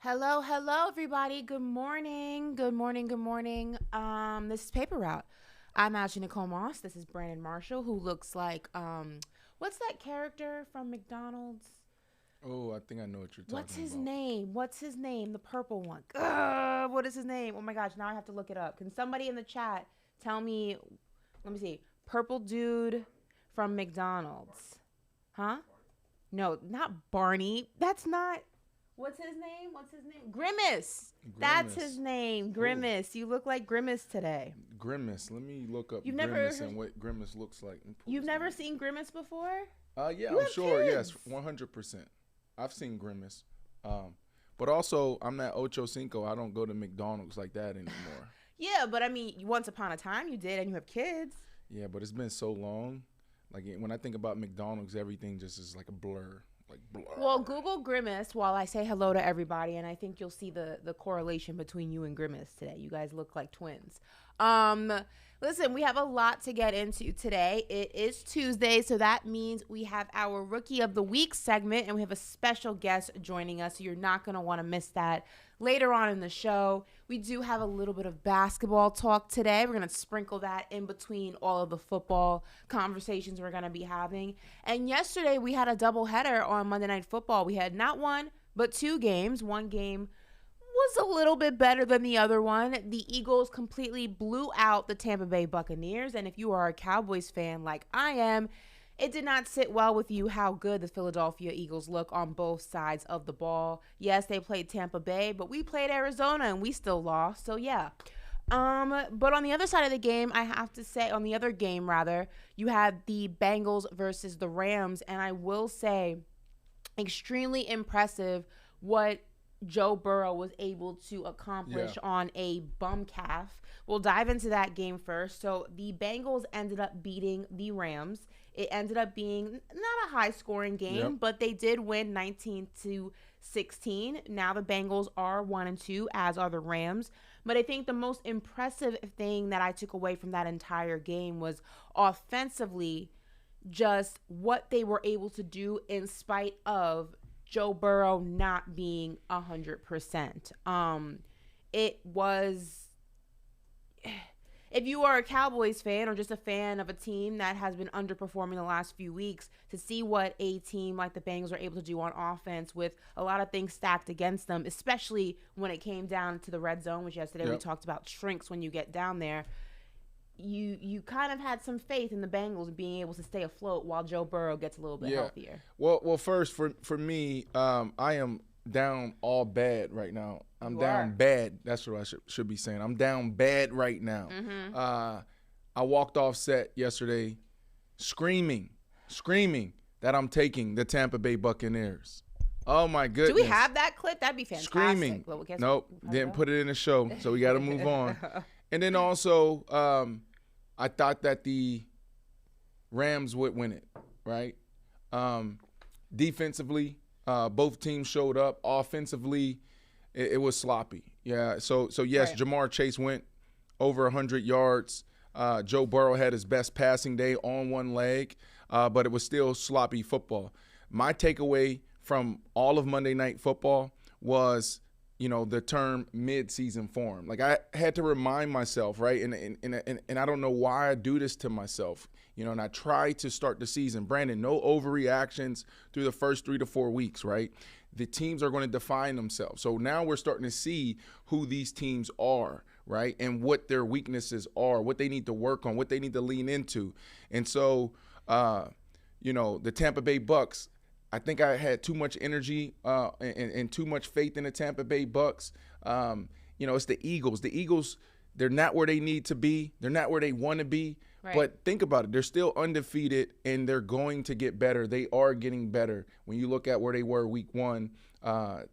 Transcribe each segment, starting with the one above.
Hello, hello, everybody. Good morning. Good morning. Good morning. This is Paper Route. I'm actually Nicole Moss. This is Brandon Marshall, who looks like what's that character from McDonald's? Oh, I think I know what you're What's talking his about. name? What's his name? The purple one. What is his name? Oh my gosh! Now I have to look it up. Can somebody in the chat tell me? Let me see. Purple dude from McDonald's. Huh? No, not Barney. That's not. What's his name? What's his name? Grimace. That's his Grimace. name. Oh, Grimace. You look like Grimace today. Grimace. Let me look up You've never Grimace and what Grimace looks like. Let me pull you've his never name. seen Grimace before? Yeah, You I'm have sure. Yes, kids. 100%. I've seen Grimace. But also, I'm not Ocho Cinco. I don't go to McDonald's like that anymore. Yeah, but I mean, once upon a time you did, and you have kids. Yeah, but it's been so long. Like when I think about McDonald's, everything just is like a blur. Like blur. Well, Google Grimace while I say hello to everybody, and I think you'll see the correlation between you and Grimace today. You guys look like twins. Um, Listen, we have a lot to get into today. It is Tuesday, so that means we have our Rookie of the Week segment, and we have a special guest joining us, so you're not going to want to miss that later on in the show. We do have a little bit of basketball talk today. We're going to sprinkle that in between all of the football conversations we're going to be having. And yesterday we had a doubleheader on Monday Night Football. We had not one, but two games. One game was a little bit better than the other one. The Eagles completely blew out the Tampa Bay Buccaneers. And if you are a Cowboys fan like I am, it did not sit well with you how good the Philadelphia Eagles look on both sides of the ball. Yes, they played Tampa Bay, but we played Arizona and we still lost. So yeah. But on the other side of the game, I have to say, on the other game rather, you had the Bengals versus the Rams, and I will say, extremely impressive what Joe Burrow was able to accomplish on a bum calf. We'll dive into that game first. So the Bengals ended up beating the Rams. It ended up being not a high scoring game, Yep. but they did win 19-16. Now the Bengals are 1-2, as are the Rams. But I think the most impressive thing that I took away from that entire game was offensively just what they were able to do in spite of Joe Burrow not being 100%. It was, if you are a Cowboys fan or just a fan of a team that has been underperforming the last few weeks, to see what a team like the Bengals are able to do on offense with a lot of things stacked against them, especially when it came down to the red zone, which yesterday we Yep. talked about shrinks when you get down there. You kind of had some faith in the Bengals being able to stay afloat while Joe Burrow gets a little bit Yeah. healthier. Well, first for me, I am down all bad right now. I'm You down are. bad. That's what I should be saying. I'm down bad right now. I walked off set yesterday, screaming that I'm taking the Tampa Bay Buccaneers. Oh my goodness! Do we have that clip? That'd be fantastic. Screaming? Well, guess Nope, what? didn't put it in the show, so we got to move on. And then also, I thought that the Rams would win it, right? Defensively, both teams showed up. Offensively, it was sloppy. Yeah, so yes, Right. Jamar Chase went over 100 yards. Joe Burrow had his best passing day on one leg, but it was still sloppy football. My takeaway from all of Monday Night Football was, the term mid-season form. Like I had to remind myself, right? And I don't know why I do this to myself, and I try to start the season. Brandon, no overreactions through the first 3 to 4 weeks, right? The teams are going to define themselves. So now we're starting to see who these teams are, right? And what their weaknesses are, what they need to work on, what they need to lean into. And so, the Tampa Bay Bucks, I think I had too much energy and too much faith in the Tampa Bay Bucks. It's the Eagles. The Eagles, they're not where they need to be. They're not where they want to be. Right. But think about it. They're still undefeated, and they're going to get better. They are getting better when you look at where they were week 1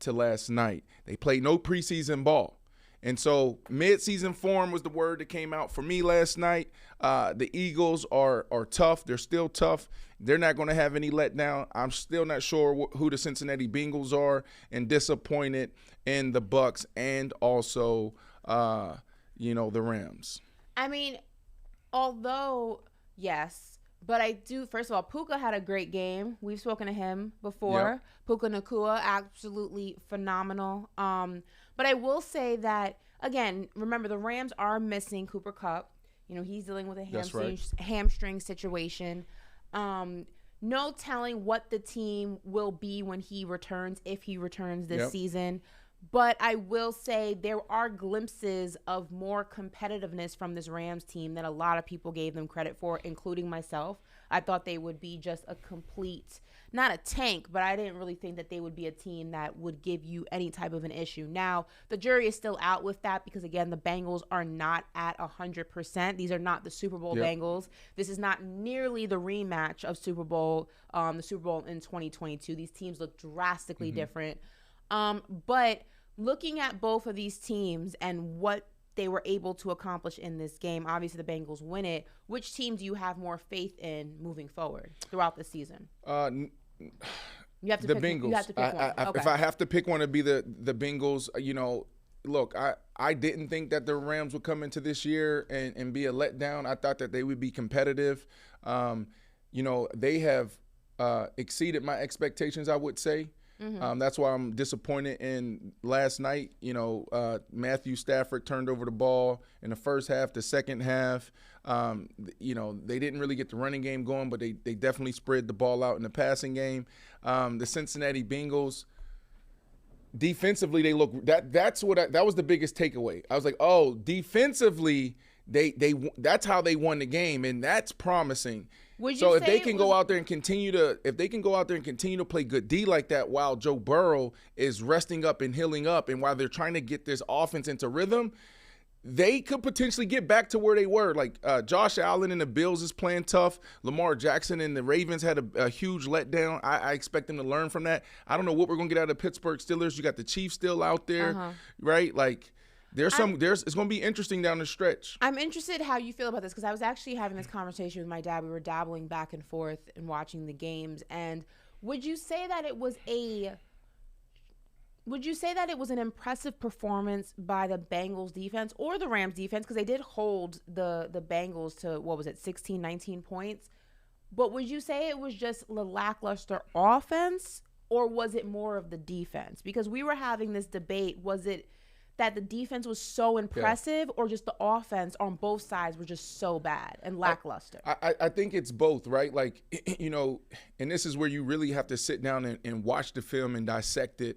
to last night. They played no preseason ball. And so mid-season form was the word that came out for me last night. The Eagles are tough. They're still tough. They're not going to have any letdown. I'm still not sure who the Cincinnati Bengals are, and disappointed in the Bucks and also, the Rams. I mean, although, yes, But I do, first of all, Puka had a great game. We've spoken to him before. Yep. Puka Nacua, absolutely phenomenal. But I will say that, again, remember the Rams are missing Cooper Kupp. You know, he's dealing with a hamstring situation. No telling what the team will be when he returns, if he returns this season. But I will say there are glimpses of more competitiveness from this Rams team than a lot of people gave them credit for, including myself. I thought they would be just a complete, not a tank, but I didn't really think that they would be a team that would give you any type of an issue. Now, the jury is still out with that because, again, the Bengals are not at 100%. These are not the Super Bowl Bengals. This is not nearly the rematch of the Super Bowl in 2022. These teams look drastically different. But looking at both of these teams and what they were able to accomplish in this game, obviously the Bengals win it. Which team do you have more faith in moving forward throughout the season? You have to the pick, Bengals. You have to pick one. Okay. If I have to pick one, it'd be the Bengals. You know, look, I didn't think that the Rams would come into this year and be a letdown. I thought that they would be competitive. You know, they have exceeded my expectations, I would say. That's why I'm disappointed in last night. You know, Matthew Stafford turned over the ball in the first half. The second half, you know, they didn't really get the running game going, but they definitely spread the ball out in the passing game. The Cincinnati Bengals, defensively, they look that was the biggest takeaway. I was like, oh, defensively, that's how they won the game, and that's promising. So if they can go out there and continue to play good D like that while Joe Burrow is resting up and healing up, and while they're trying to get this offense into rhythm, they could potentially get back to where they were. Like Josh Allen and the Bills is playing tough. Lamar Jackson and the Ravens had a huge letdown. I expect them to learn from that. I don't know what we're going to get out of the Pittsburgh Steelers. You got the Chiefs still out there, right? Like, it's going to be interesting down the stretch. I'm interested how you feel about this because I was actually having this conversation with my dad. We were dabbling back and forth and watching the games. And would you say that it was an impressive performance by the Bengals defense or the Rams defense? Because they did hold the Bengals to, 16, 19 points. But would you say it was just the lackluster offense, or was it more of the defense? Because we were having this debate. Was it that the defense was so impressive, or just the offense on both sides were just so bad and lackluster? I think it's both, right? Like, you know, and this is where you really have to sit down and watch the film and dissect it,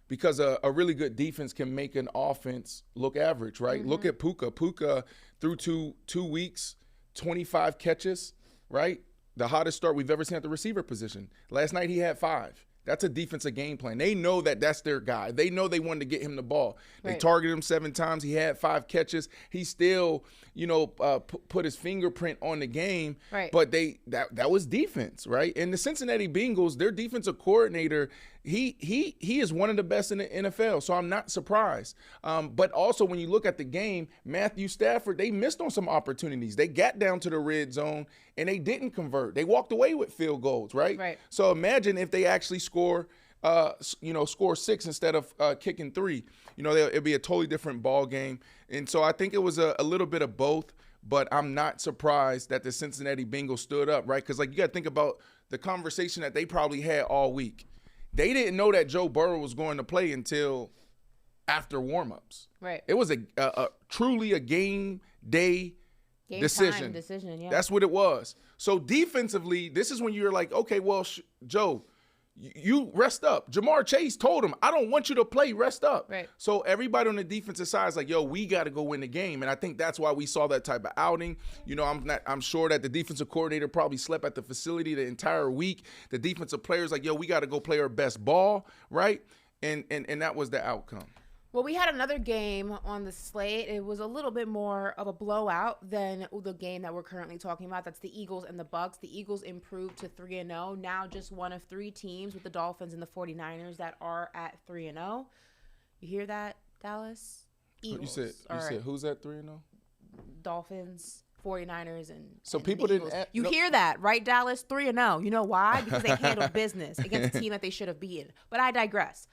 because a really good defense can make an offense look average, right? Look at Puka. Puka, through two weeks, 25 catches, right? The hottest start we've ever seen at the receiver position. Last night he had 5. That's a defensive game plan. They know that that's their guy. They know they wanted to get him the ball. They targeted him 7 times. He had 5 catches. He still, you know, put his fingerprint on the game. Right. But that was defense, right? And the Cincinnati Bengals, their defensive coordinator, he is one of the best in the NFL. So I'm not surprised. But also when you look at the game, Matthew Stafford, they missed on some opportunities. They got down to the red zone and they didn't convert. They walked away with field goals, right? Right. So imagine if they actually score 6 instead of kicking 3. You know, it'd be a totally different ball game. And so I think it was a little bit of both, but I'm not surprised that the Cincinnati Bengals stood up, right? Because, like, you got to think about the conversation that they probably had all week. They didn't know that Joe Burrow was going to play until after warmups. Right. It was truly a game day decision. Yeah. That's what it was. So defensively, this is when you're like, okay, well, Joe, you rest up. Jamar Chase told him, I don't want you to play, rest up. Right. So everybody on the defensive side is like, yo, we got to go win the game. And I think that's why we saw that type of outing. You know, I'm sure that the defensive coordinator probably slept at the facility the entire week. The defensive players like, yo, we got to go play our best ball, right? And that was the outcome. Well, we had another game on the slate. It was a little bit more of a blowout than the game that we're currently talking about. That's the Eagles and the Bucs. The Eagles improved to 3-0. Now just one of 3 teams with the Dolphins and the 49ers that are at 3-0. You hear that, Dallas? Eagles. You said who's at 3-0? Dolphins, 49ers, and so and people didn't. Hear that, right, Dallas? 3-0. You know why? Because they handled business against a team that they should have beaten. But I digress.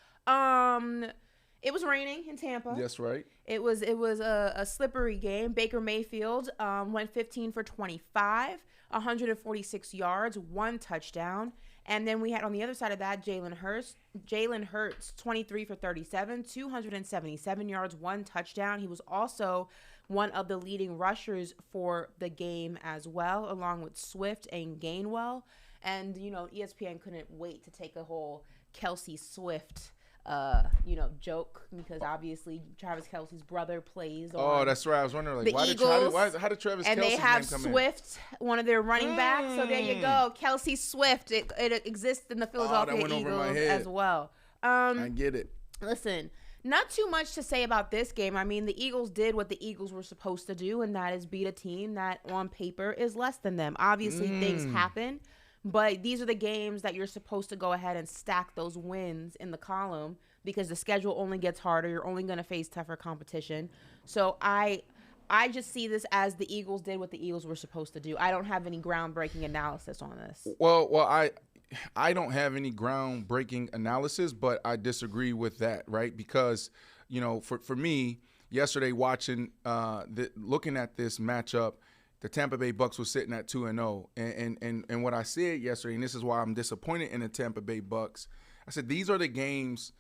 It was raining in Tampa. That's right. It was a slippery game. Baker Mayfield went 15 for 25, 146 yards, 1 touchdown. And then we had on the other side of that Jalen Hurts, 23 for 37, 277 yards, 1 touchdown. He was also one of the leading rushers for the game as well, along with Swift and Gainwell. And, ESPN couldn't wait to take a whole Kelce Swift joke, because obviously Travis Kelce's brother plays on that's right. I was wondering, the Eagles, how did Travis and Kelce's they have name come Swift, one of their running backs. So there you go, Kelce Swift. It exists in the Philadelphia Eagles as well. I get it. Listen, not too much to say about this game. I mean, the Eagles did what the Eagles were supposed to do, and that is beat a team that on paper is less than them. Obviously, things happen. But these are the games that you're supposed to go ahead and stack those wins in the column, because the schedule only gets harder. You're only going to face tougher competition. So I just see this as the Eagles did what the Eagles were supposed to do. I don't have any groundbreaking analysis on this. Well, I don't have any groundbreaking analysis, but I disagree with that, right? Because, for me, yesterday watching, looking at this matchup, the Tampa Bay Bucks was sitting at 2-0. And what I said yesterday, and this is why I'm disappointed in the Tampa Bay Bucks, I said these are the games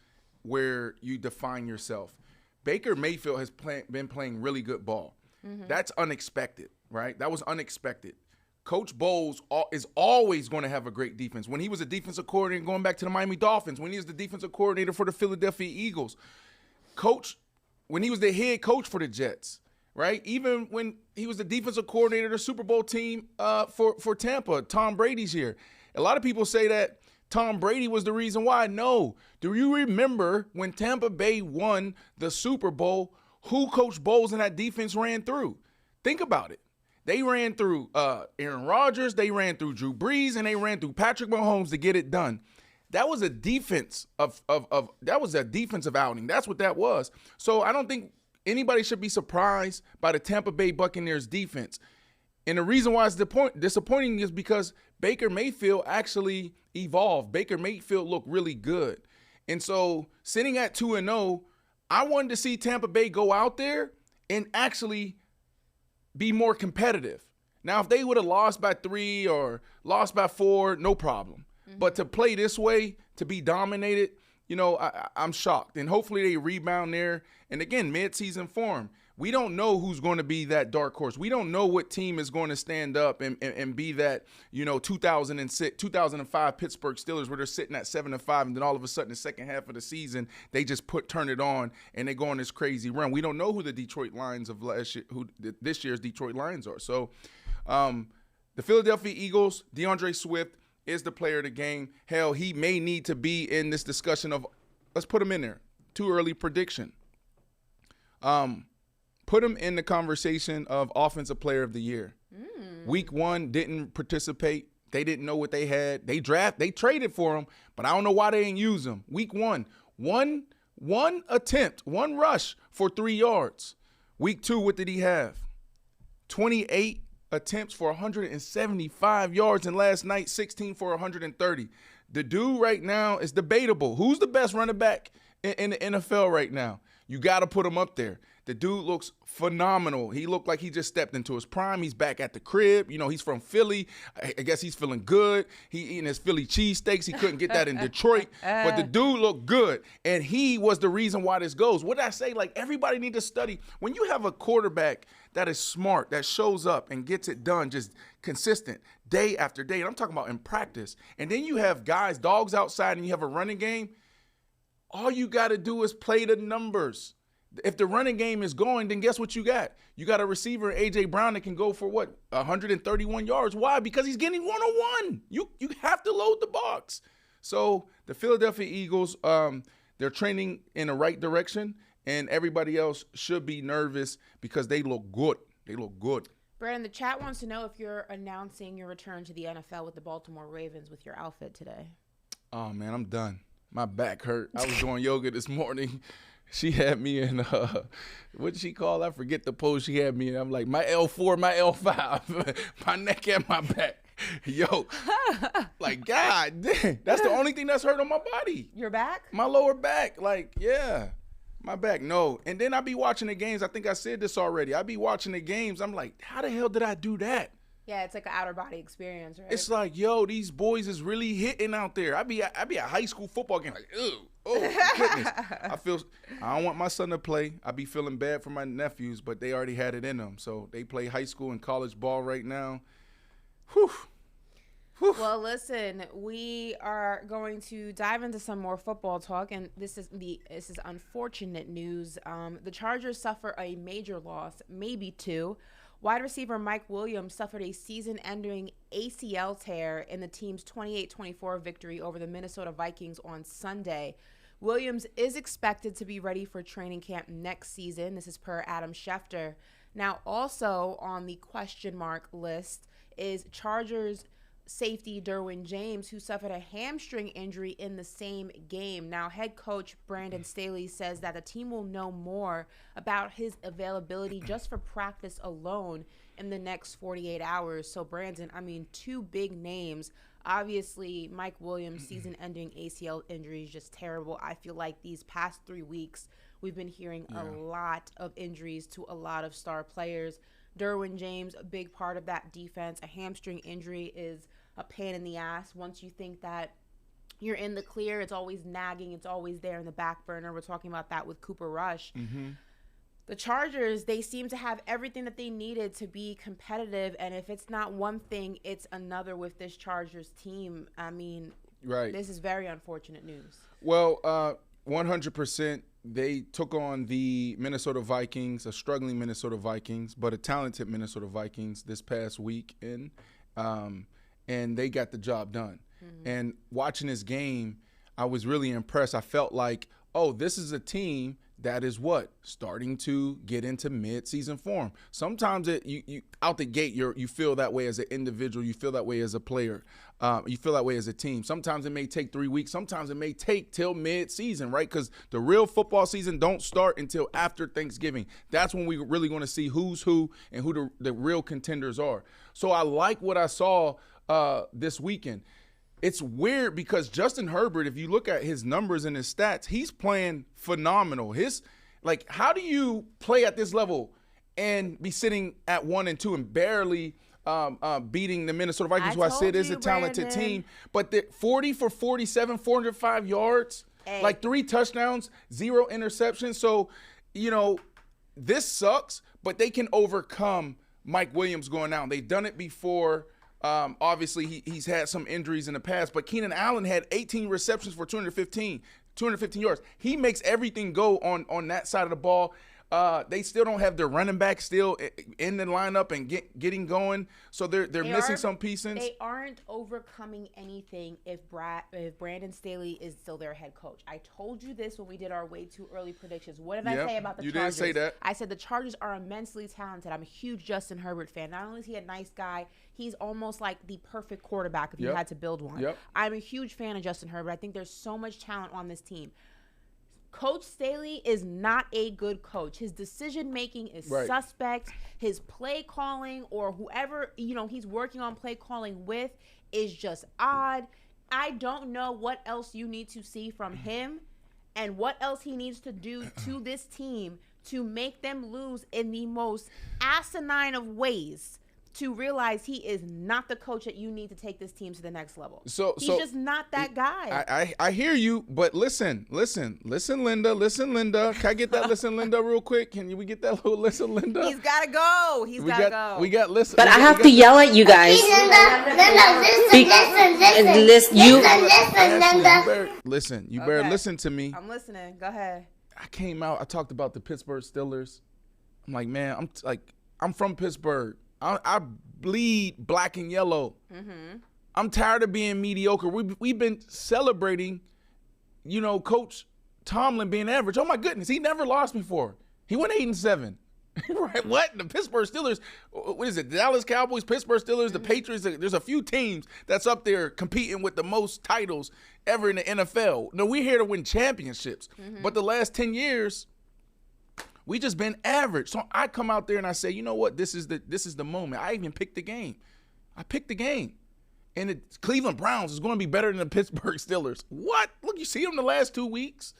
where you define yourself. Baker Mayfield has been playing really good ball. Mm-hmm. That's unexpected, right? That was unexpected. Coach Bowles is always going to have a great defense. When he was a defensive coordinator, going back to the Miami Dolphins, when he was the defensive coordinator for the Philadelphia Eagles, when he was the head coach for the Jets, right? Even when he was the defensive coordinator of the Super Bowl team for Tampa, Tom Brady's here. A lot of people say that Tom Brady was the reason why. No. Do you remember when Tampa Bay won the Super Bowl, who Coach Bowles and that defense ran through? Think about it. They ran through Aaron Rodgers, they ran through Drew Brees, and they ran through Patrick Mahomes to get it done. That was a defense that was a defensive outing. That's what that was. So I don't think anybody should be surprised by the Tampa Bay Buccaneers defense. And the reason why it's disappointing is because Baker Mayfield actually evolved. Baker Mayfield looked really good. And so sitting at 2-0, I wanted to see Tampa Bay go out there and actually be more competitive. Now, if they would have lost by 3 or lost by 4, no problem. Mm-hmm. But to play this way, to be dominated, I'm shocked. And hopefully they rebound there. And again, mid-season form. We don't know who's going to be that dark horse. We don't know what team is going to stand up and be that, 2005 Pittsburgh Steelers where they're sitting at 7-5, and then all of a sudden the second half of the season they just turn it on and they go on this crazy run. We don't know who the Detroit Lions of this year's Detroit Lions are. So, the Philadelphia Eagles, DeAndre Swift is the player of the game. Hell, he may need to be in this discussion of, let's put him in there. Too early prediction. Put him in the conversation of Offensive Player of the Year. Week 1 didn't participate. They didn't know what they had. They traded for him, but I don't know why they didn't use him. Week 1, one attempt, 1 rush for 3 yards. Week 2, what did he have? 28 attempts for 175 yards, and last night 16 for 130. The dude right now is debatable. Who's the best running back in the NFL right now? You got to put him up there. The dude looks phenomenal. He looked like he just stepped into his prime. He's back at the crib. He's from Philly. I guess he's feeling good. He eating his Philly cheesesteaks. He couldn't get that in Detroit. But the dude looked good. And he was the reason why this goes. What did I say? Like, everybody need to study. When you have a quarterback that is smart, that shows up and gets it done, just consistent, day after day, and I'm talking about in practice, and then you have dogs outside, and you have a running game, all you got to do is play the numbers. If the running game is going, then guess what you got? You got a receiver, A.J. Brown, that can go for 131 yards. Why? Because he's getting one-on-one. You have to load the box. So the Philadelphia Eagles, they're trending in the right direction, and everybody else should be nervous because they look good. They look good. Brandon, the chat wants to know if you're announcing your return to the NFL with the Baltimore Ravens with your outfit today. Oh, man, I'm done. My back hurt. I was doing yoga this morning. She had me in, what did she call? I forget the pose she had me in. I'm like, my L4, my L5, my neck and my back. Yo, like, God dang. That's the only thing that's hurt on my body. Your back? My lower back. Like, yeah. My back, no. And then I be watching the games. I think I said this already. I be watching the games. I'm like, how the hell did I do that? Yeah, it's like an outer body experience, right? It's like, yo, these boys is really hitting out there. I be at high school football game like, ew, oh my goodness. I don't want my son to play. I be feeling bad for my nephews, but they already had it in them. So they play high school and college ball right now. Whew. Well, listen, we are going to dive into some more football talk, and this is unfortunate news. The Chargers suffer a major loss, maybe two. Wide receiver Mike Williams suffered a season-ending ACL tear in the team's 28-24 victory over the Minnesota Vikings on Sunday. Williams is expected to be ready for training camp next season. This is per Adam Schefter. Now, also on the question mark list is Chargers safety Derwin James, who suffered a hamstring injury in the same game. Now, head coach Brandon Staley says that the team will know more about his availability just for practice alone in the next 48 hours. So, Brandon, I mean, two big names. Obviously, Mike Williams' season-ending ACL injury is just terrible. I feel like these past 3 weeks, we've been hearing a lot of injuries to a lot of star players. Derwin James, a big part of that defense. A hamstring injury is a pain in the ass. Once you think that you're in the clear, it's always nagging. It's always there in the back burner. We're talking about that with Cooper Rush. Mm-hmm. The Chargers, they seem to have everything that they needed to be competitive. And if it's not one thing, it's another with this Chargers team. I mean, This is very unfortunate news. Well, 100%. They took on the Minnesota Vikings, a struggling Minnesota Vikings, but a talented Minnesota Vikings this past week, and they got the job done. Mm-hmm. And watching this game, I was really impressed. I felt like, oh, this is a team that is starting to get into mid-season form. Sometimes you out the gate, you feel that way as an individual. You feel that way as a player. You feel that way as a team. Sometimes it may take 3 weeks. Sometimes it may take till mid-season, right? Because the real football season don't start until after Thanksgiving. That's when we're really going to see who's who and who the real contenders are. So I like what I saw this weekend. It's weird because Justin Herbert, if you look at his numbers and his stats, he's playing phenomenal. How do you play at this level and be sitting at 1-2 and barely beating the Minnesota Vikings, who I said is a talented team, but the 40 for 47, 405 yards, 3 touchdowns, 0 interceptions. So, this sucks, but they can overcome Mike Williams going out. They've done it before. Obviously, he's had some injuries in the past, but Keenan Allen had 18 receptions for 215 yards. He makes everything go on that side of the ball. They still don't have their running back still in the lineup and getting going, so they're missing some pieces. They aren't overcoming anything if Brandon Staley is still their head coach. I told you this when we did our way too early predictions. What did I say about the Chargers? You didn't say that. I said the Chargers are immensely talented. I'm a huge Justin Herbert fan. Not only is he a nice guy, he's almost like the perfect quarterback if you had to build one. Yep. I'm a huge fan of Justin Herbert. I think there's so much talent on this team. Coach Staley is not a good coach. His decision-making is suspect. His play calling or whoever, he's working on play calling with is just odd. I don't know what else you need to see from him and what else he needs to do to this team to make them lose in the most asinine of ways to realize he is not the coach that you need to take this team to the next level. He's just not that guy. I hear you, but listen, Linda. Can I get that listen, Linda, real quick? Can we get that little listen, Linda? He's got to go. We got listen. But I have to yell at you guys. Listen, you better listen to me. I'm listening. Go ahead. I came out. I talked about the Pittsburgh Steelers. I'm like, man, I'm from Pittsburgh. I bleed black and yellow. Mm-hmm. I'm tired of being mediocre. We've been celebrating, Coach Tomlin being average. Oh, my goodness. He never lost before. He went 8-7. Right? What? The Pittsburgh Steelers, what is it? The Dallas Cowboys, Pittsburgh Steelers, the Patriots. There's a few teams that's up there competing with the most titles ever in the NFL. No, we're here to win championships. Mm-hmm. But the last 10 years, we just been average. So I come out there and I say, you know what? This is the moment. I even picked the game. And the Cleveland Browns is going to be better than the Pittsburgh Steelers. What? Look, you see them the last 2 weeks.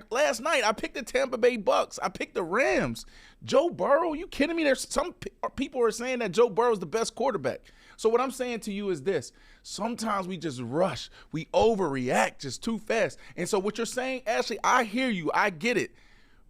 Last night, I picked the Tampa Bay Bucks. I picked the Rams. Joe Burrow, you kidding me? There's some people are saying that Joe Burrow is the best quarterback. So what I'm saying to you is this. Sometimes we just rush. We overreact just too fast. And so what you're saying, Ashley, I hear you. I get it.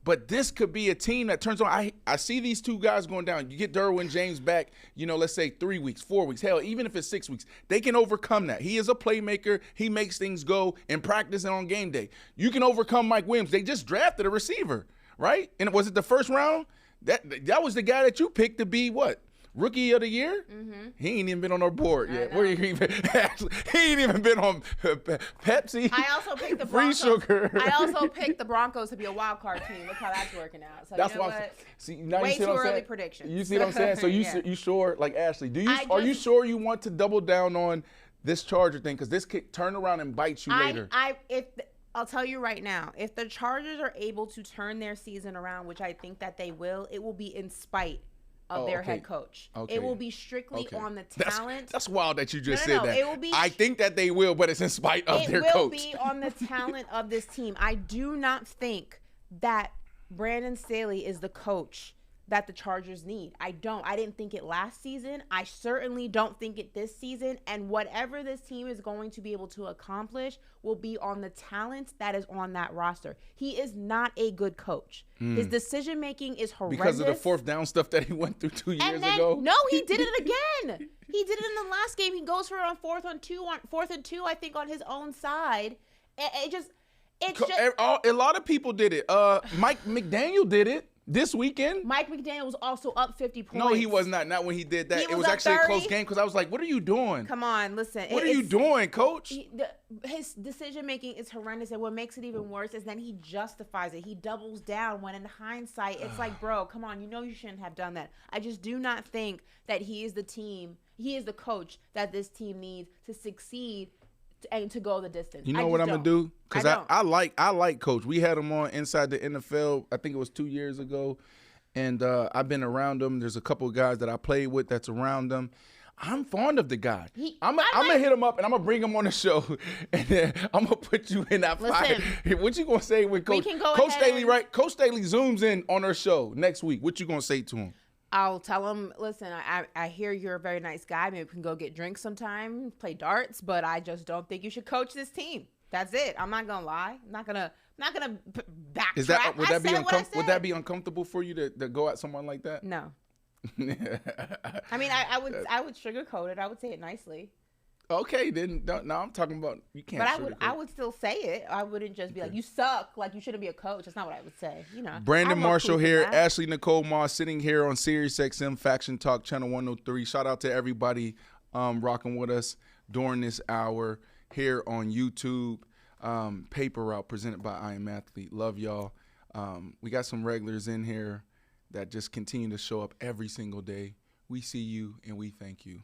But this could be a team that turns on. I see these two guys going down. You get Derwin James back, let's say 3 weeks, 4 weeks. Hell, even if it's 6 weeks, they can overcome that. He is a playmaker. He makes things go in practice and on game day. You can overcome Mike Williams. They just drafted a receiver, right? And was it the first round? That was the guy that you picked to be what? Rookie of the year? Mm-hmm. He ain't even been on our board yet. Where he ain't even been on Pepsi. I also picked the free Broncos. Sugar. I also picked the Broncos to be a wild card team. Look how that's working out. So that's you know what. What? See, now way you see too what I'm early saying? prediction. You see what I'm saying? So you sure, like Ashley? Are you sure you want to double down on this Charger thing? Because this could turn around and bite you later. I'll tell you right now, if the Chargers are able to turn their season around, which I think that they will, it will be in spite of their head coach. Okay. It will be strictly on the talent. That's wild that you just said that. It will be, I think that they will, but it's in spite of their coach. It will be on the talent of this team. I do not think that Brandon Staley is the coach that the Chargers need. I didn't think it last season. I certainly don't think it this season. And whatever this team is going to be able to accomplish will be on the talent that is on that roster. He is not a good coach. His decision-making is horrendous. Because of the fourth down stuff that he went through 2 years ago? No, he did it again. He did it in the last game. He goes for it on fourth and two, I think, on his own side. A lot of people did it. Mike McDaniel did it this weekend. Mike McDaniel was also up 50 points. No, he was not. Not when he did that. It was actually 30. A close game because I was like, what are you doing? Come on, listen. What are you doing, coach? His decision-making is horrendous, and what makes it even worse is then he justifies it. He doubles down when in hindsight, it's like, bro, come on, you shouldn't have done that. I just do not think that he is the coach that this team needs to succeed and to go the distance. You know what I'm gonna do? Because I like Coach. We had him on Inside the NFL. I think it was 2 years ago, and I've been around him. There's a couple of guys that I played with that's around him. I'm fond of the guy. I'm gonna hit him up and I'm gonna bring him on the show, and then I'm gonna put you in that fire. What you gonna say with Coach? Coach Staley, right? Coach Staley zooms in on our show next week. What you gonna say to him? I'll tell him, listen, I hear you're a very nice guy. Maybe we can go get drinks sometime, play darts, but I just don't think you should coach this team. That's it. I'm not gonna lie. I'm not gonna backtrack. Would that be uncomfortable for you to go at someone like that? No. I mean, I would sugarcoat it. I would say it nicely. Okay, then. No, I'm talking about you can't. But I would still say it. I wouldn't just be like, you suck, like you shouldn't be a coach. That's not what I would say. Brandon Marshall here, Ashley Nicole Moss sitting here on Sirius XM Faction Talk Channel 103. Shout out to everybody rocking with us during this hour here on YouTube. Paper Route presented by I Am Athlete. Love y'all. We got some regulars in here that just continue to show up every single day. We see you and we thank you.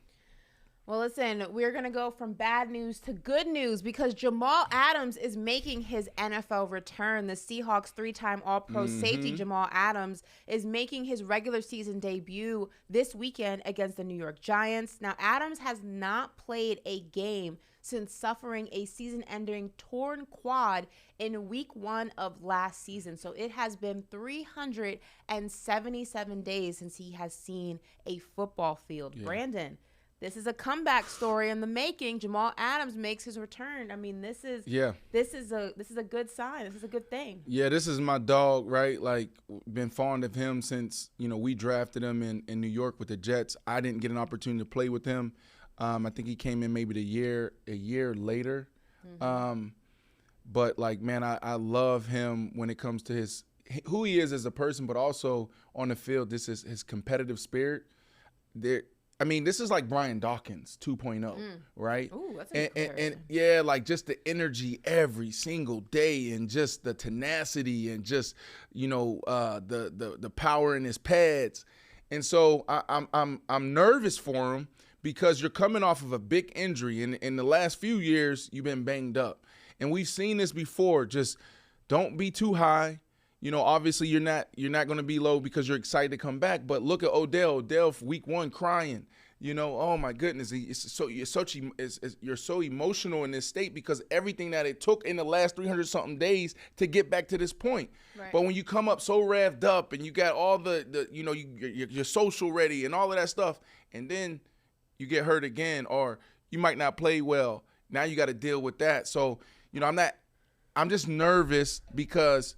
Well, listen, we're going to go from bad news to good news because Jamal Adams is making his NFL return. The Seahawks three-time All-Pro safety Jamal Adams is making his regular season debut this weekend against the New York Giants. Now, Adams has not played a game since suffering a season-ending torn quad in week 1 of last season. So it has been 377 days since he has seen a football field. Yeah. Brandon, this is a comeback story in the making. Jamal Adams makes his return. I mean, this is a good sign. This is a good thing. Yeah, this is my dog, right? Like, been fond of him since, we drafted him in New York with the Jets. I didn't get an opportunity to play with him. I think he came in maybe a year later. Mm-hmm. But like, man, I love him when it comes to who he is as a person, but also on the field. This is his competitive spirit. This is like Brian Dawkins 2.0, right? Ooh, that's a good and yeah, like just the energy every single day and just the tenacity and just, the power in his pads. And so I'm nervous for him because you're coming off of a big injury. And in the last few years, you've been banged up. And we've seen this before. Just don't be too high. Obviously you're not going to be low because you're excited to come back. But look at Odell. Odell for week 1 crying. Oh my goodness, you're so emotional in this state because everything that it took in the last 300 something days to get back to this point. Right. But when you come up so revved up and you got all your social ready and all of that stuff, and then you get hurt again, or you might not play well. Now you got to deal with that. So, I'm just nervous because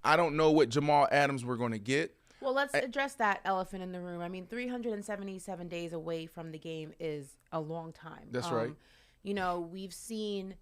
I don't know what Jamal Adams we're going to get. Well, let's address that elephant in the room. I mean, 377 days away from the game is a long time. That's right. We've seen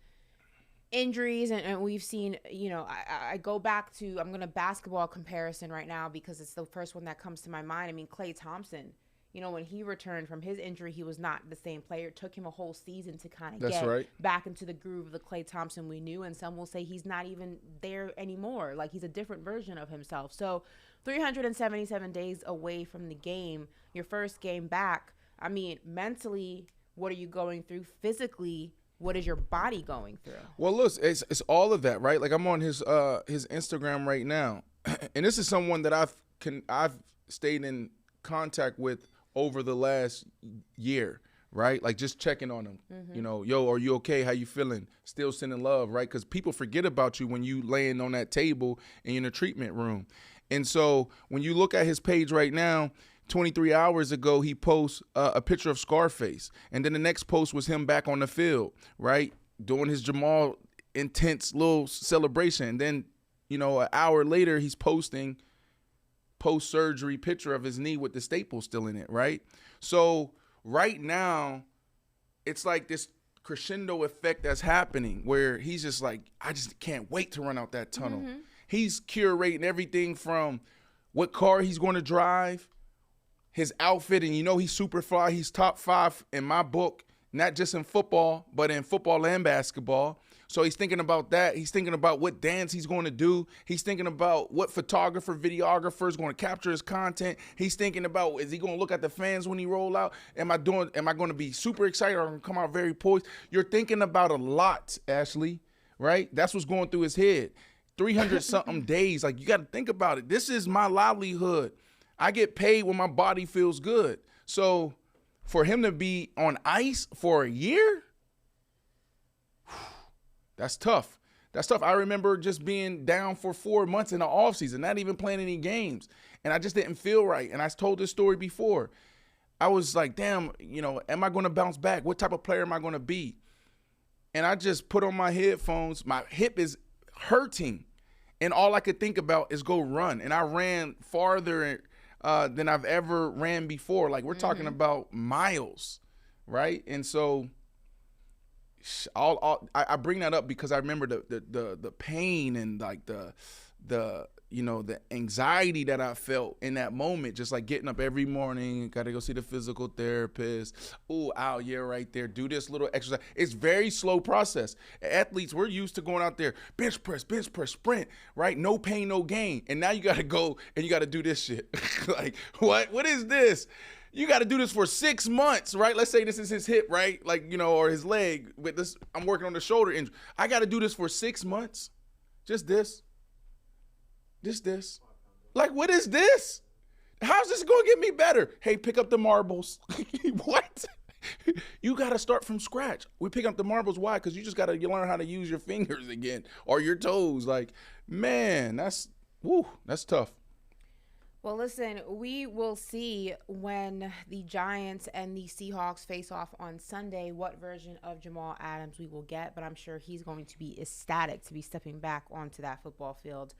injuries and we've seen, I go back to, I'm going to basketball comparison right now because it's the first one that comes to my mind. I mean, Klay Thompson, when he returned from his injury, he was not the same player. It took him a whole season to kind of get back into the groove of the Klay Thompson we knew. And some will say he's not even there anymore. Like, he's a different version of himself. So 377 days away from the game, your first game back. I mean, mentally, what are you going through? Physically, what is your body going through? Well, look, it's all of that, right? Like, I'm on his Instagram right now, and this is someone that I've stayed in contact with over the last year, right? Like, just checking on him. Mm-hmm. Yo, are you okay? How you feeling? Still sending love, right? Because people forget about you when you laying on that table in the treatment room. And so when you look at his page right now, 23 hours ago, he posts a picture of Scarface. And then the next post was him back on the field, right? Doing his Jamal intense little celebration. And then, an hour later, he's posting post-surgery picture of his knee with the staple still in it, right? So right now, it's like this crescendo effect that's happening where he's just like, I just can't wait to run out that tunnel. Mm-hmm. He's curating everything from what car he's going to drive, his outfit, and he's super fly. He's top 5 in my book, not just in football, but in football and basketball. So he's thinking about that. He's thinking about what dance he's going to do. He's thinking about what photographer, videographer is going to capture his content. He's thinking about, is he going to look at the fans when he roll out? Am I going to be super excited or going to come out very poised? You're thinking about a lot, Ashley, right? That's what's going through his head. 300-something days. Like, you got to think about it. This is my livelihood. I get paid when my body feels good. So for him to be on ice for a year, that's tough. That's tough. I remember just being down for 4 months in the offseason, not even playing any games. And I just didn't feel right. And I told this story before. I was like, damn, am I going to bounce back? What type of player am I going to be? And I just put on my headphones. My hip is hurting. And all I could think about is go run. And I ran farther than I've ever ran before. Like, we're talking about miles, right? And so I bring that up because I remember the pain and like the anxiety that I felt in that moment, just like getting up every morning, got to go see the physical therapist. Ooh, ow, yeah, right there. Do this little exercise. It's very slow process. Athletes, we're used to going out there, bench press, sprint, right? No pain, no gain. And now you got to go and you got to do this shit. Like, what is this? You got to do this for 6 months, right? Let's say this is his hip, right? Like, or his leg. With this, I'm working on the shoulder injury. I got to do this for 6 months. Just this. This. Like, what is this? How's this going to get me better? Hey, pick up the marbles. What? You got to start from scratch. We pick up the marbles. Why? Because you just got to learn how to use your fingers again or your toes. Like, man, that's tough. Well, listen, we will see when the Giants and the Seahawks face off on Sunday what version of Jamal Adams we will get, but I'm sure he's going to be ecstatic to be stepping back onto that football field.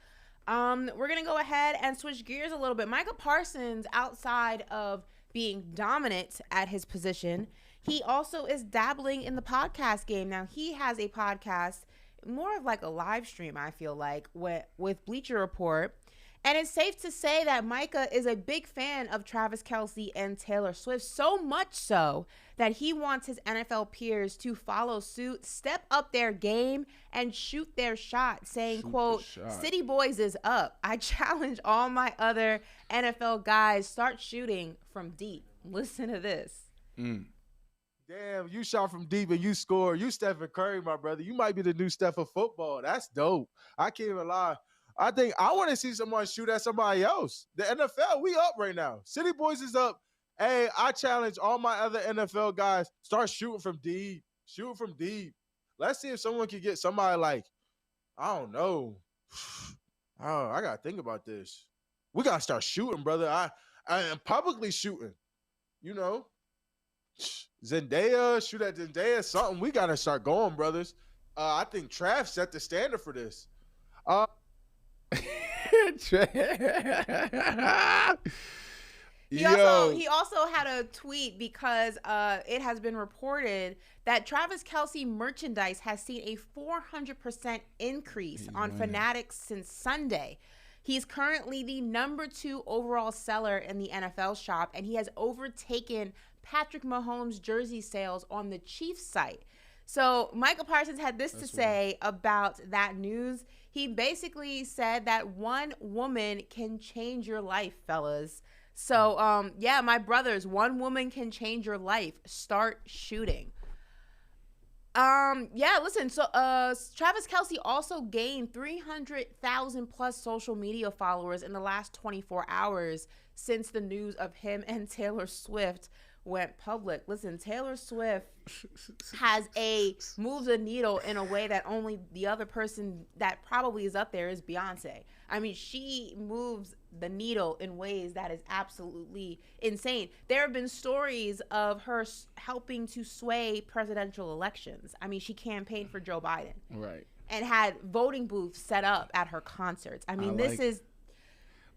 We're going to go ahead and switch gears a little bit. Micah Parsons, outside of being dominant at his position, he also is dabbling in the podcast game. Now, he has a podcast, more of like a live stream, I feel like, with Bleacher Report. And it's safe to say that Micah is a big fan of Travis Kelce and Taylor Swift, so much so that he wants his NFL peers to follow suit, step up their game, and shoot their shot, saying, quote, City Boys is up. I challenge all my other NFL guys, start shooting from deep. Listen to this. Damn, you shot from deep and you scored. You Stephen Curry, my brother. You might be the new Steph of football. That's dope. I can't even lie. I think I want to see someone shoot at somebody else. The NFL, we up right now. City Boys is up. Hey, I challenge all my other NFL guys, start shooting from deep. Shoot from deep. Let's see if someone can get somebody like, I don't know. Oh, I gotta think about this. We gotta start shooting, brother. I am publicly shooting. You know, Zendaya, shoot at Zendaya, something. We gotta start going, brothers. I think Trav set the standard for this. He also had a tweet because it has been reported that Travis Kelce merchandise has seen a 400% increase on Fanatics since Sunday. He's currently the #2 overall seller in the NFL shop, and he has overtaken Patrick Mahomes' jersey sales on the Chiefs site. So Michael Parsons had this to say about that news. He basically said that one woman can change your life, fellas. So, yeah, my brothers, one woman can change your life. Start shooting. Yeah, listen, so Travis Kelce also gained 300,000 plus social media followers in the last 24 hours since the news of him and Taylor Swift went public. Listen, Taylor Swift moves the needle in a way that only the other person that probably is up there is Beyonce. I mean, she moves the needle in ways that is absolutely insane. There have been stories of her helping to sway presidential elections. I mean, she campaigned for Joe Biden. Right. And had voting booths set up at her concerts. I mean,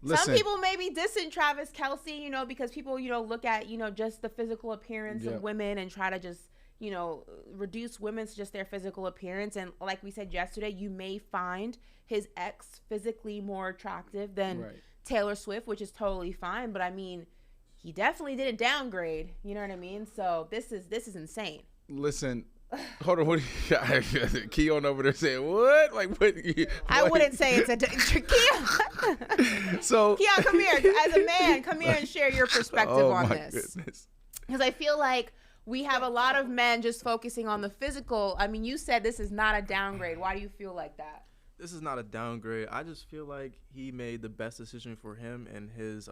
Listen, some people may be dissing Travis Kelce, you know, because people, you know, look at, you know, just the physical appearance of women and try to just, you know, reduce women to just their physical appearance. And like we said yesterday, you may find his ex physically more attractive than Taylor Swift, which is totally fine. But I mean, he definitely didn't downgrade. You know what I mean? So this is insane. Listen. Hold on, what? Keon over there saying what? Like what? I wouldn't say it's a Keon. So Keon, come here as a man. Come here and share your perspective on this. Because I feel like we have a lot of men just focusing on the physical. I mean, you said this is not a downgrade. Why do you feel like that? This is not a downgrade. I just feel like he made the best decision for him and his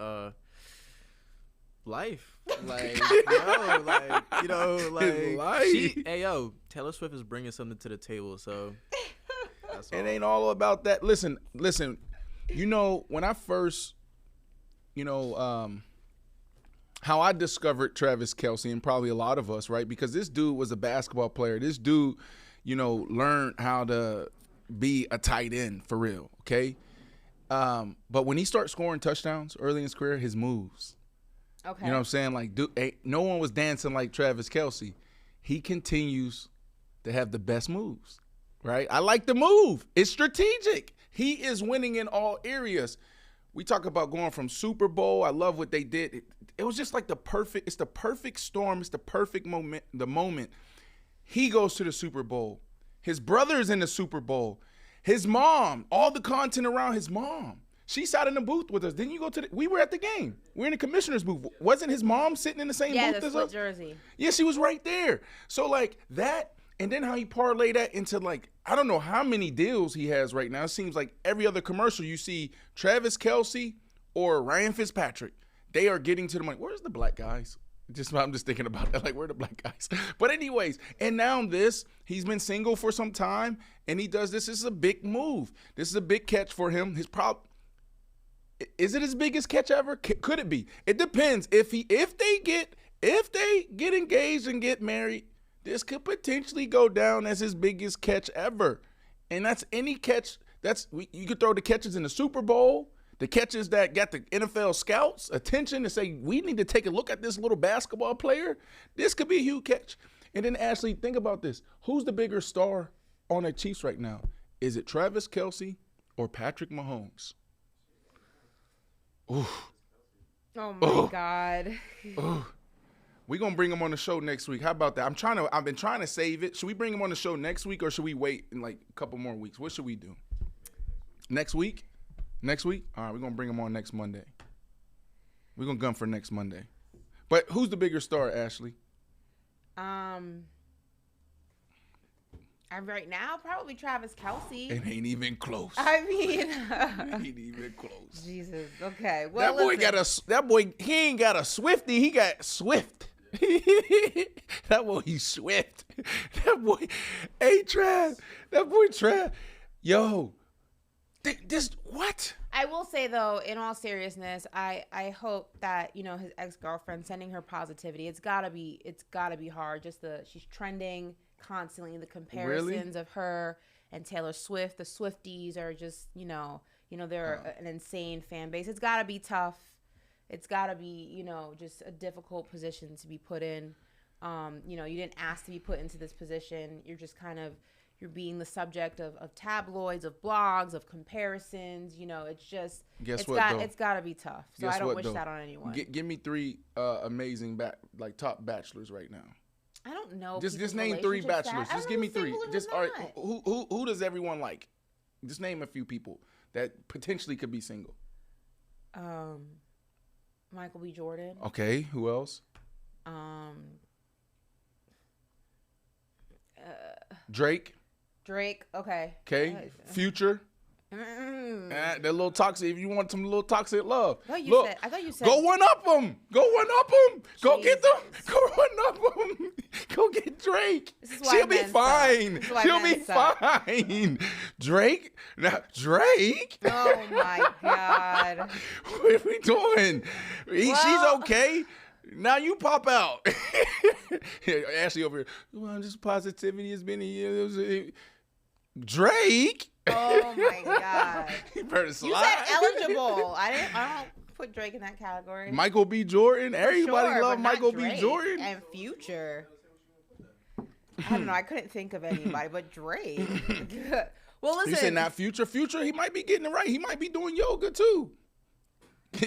life. Like, Taylor Swift is bringing something to the table, so that's all. It ain't all about that. Listen, you know, when I first, you know, how I discovered Travis Kelce, and probably a lot of us, right? Because this dude was a basketball player. This dude, you know, learned how to be a tight end for real, okay? But when he started scoring touchdowns early in his career, his moves. Okay. You know what I'm saying? Like, no one was dancing like Travis Kelce. He continues to have the best moves, right? I like the move. It's strategic. He is winning in all areas. We talk about going from Super Bowl. I love what they did. It was just like it's the perfect storm. It's the perfect moment, the moment. He goes to the Super Bowl. His brother is in the Super Bowl. His mom, all the content around his mom. She sat in the booth with us. Didn't you go to we were at the game. We were in the commissioner's booth. Wasn't his mom sitting in the same booth as us? Jersey. Yeah, she was right there. So, like, that, and then how he parlay that into, like, I don't know how many deals he has right now. It seems like every other commercial you see Travis Kelce or Ryan Fitzpatrick, they are getting to the money. Where's the black guys? I'm just thinking about that. Like, where are the black guys? But anyways, and now he's been single for some time, and he does this. This is a big move. This is a big catch for him. Is it his biggest catch ever? Could it be? It depends. If they get engaged and get married, this could potentially go down as his biggest catch ever. And that's any catch. You could throw the catches in the Super Bowl, the catches that got the NFL scouts' attention to say, we need to take a look at this little basketball player. This could be a huge catch. And then, Ashley, think about this. Who's the bigger star on the Chiefs right now? Is it Travis Kelce or Patrick Mahomes? Ooh. Oh my God. We're gonna bring him on the show next week. How about that? I've been trying to save it. Should we bring him on the show next week, or should we wait in like a couple more weeks? What should we do? Next week? Next week? All right, we're gonna bring him on next Monday. We're gonna gun for next Monday. But who's the bigger star, Ashley? Right now, probably Travis Kelce. It ain't even close. I mean, Ain't even close. Jesus. Okay. Well, That boy, he ain't got a Swifty. He got Swift. That boy, he's Swift. That boy, hey, Trav. That boy, Trav. Yo, this, what? I will say, though, in all seriousness, I hope that, you know, his ex-girlfriend sending her positivity. It's gotta be hard. She's trending constantly. The comparisons of her and Taylor Swift. The Swifties are just, you know, they're an insane fan base. It's gotta be tough. It's gotta be, you know, just a difficult position to be put in. You know, you didn't ask to be put into this position. You're just kind of, you're being the subject of tabloids, of blogs, of comparisons. You know, it's just, it's got to be tough. So I don't wish that on anyone. Give me 3 amazing, top bachelors right now. I don't know. Just name 3 bachelors. Just give me 3. Just all right. Who does everyone like? Just name a few people that potentially could be single. Michael B. Jordan. Okay. Who else? Drake. Okay. Okay. Future. That little toxic. If you want some little toxic love, I thought you said. Go one up them. Go get them. Go one up them. Go get Drake. She'll be fine. She'll be fine. Drake. Now Drake. Oh my God. What are we doing? She's okay. Now you pop out. Ashley over here. Well, just positivity has been here. Drake. Oh my God. You better slide. You said eligible. I don't put Drake in that category. Michael B. Jordan. Everybody love Michael B. Jordan. And Future. I don't know. I couldn't think of anybody but Drake. Well, listen. You said not Future. Future, he might be getting it right. He might be doing yoga too.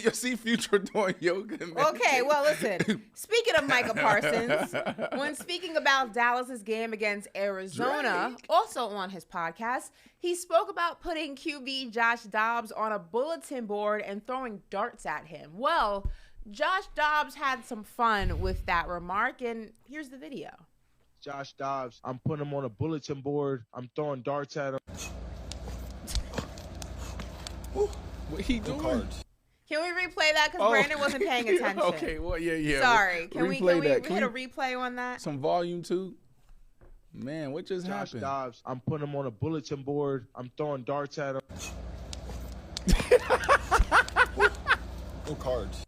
You see Future doing yoga. Okay, well, listen. Speaking of Micah Parsons, when speaking about Dallas's game against Arizona, Drake. also on his podcast, he spoke about putting QB Josh Dobbs on a bulletin board and throwing darts at him. Well, Josh Dobbs had some fun with that remark, and here's the video. Josh Dobbs, I'm putting him on a bulletin board. I'm throwing darts at him. What he doing? Cards. Can we replay that? Because Brandon wasn't paying attention. Okay, well, yeah. Sorry. Can we hit that. a replay on that? Some volume too? Man, what just Josh happened? Dobbs, I'm putting him on a bulletin board. I'm throwing darts at him. No cards.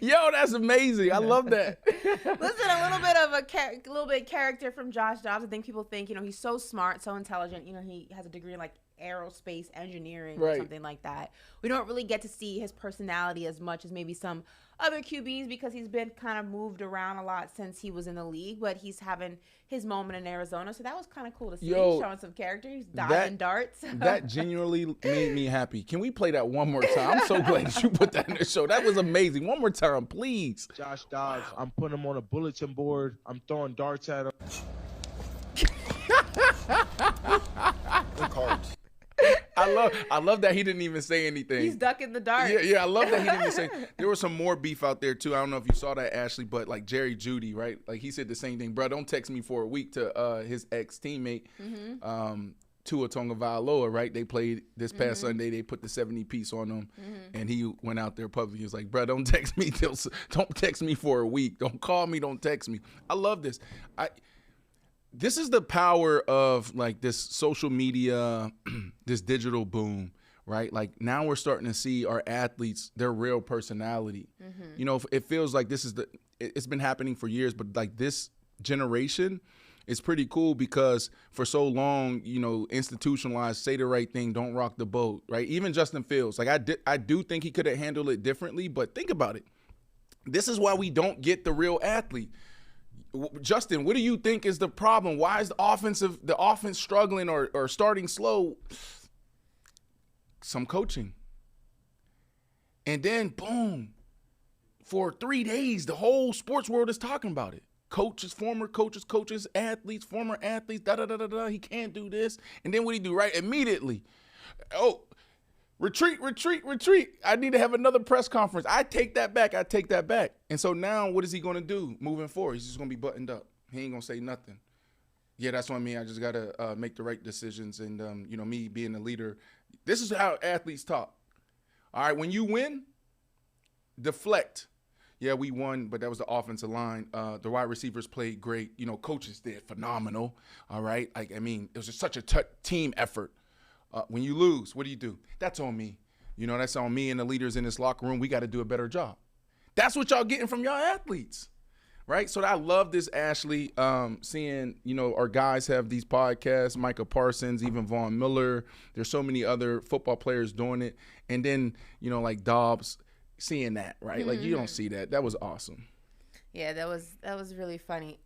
Yo, that's amazing. I love that. Listen, a little bit character from Josh Dobbs. I think people think, he's so smart, so intelligent. He has a degree in aerospace engineering or something like that. We don't really get to see his personality as much as maybe some other QBs because he's been kind of moved around a lot since he was in the league, but he's having his moment in Arizona. So that was kind of cool to see. Showing some character. He's dodging darts. That genuinely made me happy. Can we play that one more time? I'm so glad that you put that in the show. That was amazing. One more time, please. Josh Dobbs, I'm putting him on a bulletin board. I'm throwing darts at him. No cards. I love that he didn't even say anything. He's ducking the darts. Yeah, I love that he didn't even say. There was some more beef out there too. I don't know if you saw that, Ashley, but Jerry Jeudy, right? He said the same thing, bro. Don't text me for a week to his ex teammate, Tua Tagovailoa, right? They played this past Sunday. They put the 70 piece on him, and he went out there publicly. He was like, bro, don't text me for a week. Don't call me. Don't text me. I love this. This is the power of this social media, this digital boom, right? Now we're starting to see our athletes, their real personality. It feels like it's been happening for years, but this generation is pretty cool because for so long, institutionalized, say the right thing, don't rock the boat, right? Even Justin Fields, I do think he could have handled it differently, but think about it. This is why we don't get the real athlete. Justin, what do you think is the problem? Why is the offense struggling or starting slow? Some coaching. And then, boom, for 3 days, the whole sports world is talking about it. Coaches, former coaches, athletes, former athletes, da-da-da-da-da, he can't do this. And then what do he do, right? Immediately, retreat. I need to have another press conference. I take that back. And so now what is he going to do moving forward? He's just going to be buttoned up. He ain't going to say nothing. Yeah, that's what I mean. I just got to make the right decisions. And, me being a leader, this is how athletes talk. All right, when you win, deflect. Yeah, we won, but that was the offensive line. The wide receivers played great. Coaches did phenomenal. All right. It was just such a team effort. When you lose, what do? That's on me. That's on me and the leaders in this locker room. We got to do a better job. That's what y'all getting from y'all athletes. Right. So I love this, Ashley, seeing, our guys have these podcasts, Micah Parsons, even Von Miller. There's so many other football players doing it. And then, like Dobbs, seeing that, right? Mm-hmm. Like, you don't see that. That was awesome. Yeah, that was really funny.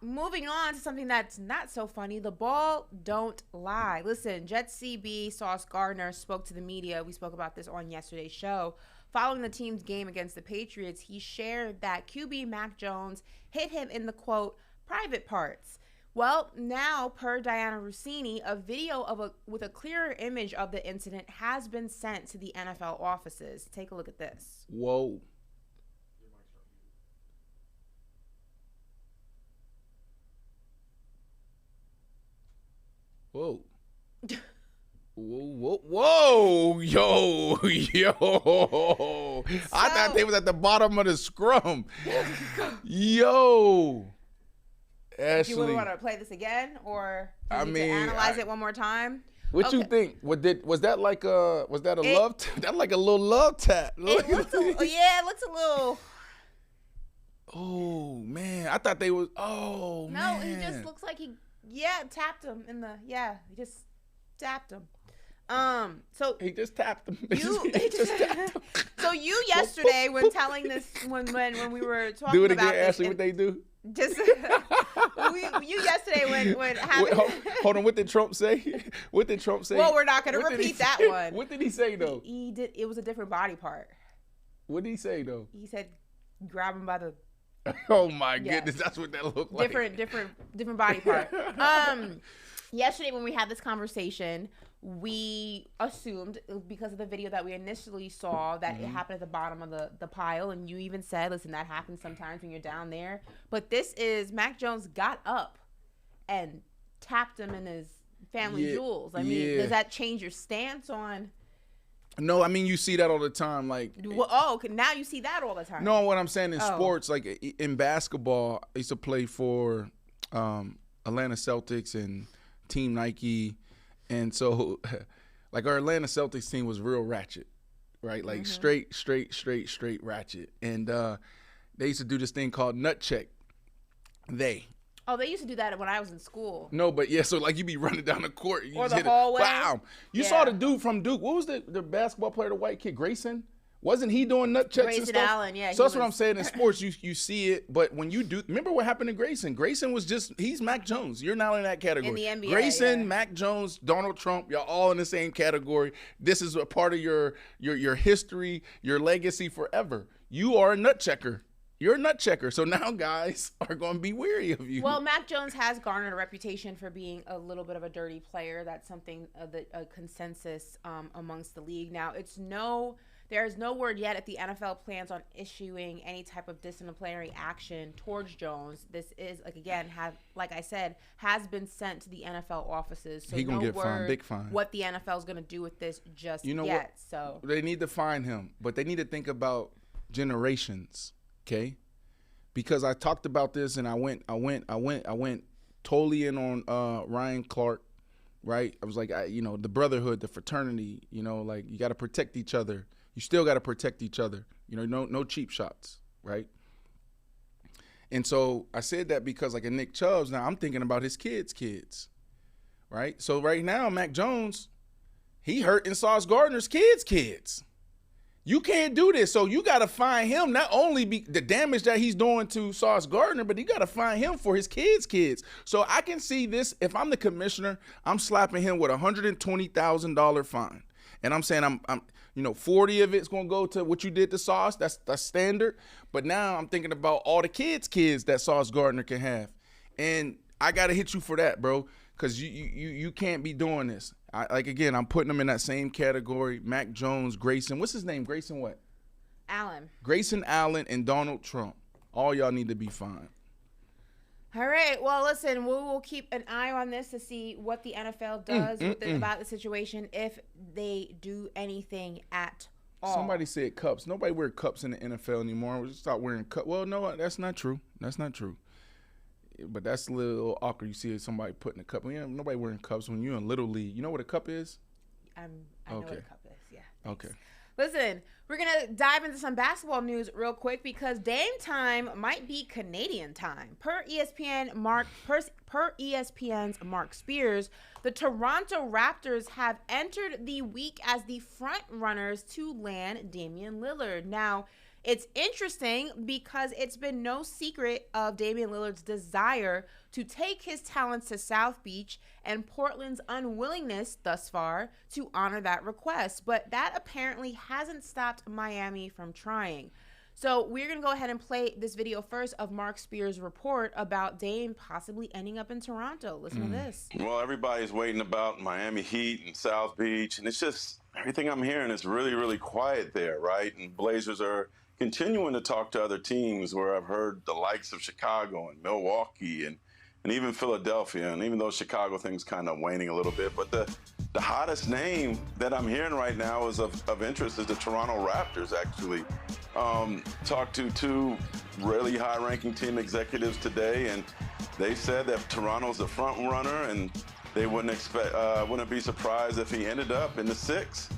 Moving on to something that's not so funny, the ball don't lie. Listen, Jets CB Sauce Gardner spoke to the media. We spoke about this on yesterday's show. Following the team's game against the Patriots, he shared that QB Mac Jones hit him in the, quote, private parts. Well, now, per Diana Rossini, a video with a clearer image of the incident has been sent to the NFL offices. Take a look at this. Whoa. Whoa. Whoa, yo. I thought they was at the bottom of the scrum. Yo. Ashley. Do you want to play this again, or to analyze it one more time? What you think? Was that like a love? That like a little love tap? It looks a little. Oh man, I thought they was. Oh no, man. he just looks like he tapped him in the he just tapped him. So he just tapped him. So you yesterday when telling this when we were talking do it again, about this, Ashley. What they do? Just you yesterday when having. Hold on. What did Trump say? What did Trump say? Well, we're not going to repeat that one. What did he say though? He did. It was a different body part. What did he say though? He said, "Grab him by the." Oh my goodness, that's what that looked like. Different body part. Yesterday when we had this conversation, we assumed, because of the video that we initially saw, that it happened at the bottom of the pile, and you even said, listen, that happens sometimes when you're down there. But this is Mac Jones got up and tapped him in his family jewels. I mean, does that change your stance on? No, I mean, you see that all the time. Like, okay, now you see that all the time. No, what I'm saying in sports, like in basketball, I used to play for Atlanta Celtics and Team Nike. And so, like, our Atlanta Celtics team was real ratchet, right? Like, straight ratchet. And they used to do this thing called nut check. Oh, they used to do that when I was in school. No, but yeah, so like you be running down the court. You or just the hallway. Wow. You saw the dude from Duke. What was the basketball player, the white kid, Grayson? Wasn't he doing nut checks and stuff? Grayson Allen, yeah. So that's what I'm saying. In sports, you see it, but when you do, remember what happened to Grayson? Grayson was he's Mac Jones. You're not in that category. In the NBA, Grayson, Mac Jones, Donald Trump, y'all all in the same category. This is a part of your history, your legacy forever. You are a nut checker. You're a nut checker. So now guys are going to be weary of you. Well, Mac Jones has garnered a reputation for being a little bit of a dirty player. That's something a consensus amongst the league. Now, there is no word yet if the NFL plans on issuing any type of disciplinary action towards Jones. This is, like I said, has been sent to the NFL offices. So he gonna get fined, big fine. What the NFL is going to do with this just yet. What? So they need to fine him, but they need to think about generations. Okay, because I talked about this and I went totally in on Ryan Clark, right? I was like, the brotherhood, the fraternity, like you got to protect each other. You still got to protect each other. No cheap shots, right? And so I said that because like a Nick Chubb's, now I'm thinking about his kids, right? So right now, Mac Jones, he hurting Sauce Gardner's kids. You can't do this, so you got to fine him, not only the damage that he's doing to Sauce Gardner, but you got to fine him for his kids. So I can see this, if I'm the commissioner, I'm slapping him with $120,000 fine. And I'm saying I'm 40 of it's going to go to what you did to Sauce. That's standard. But now I'm thinking about all the kids that Sauce Gardner can have. And I got to hit you for that, bro, because you can't be doing this. I'm putting them in that same category. Mac Jones, Grayson. What's his name? Grayson what? Allen. Grayson Allen and Donald Trump. All y'all need to be fined. All right. Well, listen, we will keep an eye on this to see what the NFL does about the situation, if they do anything at all. Somebody said cups. Nobody wear cups in the NFL anymore. We just start wearing cups. Well, no, that's not true. That's not true. But that's a little awkward. You see somebody putting a cup. Nobody wearing cups when you're in Little League. You know what a cup is? I know what a cup is. Yeah. Thanks. Okay. Listen, we're going to dive into some basketball news real quick because Dame time might be Canadian time. Per ESPN's Mark Spears, the Toronto Raptors have entered the week as the front runners to land Damian Lillard. Now, it's interesting because it's been no secret of Damian Lillard's desire to take his talents to South Beach and Portland's unwillingness thus far to honor that request. But that apparently hasn't stopped Miami from trying. So we're going to go ahead and play this video first of Mark Spears' report about Dame possibly ending up in Toronto. Listen to this. Well, everybody's waiting about Miami Heat and South Beach, and it's just everything I'm hearing is really, really quiet there, right? And Blazers are continuing to talk to other teams where I've heard the likes of Chicago and Milwaukee and even Philadelphia. And even though Chicago thing's kind of waning a little bit, but the hottest name that I'm hearing right now is of interest is the Toronto Raptors, actually. Talked to two really high-ranking team executives today, and they said that Toronto's the front runner, and they wouldn't be surprised if he ended up in the six.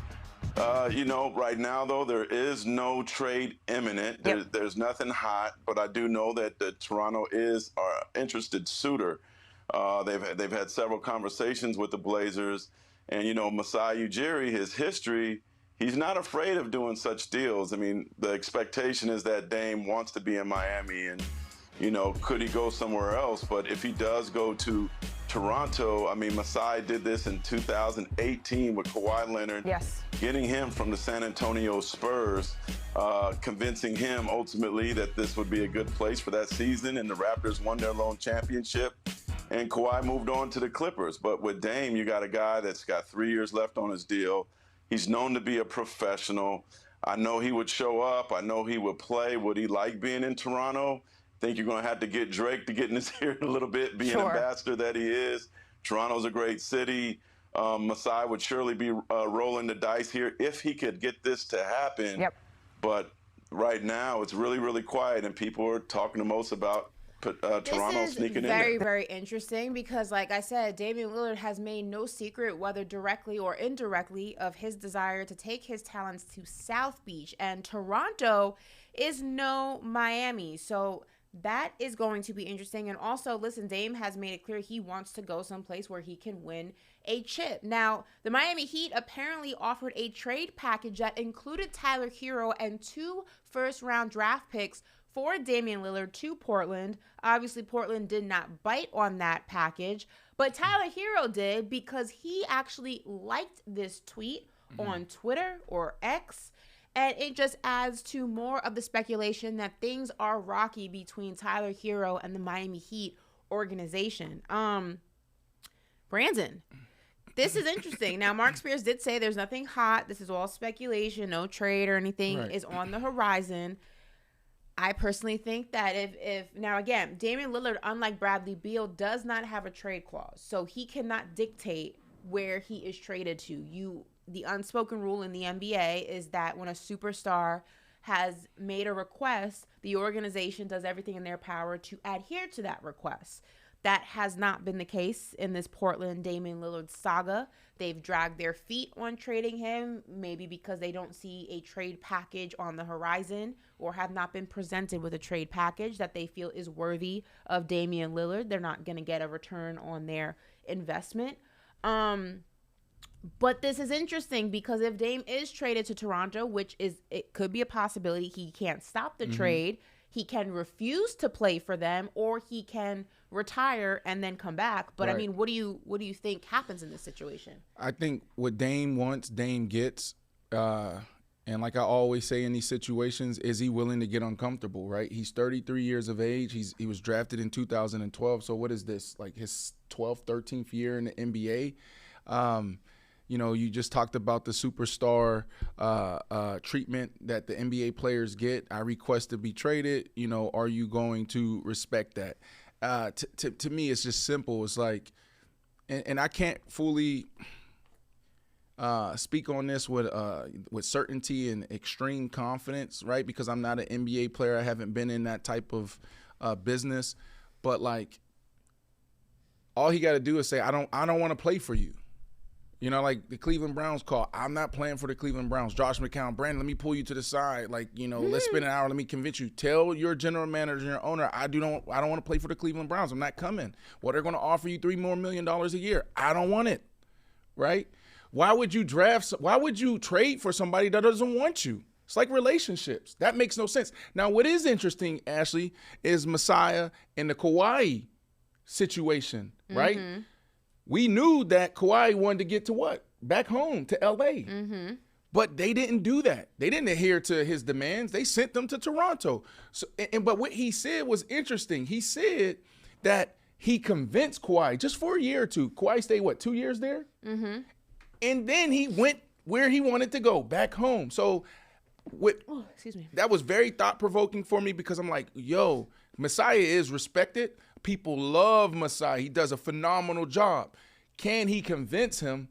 Right now, though, there is no trade imminent. There's nothing hot, but I do know that Toronto is our interested suitor. They've had several conversations with the Blazers, and, Masai Ujiri, his history, he's not afraid of doing such deals. I mean, the expectation is that Dame wants to be in Miami, and, could he go somewhere else? But if he does go to Toronto, I mean, Masai did this in 2018 with Kawhi Leonard. Yes. Getting him from the San Antonio Spurs, convincing him ultimately that this would be a good place for that season, and the Raptors won their lone championship, and Kawhi moved on to the Clippers. But with Dame, you got a guy that's got 3 years left on his deal. He's known to be a professional. I know he would show up. I know he would play. Would he like being in Toronto? Think you're going to have to get Drake to get in his ear a little bit, being an ambassador that he is. Toronto's a great city. Masai would surely be rolling the dice here if he could get this to happen. Yep. But right now, it's really, really quiet, and people are talking the most about Toronto sneaking in there. Very, very interesting because, like I said, Damian Lillard has made no secret, whether directly or indirectly, of his desire to take his talents to South Beach. And Toronto is no Miami. So that is going to be interesting. And also, listen, Dame has made it clear he wants to go someplace where he can win a chip. Now, the Miami Heat apparently offered a trade package that included Tyler Hero and 2 first-round draft picks for Damian Lillard to Portland. Obviously, Portland did not bite on that package, but Tyler Hero did because he actually liked this tweet on Twitter or X. And it just adds to more of the speculation that things are rocky between Tyler Hero and the Miami Heat organization. Brandon, this is interesting. Now, Mark Spears did say there's nothing hot. This is all speculation. No trade or anything is on the horizon. I personally think that if now, again, Damian Lillard, unlike Bradley Beal, does not have a trade clause. So he cannot dictate where he is traded to. The unspoken rule in the NBA is that when a superstar has made a request, the organization does everything in their power to adhere to that request. That has not been the case in this Portland Damian Lillard saga. They've dragged their feet on trading him, maybe because they don't see a trade package on the horizon or have not been presented with a trade package that they feel is worthy of Damian Lillard. They're not going to get a return on their investment. But this is interesting because if Dame is traded to Toronto, it could be a possibility, he can't stop the trade. He can refuse to play for them, or he can retire and then come back. But I mean, what do you think happens in this situation? I think what Dame wants, Dame gets. And like I always say in these situations, is he willing to get uncomfortable, right? He's 33 years of age. He was drafted in 2012. So what is this, like his 12th, 13th year in the NBA? You just talked about the superstar treatment that the NBA players get. I request to be traded. Are you going to respect that? to me, it's just simple. It's like, and I can't fully speak on this with certainty and extreme confidence, right? Because I'm not an NBA player. I haven't been in that type of business. But like, all he got to do is say, I don't want to play for you. You know, like the Cleveland Browns call, I'm not playing for the Cleveland Browns. Josh McCown, Brandon, let me pull you to the side. Like, you know, let's spend an hour. Let me convince you. Tell your general manager, your owner, I don't want to play for the Cleveland Browns. I'm not coming. Well, they're going to offer you $3 more million a year. I don't want it, right? Why would you trade for somebody that doesn't want you? It's like relationships. That makes no sense. Now, what is interesting, Ashley, is Messiah and the Kawhi situation, right? Mm-hmm. We knew that Kawhi wanted to get to what? Back home to L.A. Mm-hmm. But they didn't do that. They didn't adhere to his demands. They sent them to Toronto. But what he said was interesting. He said that he convinced Kawhi just for a year or two. Kawhi stayed, 2 years there? Mm-hmm. And then he went where he wanted to go, back home. So that was very thought-provoking for me because I'm like, yo, Messiah is respected. People love Messiah. He does a phenomenal job. Can he convince him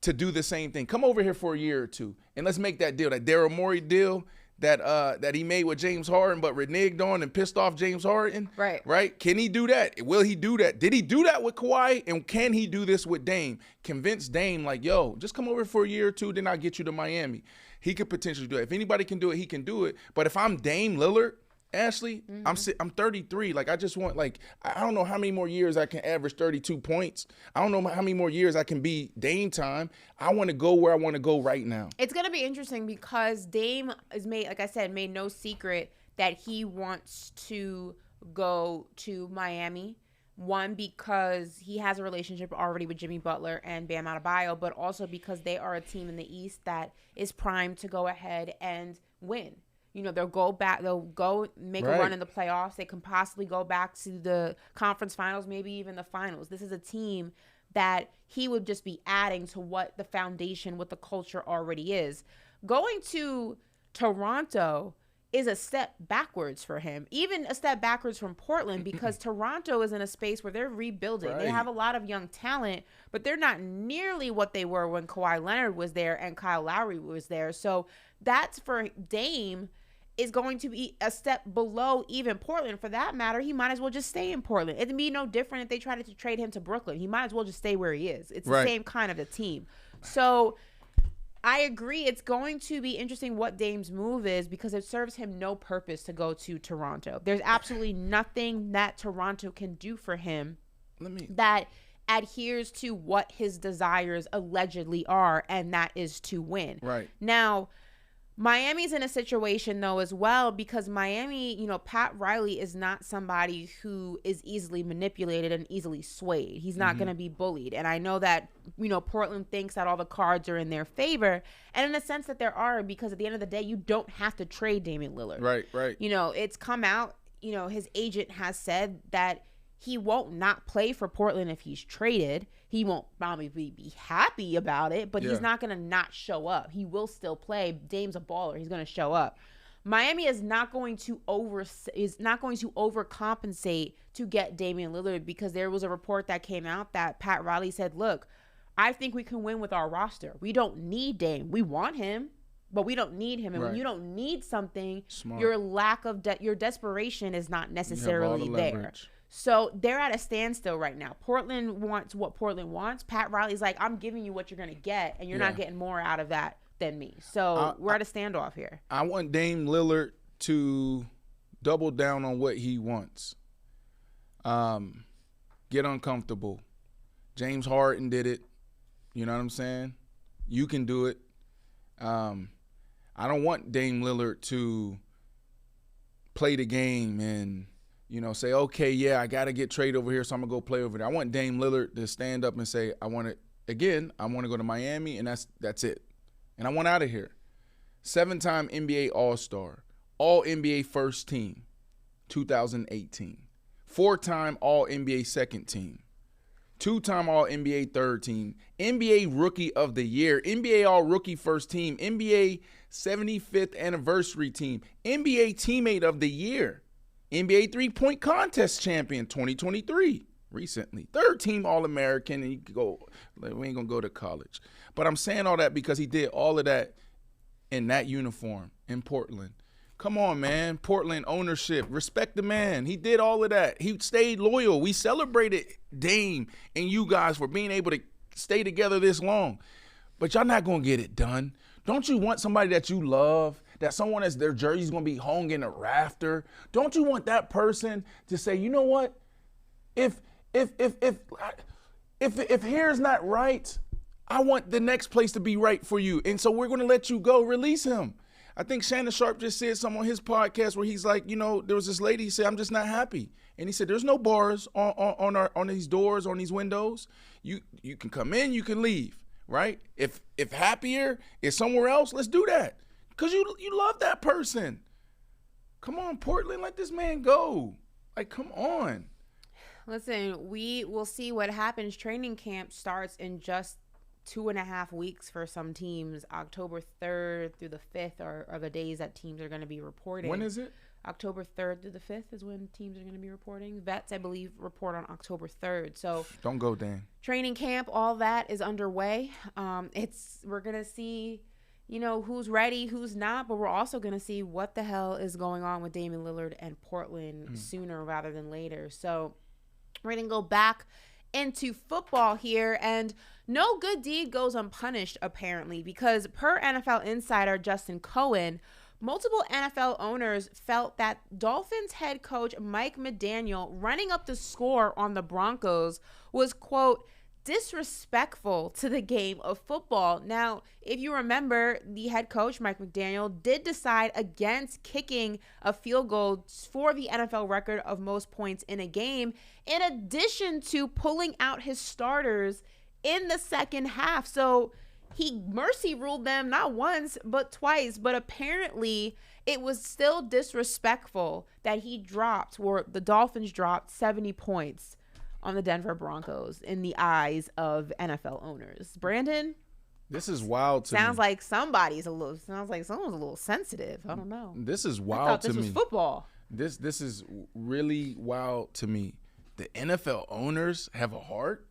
to do the same thing? Come over here for a year or two, and let's make that deal, that Daryl Morey deal that he made with James Harden but reneged on and pissed off James Harden. Right? Can he do that? Will he do that? Did he do that with Kawhi? And can he do this with Dame? Convince Dame, like, yo, just come over for a year or two, then I'll get you to Miami. He could potentially do it. If anybody can do it, he can do it. But if I'm Dame Lillard, Ashley, mm-hmm. I'm 33. Like, I just want, like, I don't know how many more years I can average 32 points. I don't know how many more years I can be Dame time. I want to go where I want to go right now. It's going to be interesting because Dame is made no secret that he wants to go to Miami. One, because he has a relationship already with Jimmy Butler and Bam Adebayo, but also because they are a team in the East that is primed to go ahead and win. You know, they'll go make a run in the playoffs. They can possibly go back to the conference finals, maybe even the finals. This is a team that he would just be adding to what the foundation, what the culture already is. Going to Toronto is a step backwards for him, even a step backwards from Portland, because Toronto is in a space where they're rebuilding. Right. They have a lot of young talent, but they're not nearly what they were when Kawhi Leonard was there and Kyle Lowry was there. So that's for Dame is going to be a step below even Portland. For that matter, he might as well just stay in Portland. It'd be no different if they tried to trade him to Brooklyn. He might as well just stay where he is. It's the same kind of a team. So I agree. It's going to be interesting what Dame's move is because it serves him no purpose to go to Toronto. There's absolutely nothing that Toronto can do for him that adheres to what his desires allegedly are, and that is to win. Right. Now, Miami's in a situation, though, as well, because Miami, you know, Pat Riley is not somebody who is easily manipulated and easily swayed. He's not going to be bullied. And I know that, you know, Portland thinks that all the cards are in their favor. And in a sense that there are, because at the end of the day, you don't have to trade Damian Lillard. Right. You know, it's come out, you know, his agent has said that he won't not play for Portland if he's traded. He won't probably be happy about it, but he's not going to not show up. He will still play. Dame's a baller. He's going to show up. Miami is not going to overcompensate to get Damian Lillard, because there was a report that came out that Pat Riley said, look, I think we can win with our roster. We don't need Dame. We want him, but we don't need him. And when you don't need something, your lack of your desperation is not necessarily there. So they're at a standstill right now. Portland wants what Portland wants. Pat Riley's like, I'm giving you what you're going to get, and you're not getting more out of that than me. So we're at a standoff here. I want Dame Lillard to double down on what he wants. Get uncomfortable. James Harden did it. You know what I'm saying? You can do it. I don't want Dame Lillard to play the game and, you know, say, okay, yeah, I got to get traded over here, so I'm going to go play over there. I want Dame Lillard to stand up and say, I want to go to Miami, and that's it. And I want out of here. 7-time NBA All-Star, All-NBA First Team, 2018. 4-time All-NBA Second Team. 2-time All-NBA Third Team. NBA Rookie of the Year. NBA All-Rookie First Team. NBA 75th Anniversary Team. NBA Teammate of the Year. NBA three-point contest champion 2023 recently. Third team All-American, and he could go, we ain't going to go to college. But I'm saying all that because he did all of that in that uniform in Portland. Come on, man. Portland ownership. Respect the man. He did all of that. He stayed loyal. We celebrated Dame and you guys for being able to stay together this long. But y'all not going to get it done. Don't you want somebody that you love, that someone that's their jersey's going to be hung in a rafter? Don't you want that person to say, you know what? If here's not right, I want the next place to be right for you. And so we're going to let you go. Release him. I think Shannon Sharp just said something on his podcast where he's like, there was this lady, he said, I'm just not happy. And he said, there's no bars on these doors, on these windows. You can come in, you can leave, right? If happier is somewhere else, let's do that. Because you love that person. Come on, Portland, let this man go. Like, come on. Listen, we will see what happens. Training camp starts in just 2.5 weeks for some teams. October 3rd through the 5th are the days that teams are going to be reporting. When is it? October 3rd through the 5th is when teams are going to be reporting. Vets, I believe, report on October 3rd. So don't go, Dan. Training camp, all that is underway. We're going to see, who's ready, who's not, but we're also going to see what the hell is going on with Damian Lillard and Portland sooner rather than later. So we're going to go back into football here, and no good deed goes unpunished, apparently, because per NFL insider Justin Cohen, multiple NFL owners felt that Dolphins head coach Mike McDaniel running up the score on the Broncos was, quote, disrespectful to the game of football. Now, if you remember, the head coach, Mike McDaniel, did decide against kicking a field goal for the NFL record of most points in a game, in addition to pulling out his starters in the second half. So he mercy ruled them not once, but twice. But apparently it was still disrespectful that the Dolphins dropped 70 points on the Denver Broncos in the eyes of NFL owners. Brandon? This is wild to me. Sounds like someone's a little sensitive. I don't know. This is wild I thought to this me. was football. This is really wild to me. The NFL owners have a heart?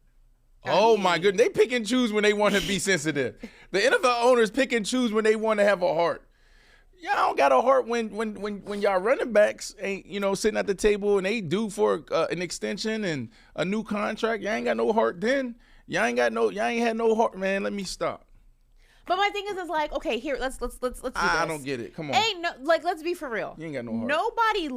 My goodness. They pick and choose when they want to be sensitive. The NFL owners pick and choose when they want to have a heart. Y'all don't got a heart when y'all running backs ain't, sitting at the table and they due for an extension and a new contract. Y'all ain't got no heart then. Y'all ain't had no heart, man. Let me stop. But my thing is like, okay, here, let's do this. I don't get it. Come on. Let's be for real. You ain't got no heart. Nobody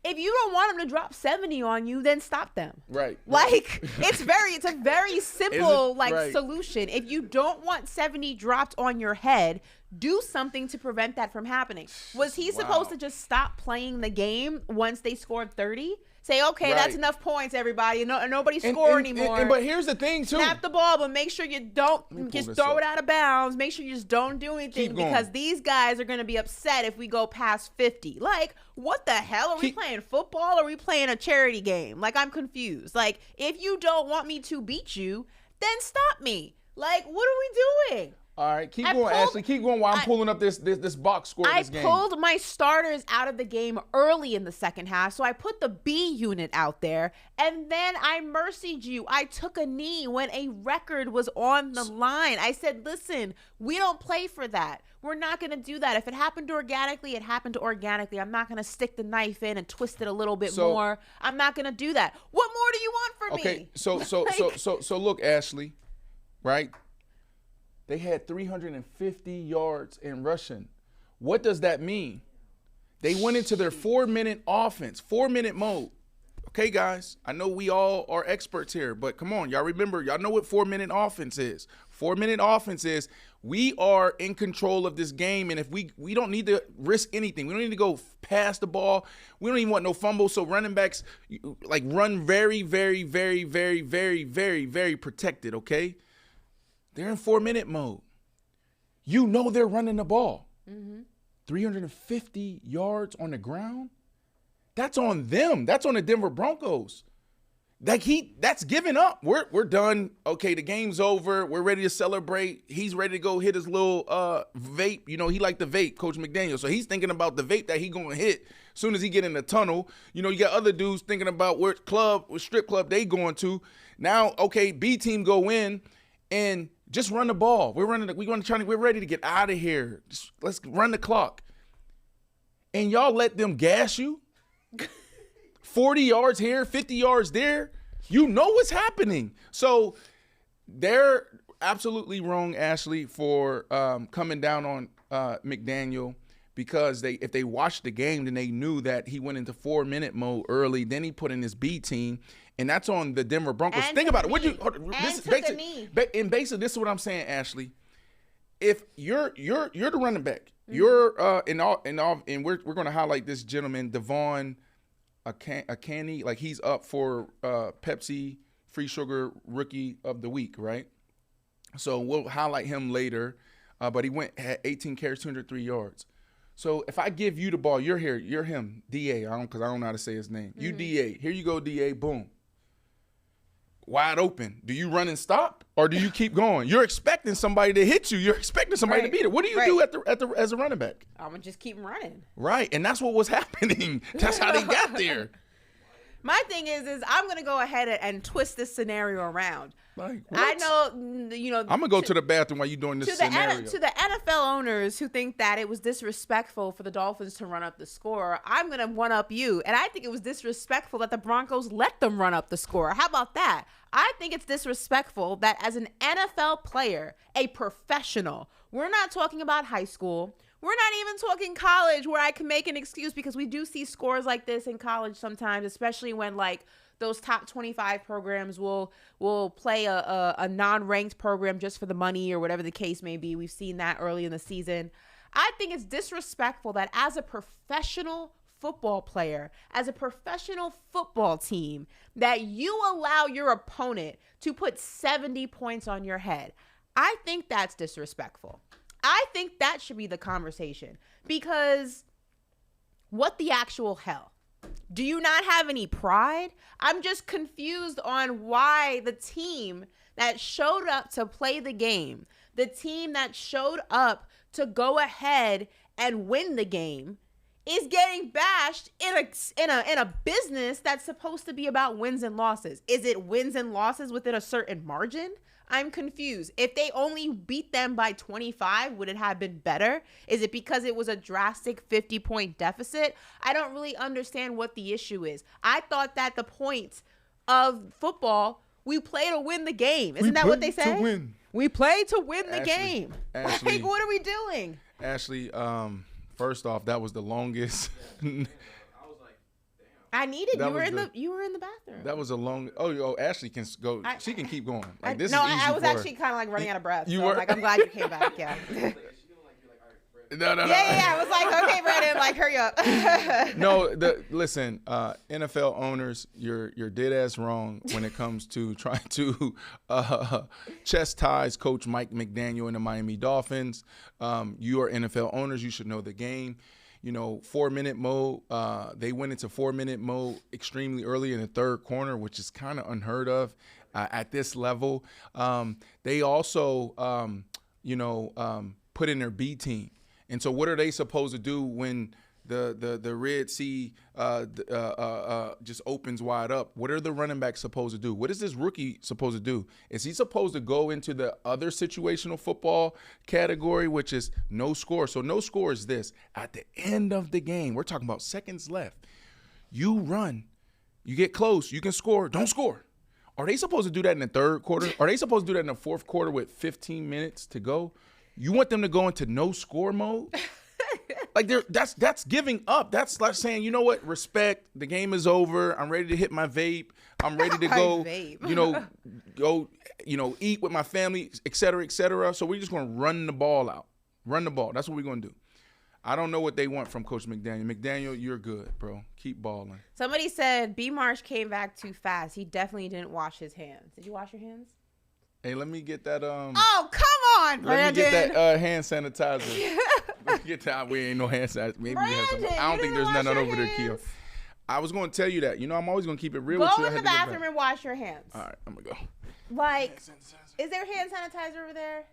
if you don't want them to drop 70 on you, then stop them. Right. Like, it's a very simple right. solution. If you don't want 70 dropped on your head, do something to prevent that from happening. Was he supposed to just stop playing the game once they scored 30? Say, okay, right. That's enough points, everybody. Nobody score anymore. But here's the thing, too. Snap the ball, but make sure you don't just throw it out of bounds. Make sure you just don't do anything because these guys are going to be upset if we go past 50. Like, what the hell? Are we playing football or are we playing a charity game? Like, I'm confused. Like, if you don't want me to beat you, then stop me. Like, what are we doing? All right, keep going, Ashley. Keep going while I'm pulling up this box score of this game. I pulled my starters out of the game early in the second half, so I put the B unit out there, and then I mercied you. I took a knee when a record was on the line. I said, listen, we don't play for that. We're not going to do that. If it happened organically, it happened organically. I'm not going to stick the knife in and twist it a little bit more. I'm not going to do that. What more do you want from me? Okay, so look, Ashley, right? They had 350 yards in rushing. What does that mean? They went into their 4-minute offense, 4-minute mode. Okay, guys, I know we all are experts here, but come on, y'all remember, y'all know what 4-minute offense is. 4-minute offense is we are in control of this game, and if we don't need to risk anything. We don't need to go pass the ball. We don't even want no fumbles, so running backs like run very, very, very, very, very, very, very protected, okay? They're in 4-minute mode. You know they're running the ball. 350 yards on the ground? That's on them. That's on the Denver Broncos. That's giving up. We're done. Okay, the game's over. We're ready to celebrate. He's ready to go hit his little vape. You know, he liked the vape, Coach McDaniel. So he's thinking about the vape that he gonna hit as soon as he get in the tunnel. You know, you got other dudes thinking about what strip club they going to. Now, okay, B team go in and just run the ball. We're ready to get out of here. Let's run the clock. And y'all let them gas you. 40 yards here, 50 yards there. You know what's happening. So they're absolutely wrong, Ashley, for coming down on McDaniel, because if they watched the game, then they knew that he went into 4-minute mode early. Then he put in his B team, and that's on the Denver Broncos. Think about it. And basically, this is what I'm saying, Ashley. If you're the running back, you're and we're going to highlight this gentleman, Devon Akanji, like he's up for Pepsi Free Sugar Rookie of the Week, right? So we'll highlight him later, but he had 18 carries, 203 yards. So if I give you the ball, you're him, DA, because I don't know how to say his name. You DA, here you go, DA, boom. Wide open. Do you run and stop, or do you keep going? You're expecting somebody to hit you. You're expecting somebody to beat it. What do you do as a running back? I'm gonna just keep running. Right, and that's what was happening. That's how they got there. My thing is I'm gonna go ahead and twist this scenario around. Like, I know, I'm gonna go to the bathroom while you're doing this scenario. To the NFL owners who think that it was disrespectful for the Dolphins to run up the score, I'm gonna one up you, and I think it was disrespectful that the Broncos let them run up the score. How about that? I think it's disrespectful that as an NFL player, a professional, we're not talking about high school. We're not even talking college, where I can make an excuse, because we do see scores like this in college sometimes, especially when like those top 25 programs will play a non-ranked program just for the money or whatever the case may be. We've seen that early in the season. I think it's disrespectful that as a professional football player, as a professional football team, that you allow your opponent to put 70 points on your head. I think that's disrespectful. I think that should be the conversation, because what the actual hell? Do you not have any pride? I'm just confused on why the team that showed up to play the game, the team that showed up to go ahead and win the game, is getting bashed in a business that's supposed to be about wins and losses. Is it wins and losses within a certain margin? I'm confused. If they only beat them by 25, would it have been better? Is it because it was a drastic 50-point deficit? I don't really understand what the issue is. I thought that the point of football, we play to win the game. Isn't that what they say? To win. We play to win the game. Ashley, like, what are we doing? Ashley, first off, that was the longest. I needed you were in the bathroom. That was a long. Oh, Ashley can go. She can keep going. Like, this is easy I was for actually kind of like running out of breath. You were? I'm glad you came back. Yeah. No. Yeah. I was like, okay, Brandon, like, hurry up. No, listen, NFL owners, you're dead ass wrong when it comes to trying to chastise Coach Mike McDaniel and the Miami Dolphins. You are NFL owners. You should know the game. You know, 4-minute mode. They went into 4-minute mode extremely early in the third quarter, which is kind of unheard of at this level. They also, put in their B team. And so what are they supposed to do when the Red Sea just opens wide up? What are the running backs supposed to do? What is this rookie supposed to do? Is he supposed to go into the other situational football category, which is no score? So no score is this. At the end of the game, we're talking about seconds left. You run. You get close. You can score. Don't score. Are they supposed to do that in the third quarter? Are they supposed to do that in the fourth quarter with 15 minutes to go? You want them to go into no score mode? Like, that's giving up. That's like saying, you know what, respect. The game is over. I'm ready to hit my vape. I'm ready to go, eat with my family, et cetera, et cetera. So we're just going to run the ball out. Run the ball. That's what we're going to do. I don't know what they want from Coach McDaniel. McDaniel, you're good, bro. Keep balling. Somebody said B. Marsh came back too fast. He definitely didn't wash his hands. Did you wash your hands? Hey, let me get that. Oh, come on, Brandon. Let me get that hand sanitizer. Let me get that. We ain't no hand sanitizer. Maybe we have some. I don't think there's none over there, Keo. I was going to tell you that. You know, I'm always going to keep it real Go with you. in the bathroom and wash your hands. All right, I'm going to go. Like, is there hand sanitizer over there?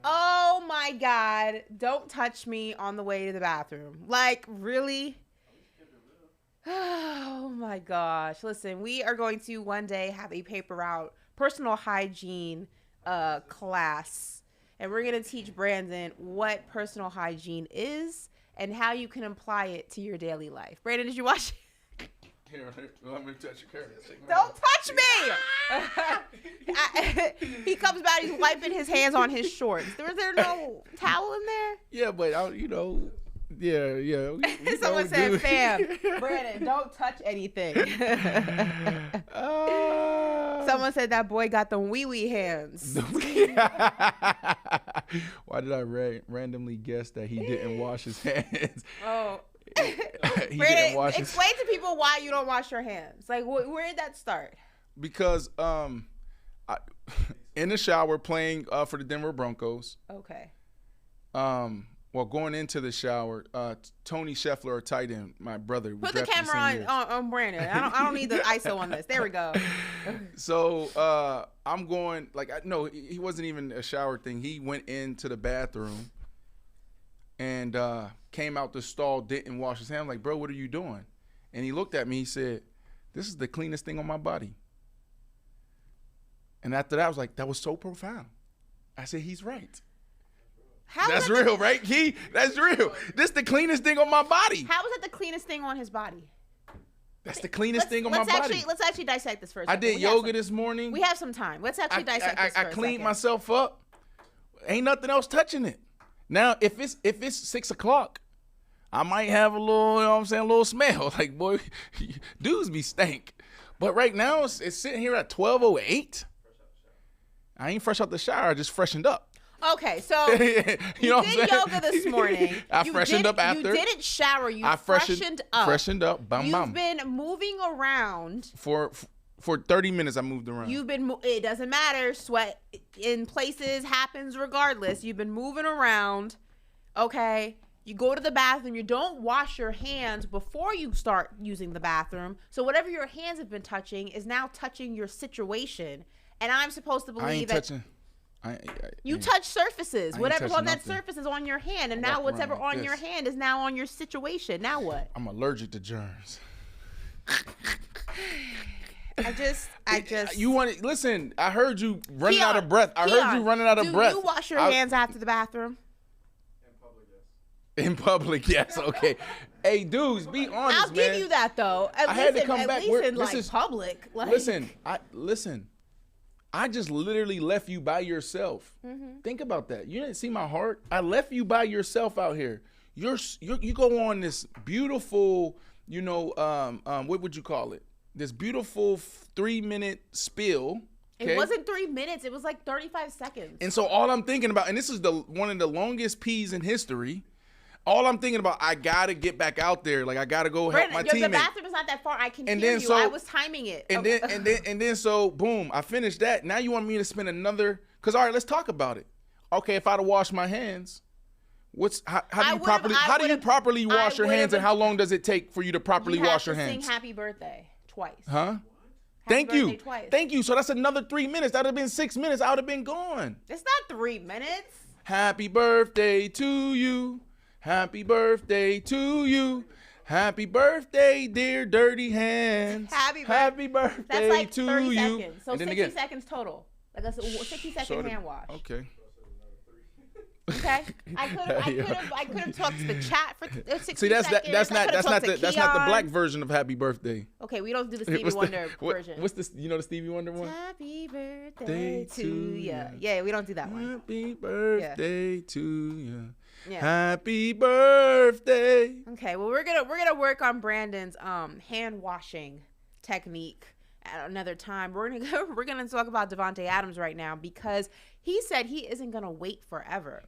Oh, my God. Don't touch me on the way to the bathroom. Like, really? Oh, my gosh. Listen, we are going to one day have a paper route personal hygiene class. And we're going to teach Brandon what personal hygiene is and how you can apply it to your daily life. Brandon, did you watch it? Here, let me touch your hair. Don't touch me! He comes back, he's wiping his hands on his shorts. Was there no towel in there? Yeah, but, yeah. Someone said, fam, Brandon, don't touch anything. Someone said that boy got the wee-wee hands. Why did I randomly guess that he didn't wash his hands? Oh. Brandon, explain to people why you don't wash your hands. Like, where did that start? Because in the shower playing for the Denver Broncos. Okay. Well, going into the shower, Tony Scheffler, our tight end, my brother. Put the camera on Brandon. I don't need the ISO on this. There we go. So I'm going no, he wasn't even a shower thing. He went into the bathroom and came out the stall, didn't wash his hands. I'm like, bro, what are you doing? And he looked at me. He said, "This is the cleanest thing on my body." And after that, I was like, that was so profound. I said, he's right. That's real, right, Key? That's real. This is the cleanest thing on my body. How is it the cleanest thing on his body? That's the cleanest thing on my body. Let's actually dissect this first. I did yoga this morning. We have some time. Let's actually dissect this I cleaned myself up. Ain't nothing else touching it. Now, if it's 6 o'clock, I might have a little, you know what I'm saying, a little smell. Like, boy, dudes be stank. But right now, it's sitting here at 12:08. I ain't fresh out the shower. I just freshened up. Okay, so you did yoga this morning. I freshened up after. You didn't shower. I freshened up. Freshened up. Bam, bam. You've been moving around. For 30 minutes, I moved around. It doesn't matter. Sweat in places happens regardless. You've been moving around. Okay. You go to the bathroom. You don't wash your hands before you start using the bathroom. So whatever your hands have been touching is now touching your situation. And I'm supposed to believe you touch surfaces. Whatever's on that surface is on your hand. And now whatever on your hand is now on your situation. Now what? I'm allergic to germs. I just. You want to listen? I heard you running out of breath. I heard you running out of breath. Do you wash your hands after the bathroom? In public, yes. Okay. Hey, dudes, be honest, I'll give you that though. I had to come back. At least in public. Listen. I just literally left you by yourself. Mm-hmm. Think about that. You didn't see my heart. I left you by yourself out here. You go on this beautiful, what would you call it? This beautiful 3-minute spill. Okay? It wasn't 3 minutes. It was like 35 seconds. And so all I'm thinking about, and this is one of the longest pees in history. All I'm thinking about, I gotta get back out there. Like I gotta go help my teammate. The bathroom is not that far. I can hear you. I was timing it. And then so boom, I finished that. Now you want me to spend another? Cause all right, let's talk about it. Okay, if I'd have washed my hands, how do you properly wash your hands, and how long does it take for you to properly wash your hands? Sing happy birthday twice. Huh? Thank you. So that's another 3 minutes. That'd have been 6 minutes. I would have been gone. It's not 3 minutes. Happy birthday to you. Happy birthday to you. Happy birthday, dear dirty hands. Happy birthday that's like to 30 you. Seconds. So 60 seconds total. Like that's a 60-second hand wash. Okay. Okay. I could have talked to the chat for 60 seconds. See, that's not the black version of Happy Birthday. Okay, we don't do the Stevie Wonder version. What's this? You know the Stevie Wonder one? Happy birthday to you. Yeah, we don't do that one. Happy birthday to you. Yeah. Happy birthday. Okay, well we're gonna work on Brandon's hand washing technique at another time. We're gonna talk about Davante Adams right now because he said he isn't gonna wait forever.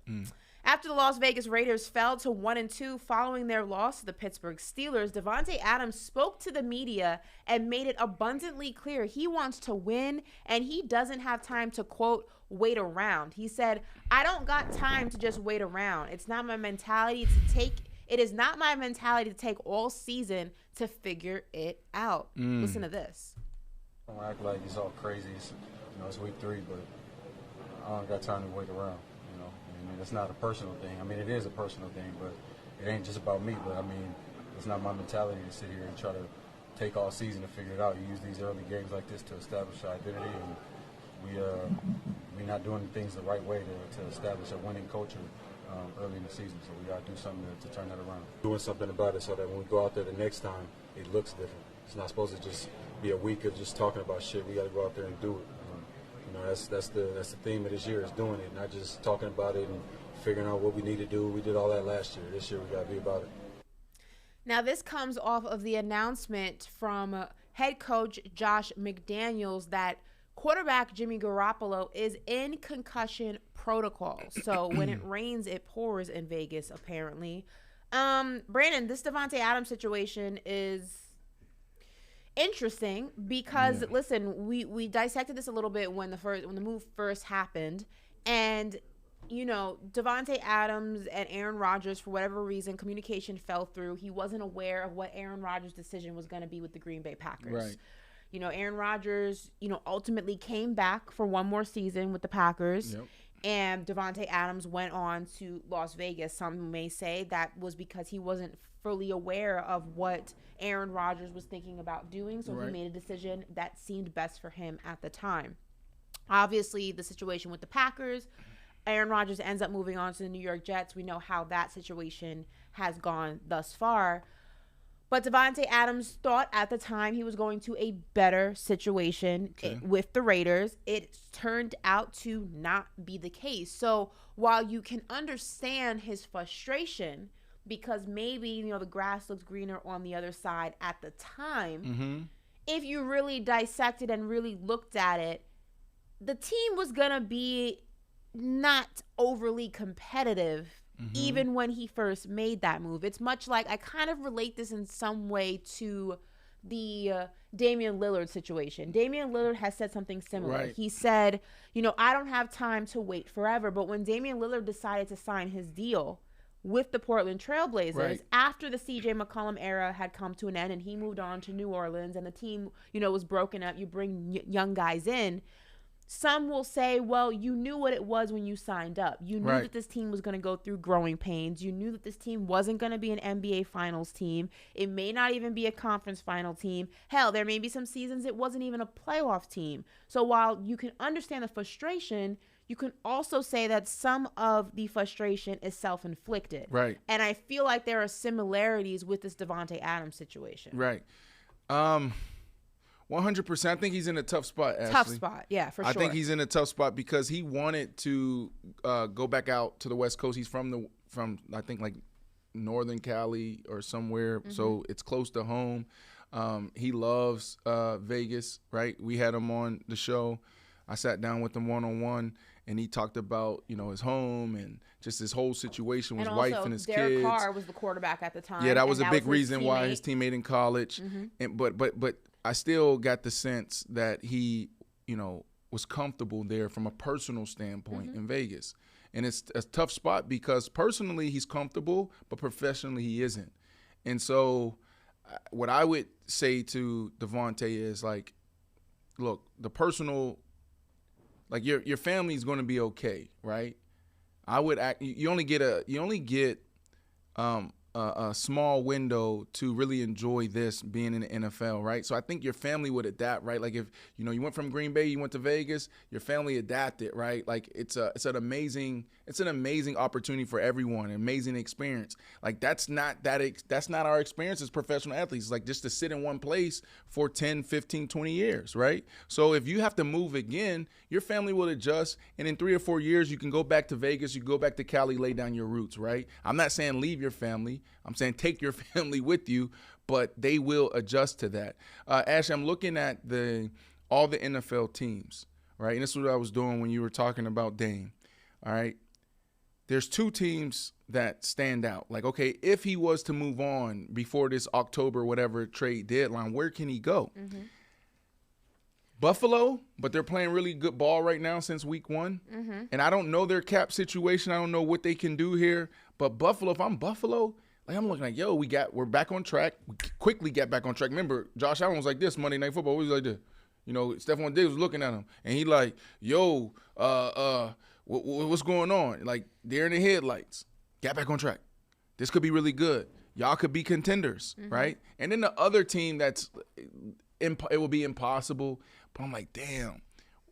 After the Las Vegas Raiders fell to 1-2 following their loss to the Pittsburgh Steelers, Davante Adams spoke to the media and made it abundantly clear he wants to win and he doesn't have time to, quote, wait around. He said, I don't got time to just wait around. It's not my mentality to take It is not my mentality to take all season to figure it out. Listen to this. Don't act like it's all crazy. It's week 3, but I don't got time to wait around. I mean, it's not a personal thing. I mean, it is a personal thing, but it ain't just about me. But I mean, it's not my mentality to sit here and try to take all season to figure it out. You use these early games like this to establish our identity, and we're not doing things the right way to establish a winning culture early in the season. So we got to do something to turn that around. Doing something about it so that when we go out there the next time, it looks different. It's not supposed to just be a week of just talking about shit. We got to go out there and do it. That's the theme of this year, is doing it, not just talking about it and figuring out what we need to do. We did all that last year. This year we got to be about it. Now, this comes off of the announcement from head coach Josh McDaniels that quarterback Jimmy Garoppolo is in concussion protocol. So when it rains, it pours in Vegas, apparently. Brandon, this Davante Adams situation is interesting because, listen, we dissected this a little bit when the move first happened, and Davante Adams and Aaron Rodgers, for whatever reason, communication fell through. He wasn't aware of what Aaron Rodgers' decision was going to be with the Green Bay Packers. Right. Aaron Rodgers, ultimately came back for one more season with the Packers. Yep. And Davante Adams went on to Las Vegas. Some may say that was because he wasn't fully aware of what Aaron Rodgers was thinking about doing. So he made a decision that seemed best for him at the time. Obviously, the situation with the Packers, Aaron Rodgers ends up moving on to the New York Jets. We know how that situation has gone thus far. But Davante Adams thought at the time he was going to a better situation with the Raiders. It turned out to not be the case. So while you can understand his frustration, because maybe, the grass looks greener on the other side at the time, if you really dissected and really looked at it, the team was going to be not overly competitive even when he first made that move. It's much like, I kind of relate this in some way to the Damian Lillard situation. Damian Lillard has said something similar. Right. He said, I don't have time to wait forever. But when Damian Lillard decided to sign his deal with the Portland Trailblazers, after the CJ McCollum era had come to an end and he moved on to New Orleans and the team, was broken up, you bring young guys in. Some will say, well, you knew what it was when you signed up. You knew that this team was going to go through growing pains. You knew that this team wasn't going to be an NBA Finals team. It may not even be a conference final team. Hell, there may be some seasons it wasn't even a playoff team. So while you can understand the frustration, you can also say that some of the frustration is self-inflicted. Right. And I feel like there are similarities with this Davante Adams situation. Right. 100%. I think he's in a tough spot, Ashley. Tough spot, yeah, for sure. I think he's in a tough spot because he wanted to go back out to the West Coast. He's from I think like Northern Cali or somewhere, so it's close to home. He loves Vegas, right? We had him on the show. I sat down with him one-on-one, and he talked about his home and just his whole situation with his wife and his Derek kids. Carr was the quarterback at the time. Yeah, that was a big was reason why his teammate in college. And but I still got the sense that he, was comfortable there from a personal standpoint in Vegas. And it's a tough spot because personally he's comfortable, but professionally he isn't. And so what I would say to Davante is like, look, the personal, like your family's going to be okay, right? I would you only get a small window to really enjoy this being in the NFL, right? So I think your family would adapt, right? Like if you went from Green Bay, you went to Vegas, your family adapted, right? Like it's an amazing opportunity for everyone, an amazing experience. Like that's not our experience as professional athletes. It's like just to sit in one place for 10, 15, 20 years, right? So if you have to move again, your family will adjust, and in 3 or 4 years you can go back to Vegas, you go back to Cali, lay down your roots, right? I'm not saying leave your family. I'm saying take your family with you, but they will adjust to that. Ash, I'm looking at all the NFL teams, right? And this is what I was doing when you were talking about Dame, all right? There's 2 teams that stand out. Like, okay, if he was to move on before this October whatever trade deadline, where can he go? Buffalo, but they're playing really good ball right now since week 1. And I don't know their cap situation. I don't know what they can do here. But Buffalo, if I'm Buffalo, Like, I'm looking like, yo, we're back on track. We quickly got back on track. Remember, Josh Allen was like this Monday Night Football. He was like this. You know, Stephon Diggs was looking at him, and he like, yo, what's going on? Like, they're in the headlights. Got back on track. This could be really good. Y'all could be contenders, right? And then the other team it will be impossible. But I'm like, damn,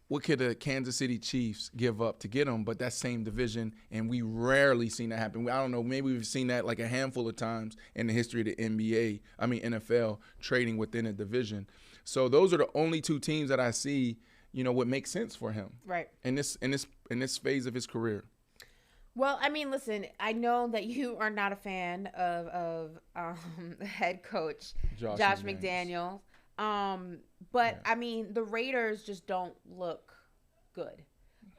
what could the Kansas City Chiefs give up to get them? But that same division, and we rarely seen that happen. I don't know, maybe we've seen that like a handful of times in the history of the NFL, trading within a division. So those are the only two teams that I see, would make sense for him. Right. In this phase of his career. Well, I mean, listen, I know that you are not a fan of head coach Josh McDaniels. But I mean, the Raiders just don't look good.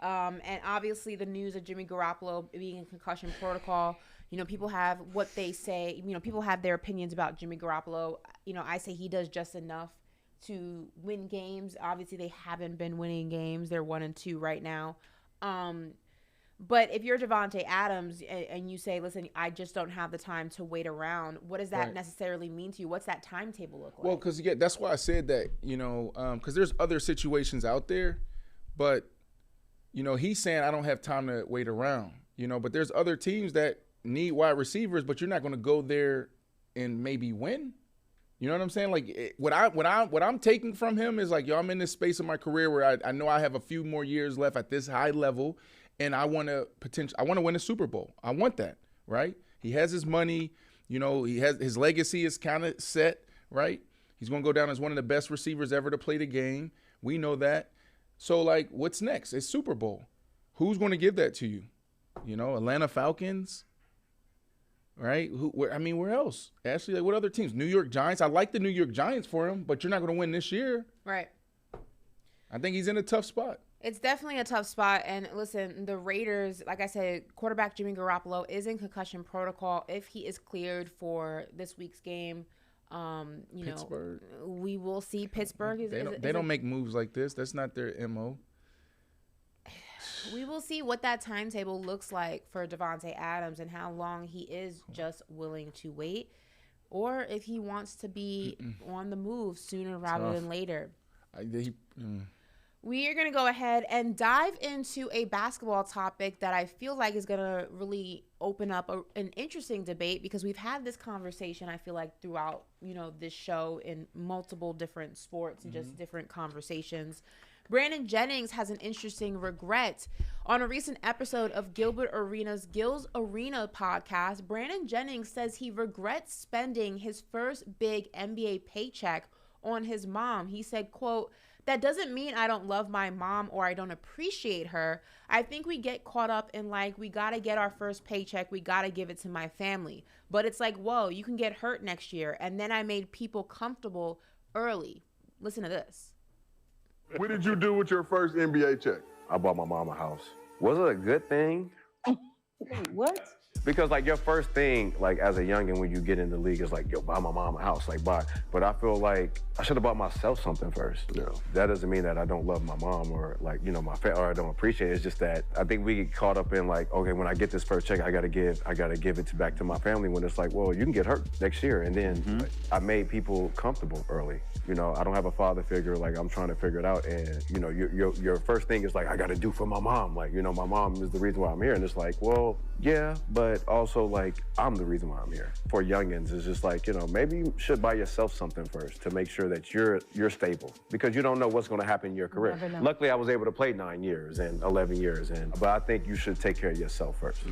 And obviously the news of Jimmy Garoppolo being in concussion protocol, people have what they say, people have their opinions about Jimmy Garoppolo. I say he does just enough to win games. Obviously they haven't been winning games. They're 1-2 right now. But if you're Davante Adams and you say, listen, I just don't have the time to wait around, what does that necessarily mean to you? What's that timetable look like? Well, because, that's why I said that, because there's other situations out there. But, he's saying I don't have time to wait around, but there's other teams that need wide receivers, but you're not going to go there and maybe win. You know what I'm saying? Like, what I'm taking from him is like, I'm in this space of my career where I know I have a few more years left at this high level. And I want to win a Super Bowl. I want that, right? He has his money, he has his legacy is kind of set, right? He's going to go down as one of the best receivers ever to play the game. We know that. So, like, what's next? It's Super Bowl. Who's going to give that to you? Atlanta Falcons, right? Where else? Ashley, like, what other teams? New York Giants. I like the New York Giants for him, but you're not going to win this year. Right. I think he's in a tough spot. It's definitely a tough spot. And listen, the Raiders, like I said, quarterback Jimmy Garoppolo is in concussion protocol. If he is cleared for this week's game, Pittsburgh. We will see Pittsburgh. They don't make moves like this. That's not their MO. We will see what that timetable looks like for Davante Adams and how long he is just willing to wait, or if he wants to be on the move sooner rather than later. We are going to go ahead and dive into a basketball topic that I feel like is going to really open up an interesting debate, because we've had this conversation, I feel like, throughout, this show in multiple different sports and just different conversations. Brandon Jennings has an interesting regret. On a recent episode of Gilbert Arenas' Gil's Arena podcast, Brandon Jennings says he regrets spending his first big NBA paycheck on his mom. He said, quote, "That doesn't mean I don't love my mom or I don't appreciate her. I think we get caught up in like, we got to get our first paycheck. We got to give it to my family. But it's like, whoa, you can get hurt next year. And then I made people comfortable early." Listen to this. What did you do with your first NBA check? I bought my mom a house. Was it a good thing? Wait, what? Because, like, your first thing, like, as a youngin' when you get in the league is like, yo, buy my mom a house, like, buy. But I feel like I should have bought myself something first. That doesn't mean that I don't love my mom or, like, my family, or I don't appreciate it. It's just that I think we get caught up in, like, okay, when I get this first check, I gotta give it back to my family, when it's like, well, you can get hurt next year. And then like, I made people comfortable early. I don't have a father figure, like, I'm trying to figure it out. And, your first thing is like, I gotta do for my mom. Like, my mom is the reason why I'm here. And it's like, well, yeah, but also, like, I'm the reason why I'm here. For youngins, it's just like, maybe you should buy yourself something first to make sure that you're stable, because you don't know what's going to happen in your career. Luckily, I was able to play 9 years and 11 years, but I think you should take care of yourself first.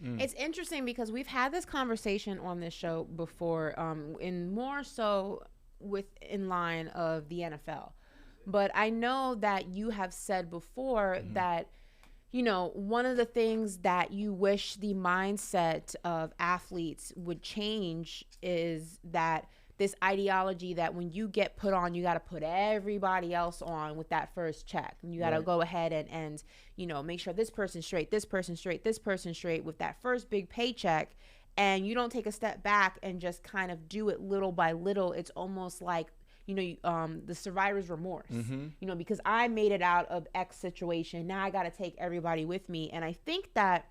It's interesting because we've had this conversation on this show before, in more so in line of the NFL. But I know that you have said before that, one of the things that you wish the mindset of athletes would change is that this ideology that when you get put on, you got to put everybody else on with that first check. And you got to go ahead and make sure this person's straight, this person's straight, this person's straight with that first big paycheck. And you don't take a step back and just kind of do it little by little. It's almost like, the survivor's remorse, because I made it out of X situation. Now I got to take everybody with me. And I think that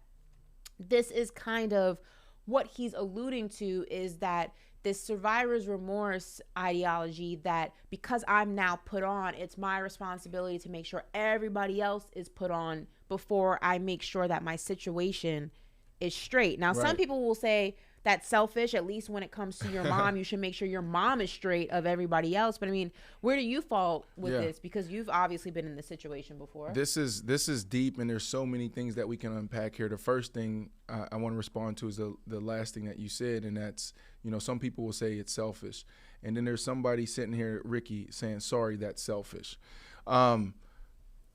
this is kind of what he's alluding to is that this survivor's remorse ideology, that because I'm now put on, it's my responsibility to make sure everybody else is put on before I make sure that my situation is straight. Now, some people will say that's selfish. At least when it comes to your mom, you should make sure your mom is straight of everybody else. But I mean, where do you fall with this? Because you've obviously been in this situation before. This is deep, and there's so many things that we can unpack here. The first thing I want to respond to is the last thing that you said, and that's, some people will say it's selfish. And then there's somebody sitting here, Ricky, saying, sorry, that's selfish.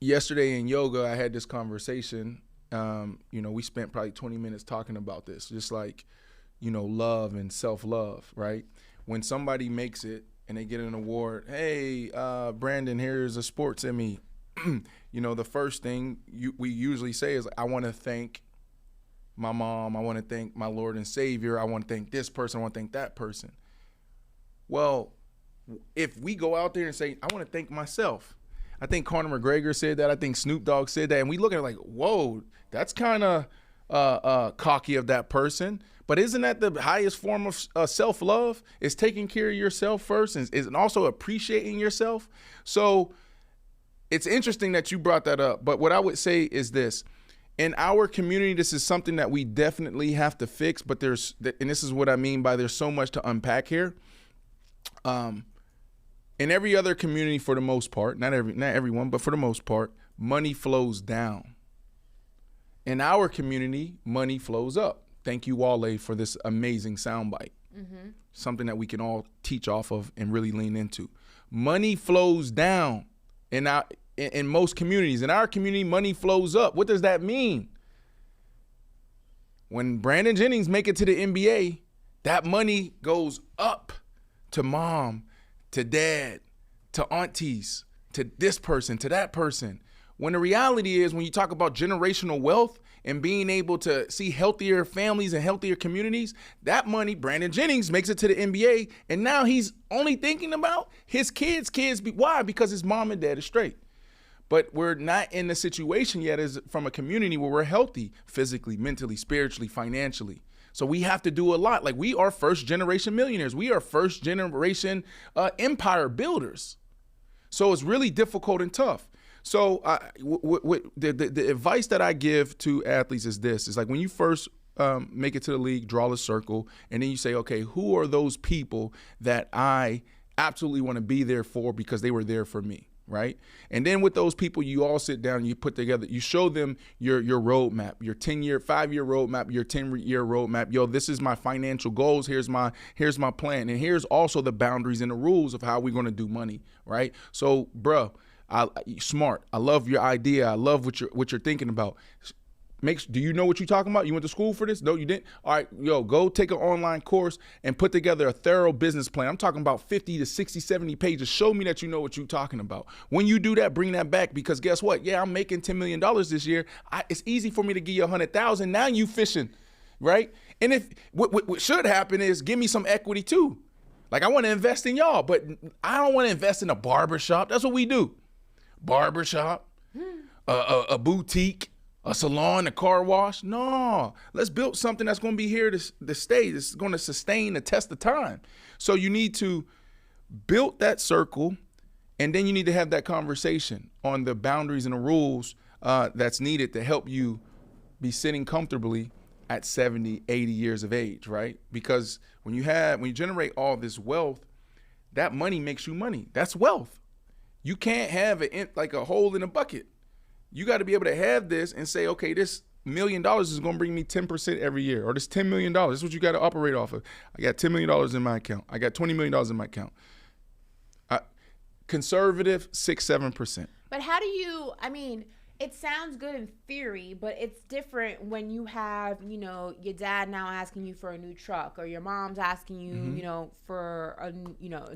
Yesterday in yoga, I had this conversation. We spent probably 20 minutes talking about this, just like, love and self-love, right? When somebody makes it and they get an award, hey, Brandon, here's a sports Emmy. The first thing we usually say is, I want to thank my mom. I want to thank my Lord and Savior. I want to thank this person. I want to thank that person. Well, if we go out there and say, I want to thank myself. I think Conor McGregor said that. I think Snoop Dogg said that. And we look at it like, whoa, that's kind of cocky of that person. But isn't that the highest form of self-love? Is taking care of yourself first and also appreciating yourself. So it's interesting that you brought that up. But what I would say is this. In our community, this is something that we definitely have to fix. But and this is what I mean by there's so much to unpack here. In every other community, for the most part, not everyone, but for the most part, money flows down. In our community, money flows up. Thank you, Wale, for this amazing soundbite. Mm-hmm. Something that we can all teach off of and really lean into. Money flows down in most communities. In our community, money flows up. What does that mean? When Brandon Jennings make it to the NBA, that money goes up to mom, to dad, to aunties, to this person, to that person. When the reality is, when you talk about generational wealth and being able to see healthier families and healthier communities, that money, Brandon Jennings makes it to the NBA, and now he's only thinking about his kids. Why? Because his mom and dad are straight. But we're not in the situation yet as from a community where we're healthy physically, mentally, spiritually, financially. So we have to do a lot. Like, we are first generation millionaires. We are first generation empire builders. So it's really difficult and tough. So the advice that I give to athletes is this. It's like, when you first make it to the league, draw a circle, and then you say, okay, who are those people that I absolutely want to be there for because they were there for me? Right? And then with those people, you all sit down, you put together, you show them your roadmap, your 10-year, 5-year roadmap, your 10-year roadmap. Yo, this is my financial goals. Here's my plan. And here's also the boundaries and the rules of how we're going to do money. Right? So, bro, smart. I love your idea. I love what you're thinking about. Do you know what you're talking about? You went to school for this? No, you didn't? All right, go take an online course and put together a thorough business plan. I'm talking about 50 to 60, 70 pages. Show me that you know what you're talking about. When you do that, bring that back, because guess what? Yeah, I'm making $10 million this year. It's easy for me to give you $100,000. Now you fishing, right? And if what should happen is give me some equity too. Like, I want to invest in y'all, but I don't want to invest in a barbershop. That's what we do. Barbershop, a boutique, a salon, a car wash. No, let's build something that's going to be here to stay. This is going to sustain the test of time. So you need to build that circle, and then you need to have that conversation on the boundaries and the rules that's needed to help you be sitting comfortably at 70, 80 years of age, right? Because when you generate all this wealth, that money makes you money. That's wealth. You can't have like a hole in a bucket. You got to be able to have this and say, okay, this $1 million is going to bring me 10% every year, or this $10 million. This is what you got to operate off of. I got $10 million in my account. I got $20 million in my account. Conservative, 6-7%. But how do you, it sounds good in theory, but it's different when you have, your dad now asking you for a new truck, or your mom's asking you, for a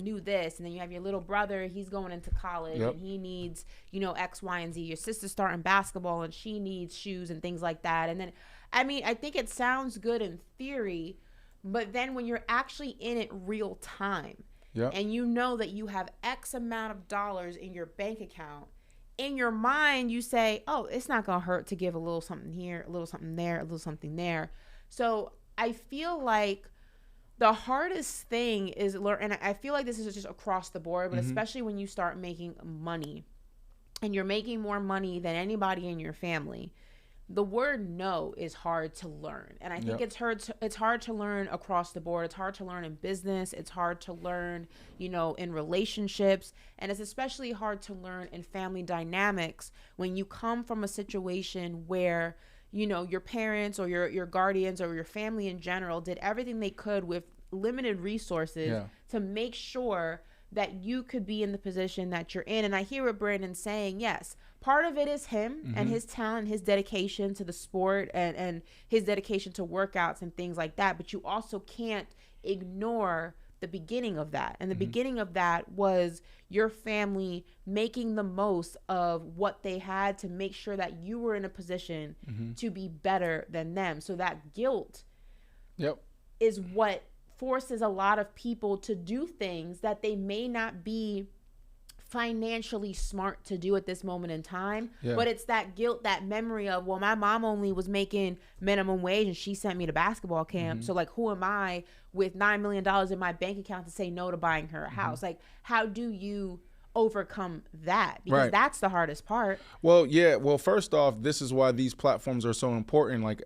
new this, and then you have your little brother, he's going into college, and he needs, X, Y, and Z. Your sister's starting basketball and she needs shoes and things like that. And then, I think it sounds good in theory, but then when you're actually in it real time, and you know that you have X amount of dollars in your bank account, in your mind, you say, oh, it's not going to hurt to give a little something here, a little something there, a little something there. So I feel like the hardest thing is learn, and I feel like this is just across the board, but especially when you start making money and you're making more money than anybody in your family, the word no is hard to learn. And I think it's hard to learn across the board. It's hard to learn in business. It's hard to learn, in relationships. And it's especially hard to learn in family dynamics when you come from a situation where, your parents or your guardians or your family in general did everything they could with limited resources to make sure that you could be in the position that you're in. And I hear what Brandon's saying. Yes, part of it is him and his talent, his dedication to the sport and his dedication to workouts and things like that. But you also can't ignore the beginning of that. And the beginning of that was your family making the most of what they had to make sure that you were in a position to be better than them. So that guilt is what forces a lot of people to do things that they may not be financially smart to do at this moment in time. But it's that guilt, that memory of, well, my mom only was making minimum wage and she sent me to basketball camp. So like, who am I with $9 million in my bank account to say no to buying her a house? Like, how do you overcome that? Because that's the hardest part. Well, first off, this is why these platforms are so important. Like,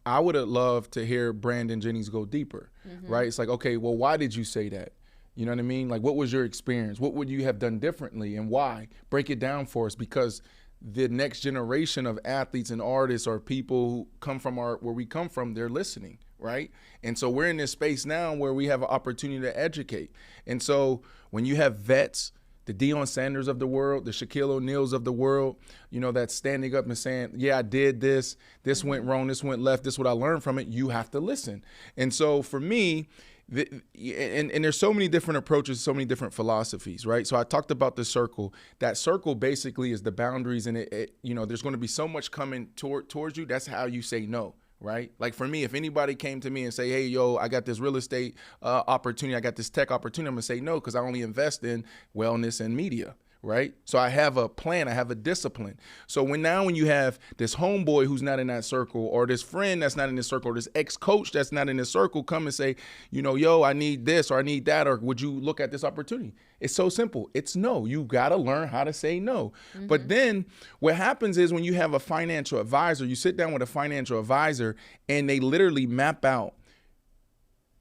I would have loved to hear Brandon Jennings go deeper, right? It's like, okay, well, why did you say that? You know what I mean? Like, what was your experience? What would you have done differently and why? Break it down for us, because the next generation of athletes and artists or people who come from where we come from, they're listening, right? And so we're in this space now where we have an opportunity to educate. And so when you have vets, the Deion Sanders of the world, the Shaquille O'Neals of the world, that's standing up and saying, yeah, I did this. This went wrong. This went left. This is what I learned from it. You have to listen. And so for me, and there's so many different approaches, so many different philosophies, right? So I talked about the circle. That circle basically is the boundaries, and there's going to be so much coming towards you. That's how you say no. Right? Like for me, if anybody came to me and say, hey, yo, I got this real estate opportunity, I got this tech opportunity, I'm going to say no, because I only invest in wellness and media. Right? So I have a plan, I have a discipline. So when you have this homeboy who's not in that circle, or this friend that's not in this circle, or this ex-coach that's not in this circle come and say, yo, I need this or I need that, or would you look at this opportunity? It's so simple. It's no. You got to learn how to say no. But then what happens is when you have a financial advisor, you sit down with a financial advisor and they literally map out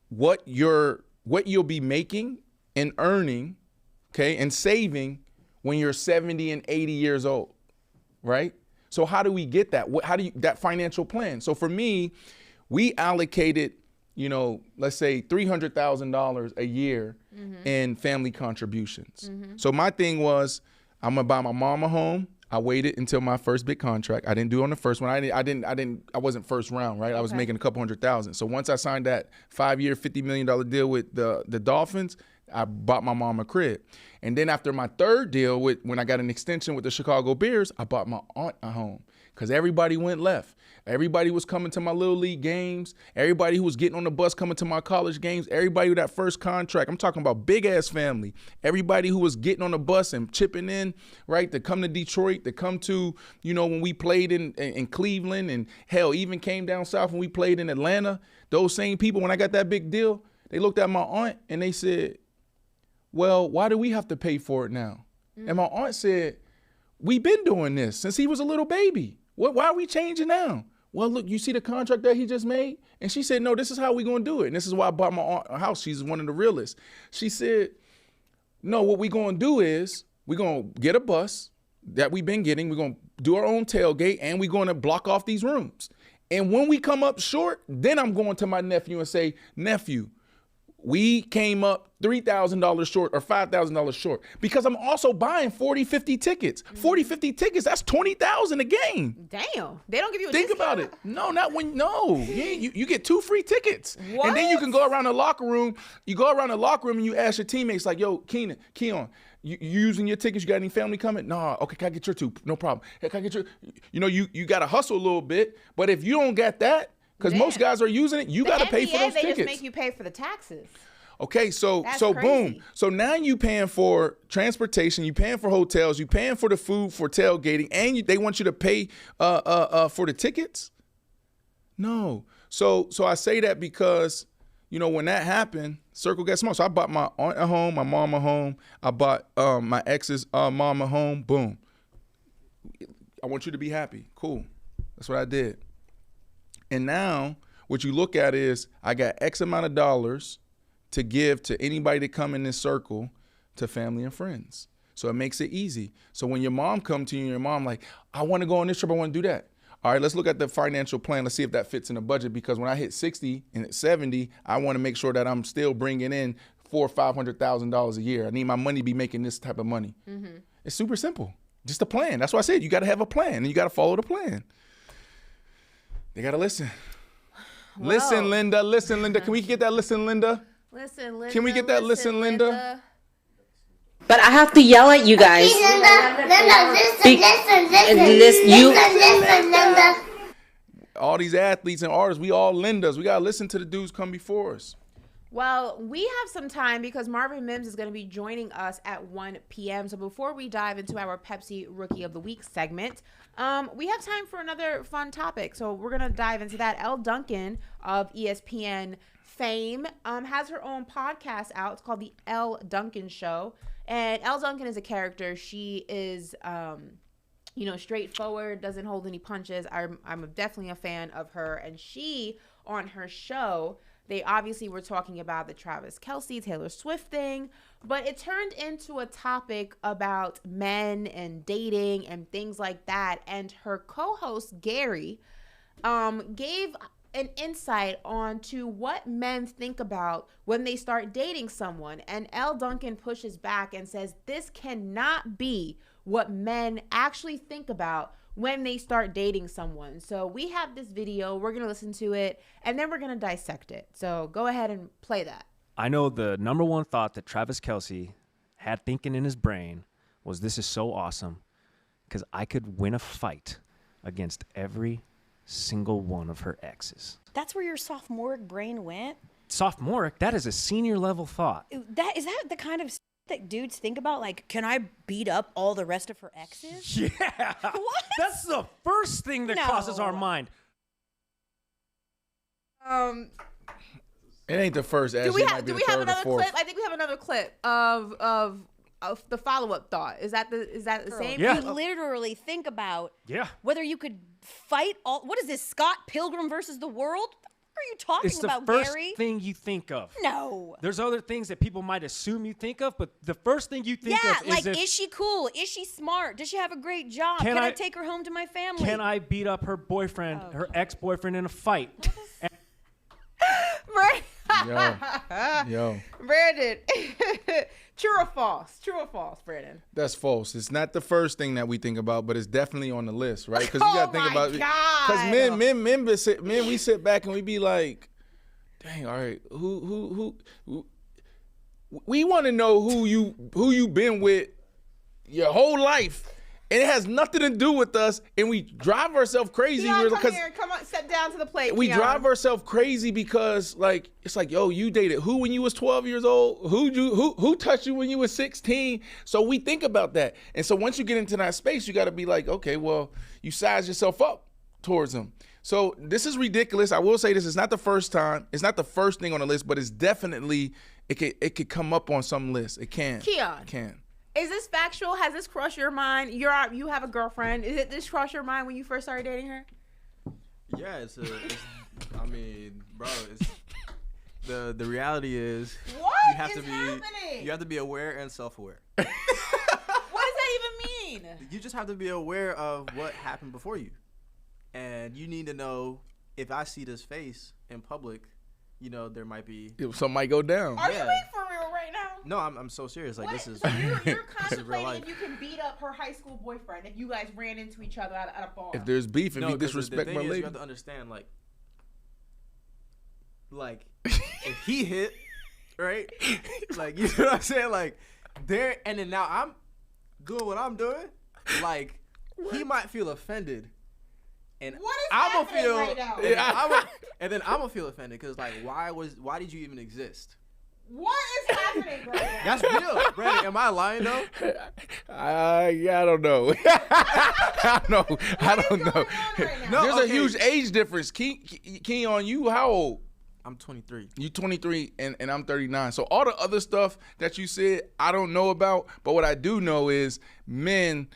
what you'll be making and earning, okay, and saving when you're 70 and 80 years old, right? So how do we get that? That financial plan? So for me, we allocated, let's say $300,000 a year in family contributions. So my thing was, I'm gonna buy my mom a home. I waited until my first big contract. I didn't do it on the first one. I wasn't first round, right? I was making a couple $100,000. So once I signed that 5-year, $50 million deal with the Dolphins, I bought my mom a crib. And then after my third deal, when I got an extension with the Chicago Bears, I bought my aunt a home, because everybody went left. Everybody was coming to my little league games. Everybody who was getting on the bus coming to my college games. Everybody with that first contract. I'm talking about big ass family. Everybody who was getting on the bus and chipping in, right, to come to Detroit, to come to, when we played in Cleveland, and hell, even came down south when we played in Atlanta. Those same people, when I got that big deal, they looked at my aunt and they said, well, why do we have to pay for it now? And my aunt said, we've been doing this since he was a little baby. Why are we changing now? Well, look, you see the contract that he just made? And she said, no, this is how we're going to do it. And this is why I bought my aunt a house. She's one of the realists. She said, no, what we're going to do is we're going to get a bus that we've been getting. We're going to do our own tailgate, and we're going to block off these rooms. And when we come up short, then I'm going to my nephew and say, nephew, we came up $3,000 short or $5,000 short, because I'm also buying 40, 50 tickets. 40, 50 tickets, that's $20,000 a game. Damn. They don't give you a Think discount? about it. No, not when, no. You get 2 free tickets. What? And then you can go around the locker room. You go around the locker room and you ask your teammates like, yo, Keon, you using your tickets? You got any family coming? Nah, okay, can I get your 2? No problem. Hey, can I get your, you got to hustle a little bit. But if you don't get that, because most guys are using it, you got to pay for those tickets. They just make you pay for the taxes. Okay, so That's boom. crazy. So now you paying for transportation, you paying for hotels, you paying for the food for tailgating, and they want you to pay for the tickets? No. So I say that because, you know, when that happened, circle gets small. So I bought my aunt a home, my mom a home. I bought my ex's mom a home. Boom. I want you to be happy. Cool. That's what I did. And now what you look at is I got X amount of dollars to give to anybody that come in this circle, to family and friends. So it makes it easy. So when your mom come to you and your mom like, I want to go on this trip, I want to do that. All right, let's look at the financial plan. Let's see if that fits in the budget, because when I hit 60 and at 70, I want to make sure that I'm still bringing in $400,000 or $500,000 a year. I need my money to be making this type of money. Mm-hmm. It's super simple. Just a plan. That's why I said you got to have a plan and you got to follow the plan. They got to listen. Whoa. Listen, Linda. Listen, Linda. Can we get that listen, Linda? Listen, Linda. Can we get that listen, Linda? But I have to yell at you guys. Linda. All these athletes and artists, we all Lindas. We got to listen to the dudes come before us. Well, we have some time because Marvin Mims is going to be joining us at 1 p.m. So before we dive into our Pepsi Rookie of the Week segment, we have time for another fun topic. So we're going to dive into that. Elle Duncan of ESPN fame has her own podcast out. It's called The Elle Duncan Show. And Elle Duncan is a character. She is, straightforward, doesn't hold any punches. I'm definitely a fan of her. And she, on her show, they obviously were talking about the Travis Kelce, Taylor Swift thing. But it turned into a topic about men and dating and things like that. And her co-host, Gary, gave an insight onto what men think about when they start dating someone. And Elle Duncan pushes back and says this cannot be what men actually think about when they start dating someone. So we have this video. We're going to listen to it, and then we're going to dissect it. So go ahead and play that. I know the number one thought that Travis Kelce had thinking in his brain was, this is so awesome because I could win a fight against every single one of her exes. That's where your sophomoric brain went? Sophomoric? That is a senior level thought. Is that the kind of that dudes think about? Like, can I beat up all the rest of her exes? Yeah. What? That's the first thing that crosses our mind. It ain't the first. Do we have another clip? I think we have another clip of the follow-up thought. Is that the same? Yeah. You literally think about whether you could fight all. What is this, Scott Pilgrim versus the world? What are you talking about, Gary? It's the first thing you think of. No. There's other things that people might assume you think of, but the first thing you think of is is she cool? Is she smart? Does she have a great job? Can I take her home to my family? Can I beat up her boyfriend, her ex-boyfriend in a fight? Yo. Brandon. True or false? True or false, Brandon? That's false. It's not the first thing that we think about, but it's definitely on the list, right? Because you got to think about it. Because men, we sit back and we be like, dang, all right, who we want to know who you been with your whole life. And it has nothing to do with us, and we drive ourselves crazy. Come on, step down to the plate. We drive ourselves crazy because, like, it's like, yo, you dated who when you was 12 years old? Who touched you when you was 16? So we think about that. And so once you get into that space, you got to be like, okay, well, you size yourself up towards them. So this is ridiculous. I will say this is not the first time. It's not the first thing on the list, but it's definitely, it could come up on some list. It can. Keon. It can. Is this factual? Has this crossed your mind? You have a girlfriend. Is it this crossed your mind when you first started dating her? Yeah, I mean, bro, the reality is you have to be aware and self-aware. What does that even mean? You just have to be aware of what happened before you. And you need to know, if I see this face in public, there might be something might go down. Are you being for real right now? No, I'm so serious. Like, this is so you're contemplating you can beat up her high school boyfriend if you guys ran into each other at a bar. If there's beef, if you disrespect my lady, you have to understand, like if he hit, right? Like, you know what I'm saying? Like, there, and then now I'm doing what I'm doing. Like, he might feel offended. And what is happening right now? And then I'm gonna feel offended because, like, why did you even exist? What is happening, Brandon? That's real, Brandon. Am I lying though? I don't know. I don't know. No, There's a huge age difference. Keon, you how old? I'm 23. You 23 and I'm 39. So all the other stuff that you said, I don't know about. But what I do know is men,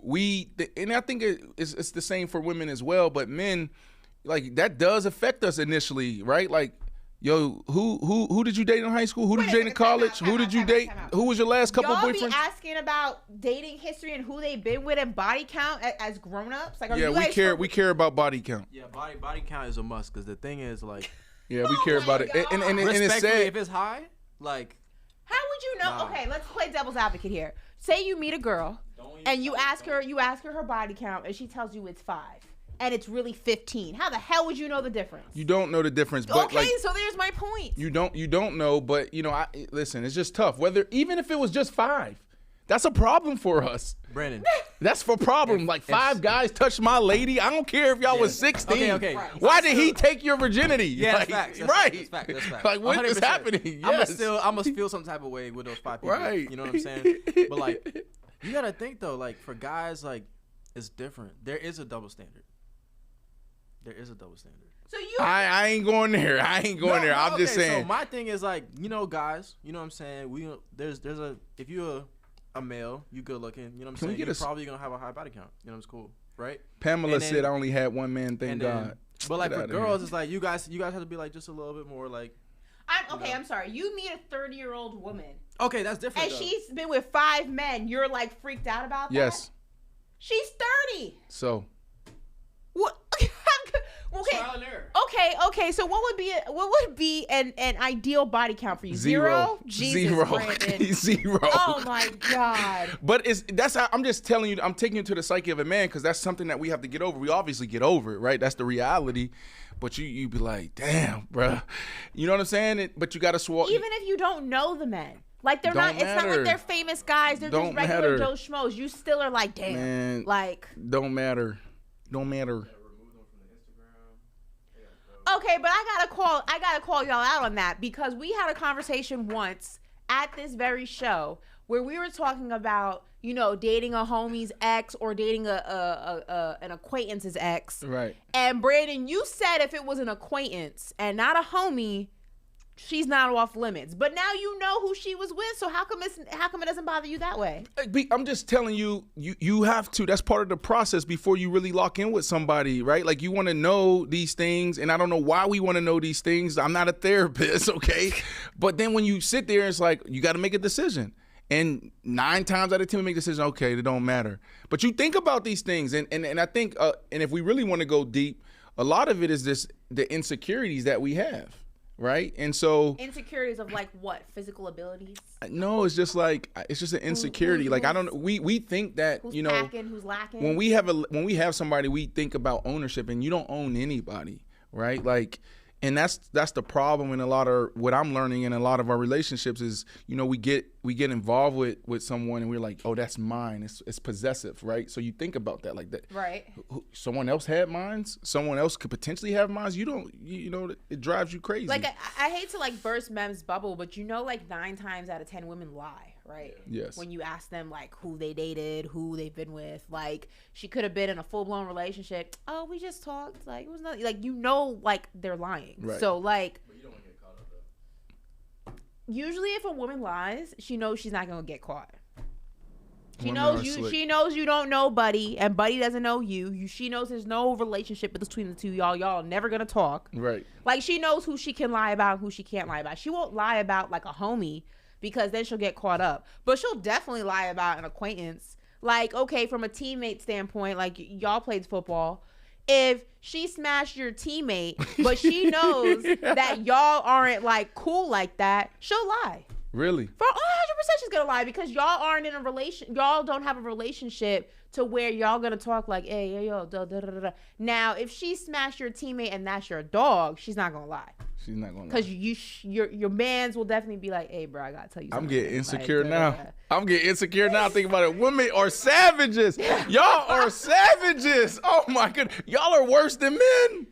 and I think it's the same for women as well. But men, like that does affect us initially, right? Like, yo, who did you date in high school? Who did you date in college? Who did you date? Who was your last couple boyfriends? Y'all be asking about dating history and who they've been with and body count as grown-ups? Like, yeah, we care about body count. Yeah, body count is a must because the thing is like. Yeah, we care about it. And it's sad. If it's high, like. How would you know? Nah. Okay, let's play devil's advocate here. Say you meet a girl and you ask her her body count and she tells you it's 5 and it's really 15. How the hell would you know the difference? You don't know the difference. But okay, so there's my point. You don't know, but listen, it's just tough. Even if it was just 5. That's a problem for us. Brandon. That's for problem. Like 5 guys touched my lady. I don't care if y'all was 16. Okay. Why did he take your virginity? Yeah, like, that's facts. Right. That's facts. Like what 100%. is happening? Yes. I must feel some type of way with those 5 people. Right. You know what I'm saying? But like, you gotta think though, like for guys, like it's different. There is a double standard. So I ain't going there. I'm just saying. So my thing is like, guys, you know what I'm saying? There's if you're a male, you good looking, you know what I'm saying? You're probably gonna have a high body count. You know, it's cool, right? Pamela said I only had one man, thank God. But like for girls, it's like you guys have to be like just a little bit more like. I'm sorry. You meet a 30-year-old woman. Okay, that's different. And she's been with 5 men. You're like freaked out about that? Yes. She's 30. So. What? Okay. Trial and error. Okay. So what would be an ideal body count for you? 0? Jesus, 0. Brandon. 0. Oh my God. But I'm just telling you, I'm taking you to the psyche of a man because that's something that we have to get over. We obviously get over it, right? That's the reality. But you be like, damn, bruh. You know what I'm saying? But you got to swallow. Even if you don't know the men. Like it's not like they're famous guys. They're just regular Joe Schmoes. You still are like, damn. Man, like. Don't matter. Okay, but I gotta call y'all out on that because we had a conversation once at this very show where we were talking about, dating a homie's ex or dating an acquaintance's ex. Right. And Brandon, you said if it was an acquaintance and not a homie, she's not off limits. But now you know who she was with, so how come it doesn't bother you that way? I'm just telling you, you have to. That's part of the process before you really lock in with somebody, right? Like you want to know these things, and I don't know why we want to know these things. I'm not a therapist, okay? But then when you sit there, it's like you got to make a decision. And 9 times out of 10, we make a decision, okay, it don't matter. But you think about these things, and I think, and if we really want to go deep, a lot of it is the insecurities that we have. Right. And so insecurities of like what? Physical abilities? No, it's just an insecurity. Like I don't know. We think that, who's packing, who's lacking. When we have somebody, we think about ownership, and you don't own anybody. Right. Like, and that's the problem in a lot of what I'm learning in a lot of our relationships is, we get involved with someone and we're like, oh, that's mine. It's possessive, right? So you think about that like that. Right. Someone else had mines. Someone else could potentially have mines. It drives you crazy. Like I hate to like burst Mem's bubble, but like 9 times out of 10 women lie, right? Yes. When you ask them like who they dated, who they've been with, like she could have been in a full blown relationship. Oh, we just talked. Like it was nothing. Like like they're lying. Right. So like. But you don't want to get caught up though. Usually, if a woman lies, she knows she's not gonna get caught. She knows you don't know Buddy, and Buddy doesn't know you. She knows there's no relationship between the two y'all. Y'all are never gonna talk. Right. Like she knows who she can lie about, and who she can't lie about. She won't lie about like a homie because then she'll get caught up. But she'll definitely lie about an acquaintance. Like, okay, from a teammate standpoint, like y'all played football. If she smashed your teammate, but she knows that y'all aren't like cool like that, she'll lie. Really? For 100% she's gonna lie because y'all aren't in a relation. Y'all don't have a relationship to where y'all gonna talk like, hey, yo, da da da da. Now, if she smashed your teammate and that's your dog, she's not gonna lie. She's not gonna lie. Because your mans will definitely be like, hey, bro, I gotta tell you something. I'm getting insecure now. I'm getting insecure now thinking about it. Women are savages. Y'all are savages. Oh my goodness. Y'all are worse than men.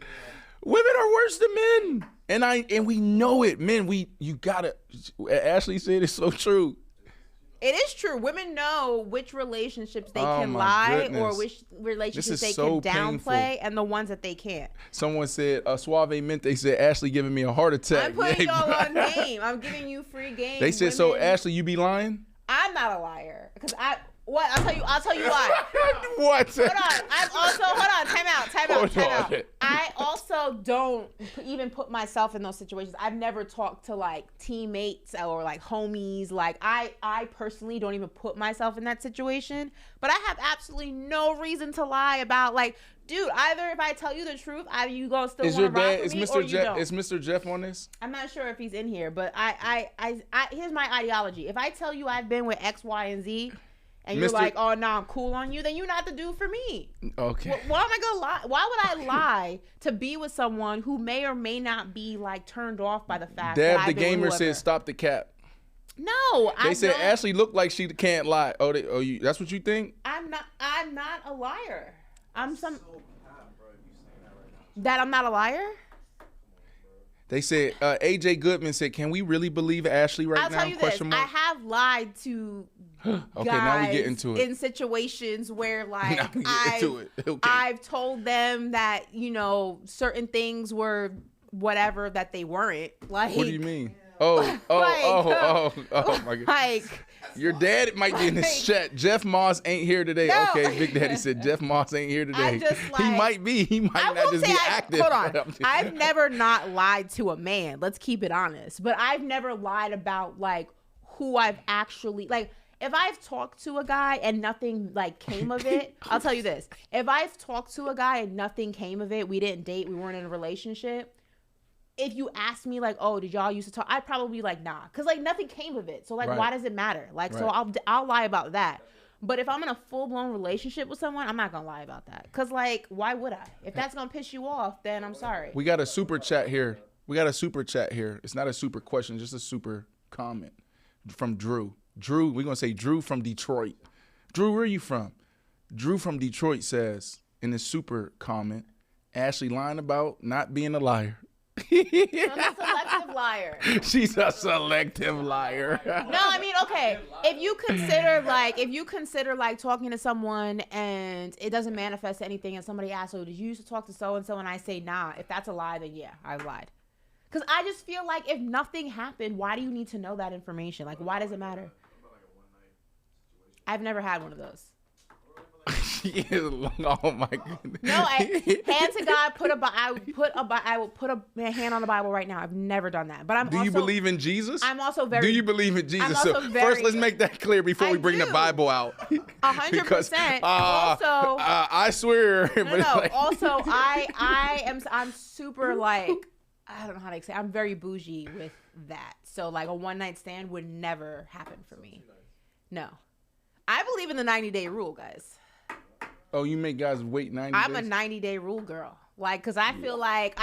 Women are worse than men. And we know it. Men, you gotta. Ashley said it's so true. It is true. Women know which relationships they can my lie goodness. or which relationships they so can downplay painful. and the ones that they can't. Someone said, Suave Mente said, Ashley giving me a heart attack. I'm putting y'all on game. I'm giving you free game. They said, so Ashley, you be lying? I'm not a liar. Because I'll tell you why. What? Hold on. Time out. I also don't even put myself in those situations. I've never talked to like teammates or like homies. Like I personally don't even put myself in that situation. But I have absolutely no reason to lie about like, dude, either if I tell you the truth, either you gonna still want to rock with me or you don't. Is Mr. Jeff on this? I'm not sure if he's in here, but I here's my ideology. If I tell you I've been with X, Y, and Z, and you're like, oh, no, I'm cool on you, then you're not the dude for me. Okay. Why am I going to lie? Why would I lie to be with someone who may or may not be, like, turned off by the fact that I've the been gamer with whoever? said stop the cap. No, They said Ashley looked like she can't lie. That's what you think? I'm not a liar. That I'm not a liar? They said, AJ Goodman said, can we really believe Ashley right now? I'll tell you this. I have lied to okay, guys now we get into it. In situations where, like, Okay. I've told them that, you know, certain things were whatever that they weren't. Like, what do you mean? Oh my God. Like, your dad might be in this chat. Jeff Moss ain't here today. No. Okay, Big Daddy said Jeff Moss ain't here today. He might be. He might not just be active. Hold on. I've never not lied to a man. Let's keep it honest. But I've never lied about, like, who I've actually, like, if I've talked to a guy and nothing, like, came of it, I'll tell you this. If I've talked to a guy and nothing came of it, we didn't date, we weren't in a relationship, if you ask me, like, oh, did y'all used to talk? I'd probably be like, nah. Because, like, nothing came of it. So, like, why does it matter? Like, so I'll lie about that. But if I'm in a full-blown relationship with someone, I'm not going to lie about that. Because, like, why would I? If that's going to piss you off, then I'm sorry. We got a super chat here. It's not a super question, just a super comment from Drew. Drew, we're going to say Drew from Detroit. Drew, where are you from? Drew from Detroit says in his super comment, Ashley lying about not being a liar. I'm a selective liar. She's a selective liar. No, I mean, okay. If you consider like talking to someone and it doesn't manifest anything, and somebody asks, "Oh, did you used to talk to so and so?" and I say, "Nah," if that's a lie, then yeah, I've lied. Because I just feel like if nothing happened, why do you need to know that information? Like, why does it matter? I've never had one of those. Oh my goodness. No, hand to God, I will put a hand on the Bible right now. I've never done that. But Do you believe in Jesus? I'm also very. Do you believe in Jesus? First, let's make that clear before we bring the Bible out. 100%. Also, I swear. No. Also, I'm super like, I don't know how to say. I'm very bougie with that. So like a one night stand would never happen for me. No, I believe in the 90-day rule, guys. Oh, you make guys wait 90 days? I'm a 90-day rule girl. Like, because I feel like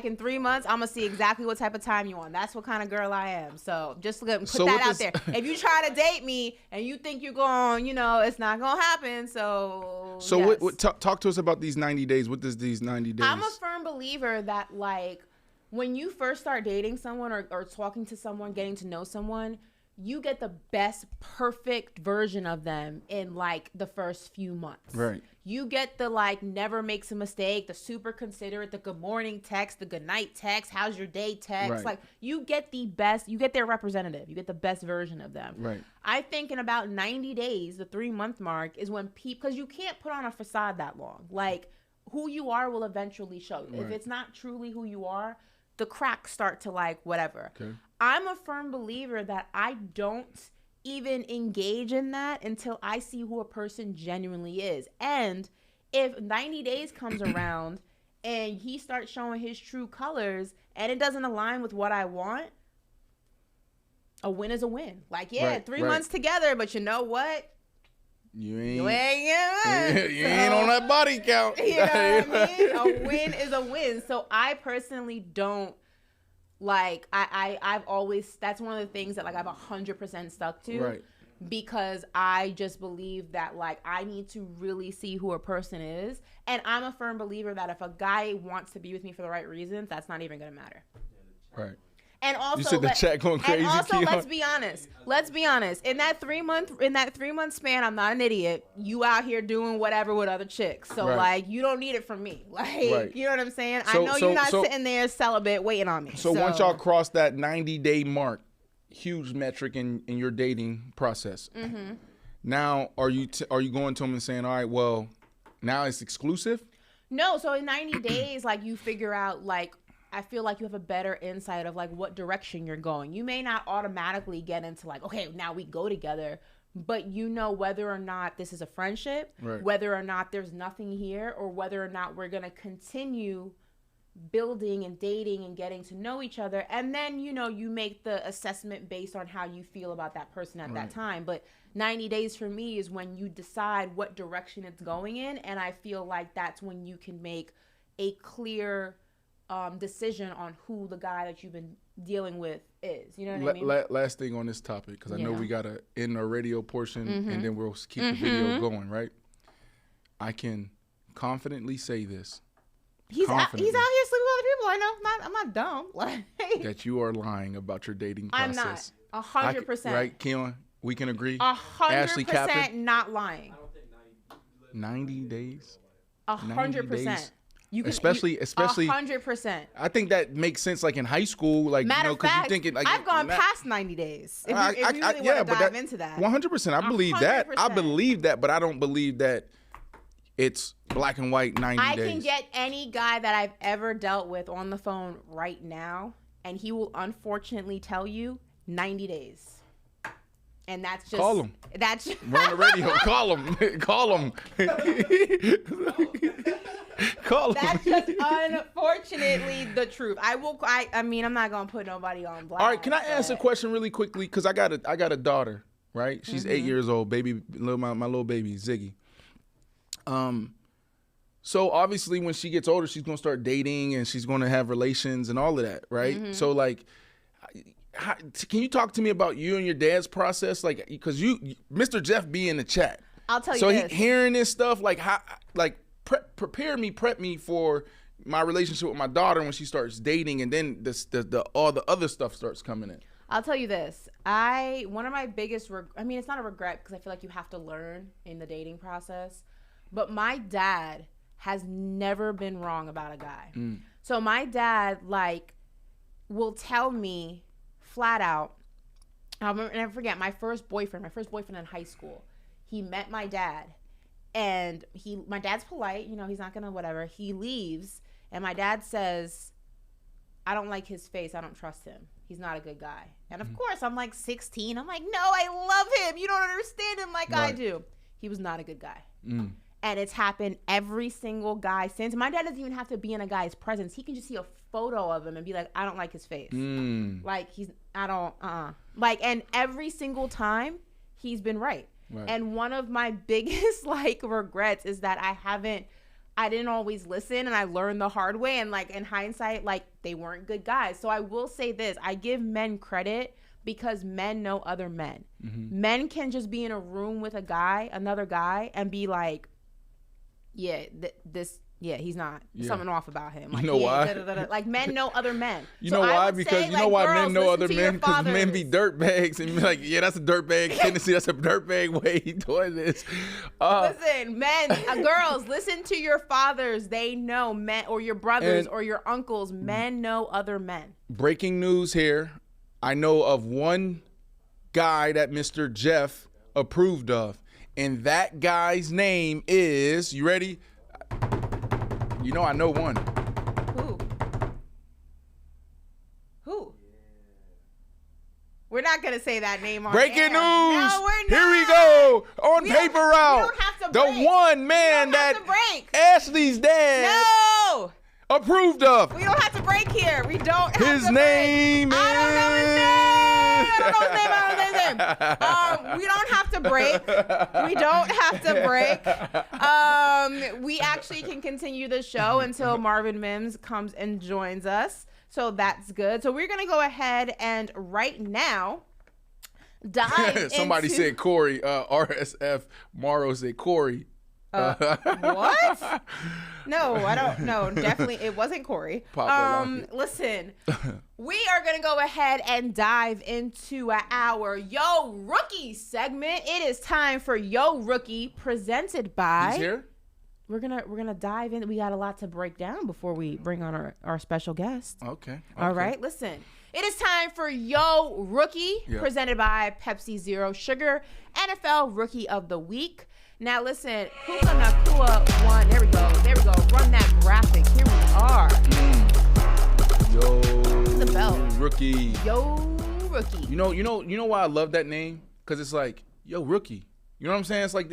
in 3 months, I'm going to see exactly what type of time you on. That's what kind of girl I am. So just put that out there. If you try to date me and you think you're going, it's not going to happen. So yes. Talk to us about these 90 days. What does these 90 days? I'm a firm believer that, like, when you first start dating someone or talking to someone, getting to know someone, you get the best perfect version of them in like the first few months. Right. You get the like never makes a mistake, the super considerate, the good morning text, the good night text, how's your day text. Right. Like you get the best, you get their representative. You get the best version of them. Right. I think in about 90 days, the 3-month mark is when people, because you can't put on a facade that long. Like who you are will eventually show. Right. If it's not truly who you are, the cracks start to like whatever. Okay. I'm a firm believer that I don't even engage in that until I see who a person genuinely is. And if 90 days comes around and he starts showing his true colors and it doesn't align with what I want, a win is a win. Like, yeah, right, 3 months together, but you know what? You ain't on that body count. You know what I mean? A win is a win. So I personally don't, like, I've always, that's one of the things that like I've 100% stuck to. Right. because I just believe that, like, I need to really see who a person is. And I'm a firm believer that if a guy wants to be with me for the right reasons, that's not even going to matter. Right. And also, you said the chat going crazy. And also, Keon. let's be honest. In that 3 month span, I'm not an idiot. You out here doing whatever with other chicks. So like, you don't need it from me. Like, you know what I'm saying? I know you're not sitting there celibate waiting on me. So once y'all cross that 90-day mark, huge metric in your dating process. Mm-hmm. Now, are you going to them and saying, all right, well, now it's exclusive? No. So in 90 days, like, you figure out, like, I feel like you have a better insight of, like, what direction you're going. You may not automatically get into, like, okay, now we go together, but you know whether or not this is a friendship, whether or not there's nothing here, or whether or not we're going to continue building and dating and getting to know each other. And then, you know, you make the assessment based on how you feel about that person at that time. But 90 days for me is when you decide what direction it's going in. And I feel like that's when you can make a clear decision on who the guy that you've been dealing with is. You know what I mean? Last thing on this topic, because I know we got to end our radio portion and then we'll keep the video going, right? I can confidently say this. He's out here sleeping with other people. I know. I'm not dumb. Like, that you are lying about your dating process. I'm not. 100%. Right, Keon? We can agree? 100% not lying. 90 days? 100%. Especially 100%. I think that makes sense, like in high school, like, matter you know, because you thinking like I've gone past 90 days. If you really want to dive into that, 100%. I believe that. I believe that, but I don't believe that it's black and white 90 days. I can get any guy that I've ever dealt with on the phone right now, and he will unfortunately tell you 90 days. And that's just call him. That's we're on the radio. Call him. Call him. Call him. That's just unfortunately the truth. I mean, I'm not gonna put nobody on blast. All right, can I ask a question really quickly? Because I got a daughter, right? She's 8 years old, baby, my little baby Ziggy. So obviously when she gets older, she's gonna start dating and she's gonna have relations and all of that, right? Mm-hmm. So like, can you talk to me about you and your dad's process? Like, because Mr. Jeff be in the chat. I'll tell you this. So hearing this stuff, like prep me for my relationship with my daughter when she starts dating, and then all the other stuff starts coming in. I'll tell you this. One of my biggest, it's not a regret because I feel like you have to learn in the dating process, but my dad has never been wrong about a guy. So my dad, like, will tell me flat out, I'll never forget my first boyfriend in high school. He met my dad, and my dad's polite, you know, he's not gonna whatever. He leaves, and my dad says, I don't like his face. I don't trust him. He's not a good guy. And of course, I'm like 16. I'm like, no, I love him. You don't understand him like I do. He was not a good guy. And it's happened every single guy since. My dad doesn't even have to be in a guy's presence. He can just see a photo of him and be like, I don't like his face. Like, Like, and every single time, he's been right. And one of my biggest, like, regrets is that I didn't always listen, and I learned the hard way. And, like, in hindsight, like, they weren't good guys. So I will say this. I give men credit because men know other men. Men can just be in a room with another guy, and be like, he's not. Something off about him. Like, you know why? Like, men know other men. You know why? Because you know why men know other men? Because men be dirtbags and be like, yeah, that's a dirtbag tendency. That's a dirtbag way he doing this. Listen, men, girls, listen to your fathers. They know men, or your brothers, or your uncles. Men know other men. Breaking news here. I know of one guy that Mr. Jeff approved of, and that guy's name is, you ready? You know I know one. Who? We're not gonna say that name on Breaking air. news! No, we're not. Here we go on paper route. We don't have to the break. one man that Ashley's dad approved of. We don't have to break here. We don't have his to name break. is. I don't know his name. We don't have to break. We don't have to break. We actually can continue the show until Marvin Mims comes and joins us. So that's good. So we're going to go ahead and right now dive Somebody into... said Corey. RSF Morrow said Corey. What? No, I don't know. Definitely, it wasn't Corey. Listen, we are going to go ahead and dive into our Yo Rookie segment. It is time for Yo Rookie, presented by... He's here? We're gonna dive in. We got a lot to break down before we bring on our special guest. Okay. All right, listen. It is time for Yo Rookie, presented by Pepsi Zero Sugar, NFL Rookie of the Week. Now listen, Puka Nacua won. There we go. Run that graphic. Here we are. Yo The belt. Rookie. Yo Rookie. You know why I love that name? Because it's like, yo Rookie. You know what I'm saying? It's like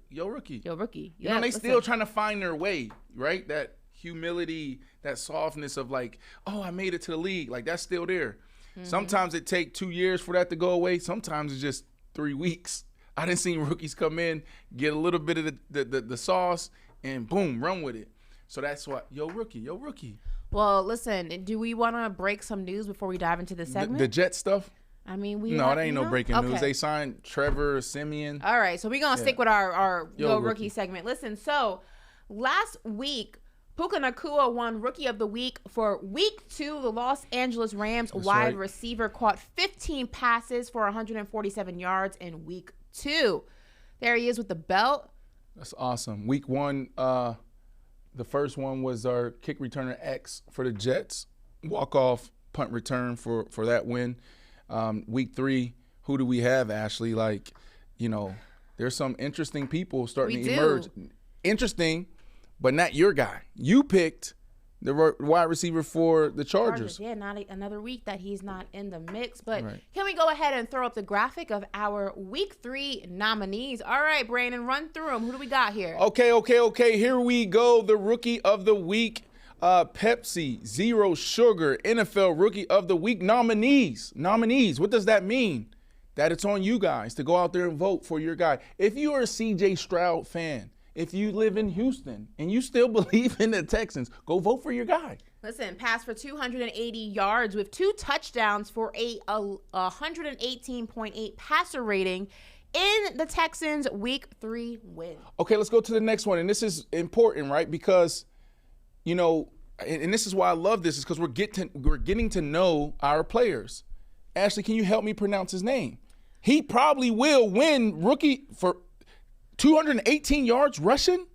Yo Rookie. Yo Rookie. You know, they still trying to find their way, right? That humility, that softness of like, oh, I made it to the league. Like, that's still there. Mm-hmm. Sometimes it take 2 years for that to go away. Sometimes it's just 3 weeks. I done seen rookies come in, get a little bit of the sauce, and boom, run with it. So that's what, Yo Rookie. Well, listen, do we want to break some news before we dive into the segment? The Jet stuff? I mean, it ain't no breaking news. They signed Trevor Siemian. All right, so we're going to stick with our Yo Rookie segment. Listen, so last week, Puka Nacua won Rookie of the Week for Week 2. The Los Angeles Rams wide receiver caught 15 passes for 147 yards in Week 2. There he is with the belt. That's awesome. Week 1, the first one was our kick returner X for the Jets. Walk-off punt return for that win. Week 3, who do we have, Ashley? Like, there's some interesting people starting to emerge. Interesting, but not your guy. You picked the wide receiver for the Chargers. Yeah, not another week that he's not in the mix. But Can we go ahead and throw up the graphic of our Week 3 nominees? All right, Brandon, run through them. Who do we got here? Okay. Here we go. The Rookie of the Week. Pepsi Zero Sugar NFL Rookie of the Week nominees. What does that mean? That it's on you guys to go out there and vote for your guy. If you are a CJ Stroud fan, if you live in Houston and you still believe in the Texans, go vote for your guy. Listen, passed for 280 yards with 2 touchdowns for a 118.8 passer rating in the Texans' Week 3 win. Okay, let's go to the next one. And this is important, right? Because, and this is why I love this, is because we're getting to know our players. Ashley, can you help me pronounce his name? He probably will win Rookie for 218 yards rushing.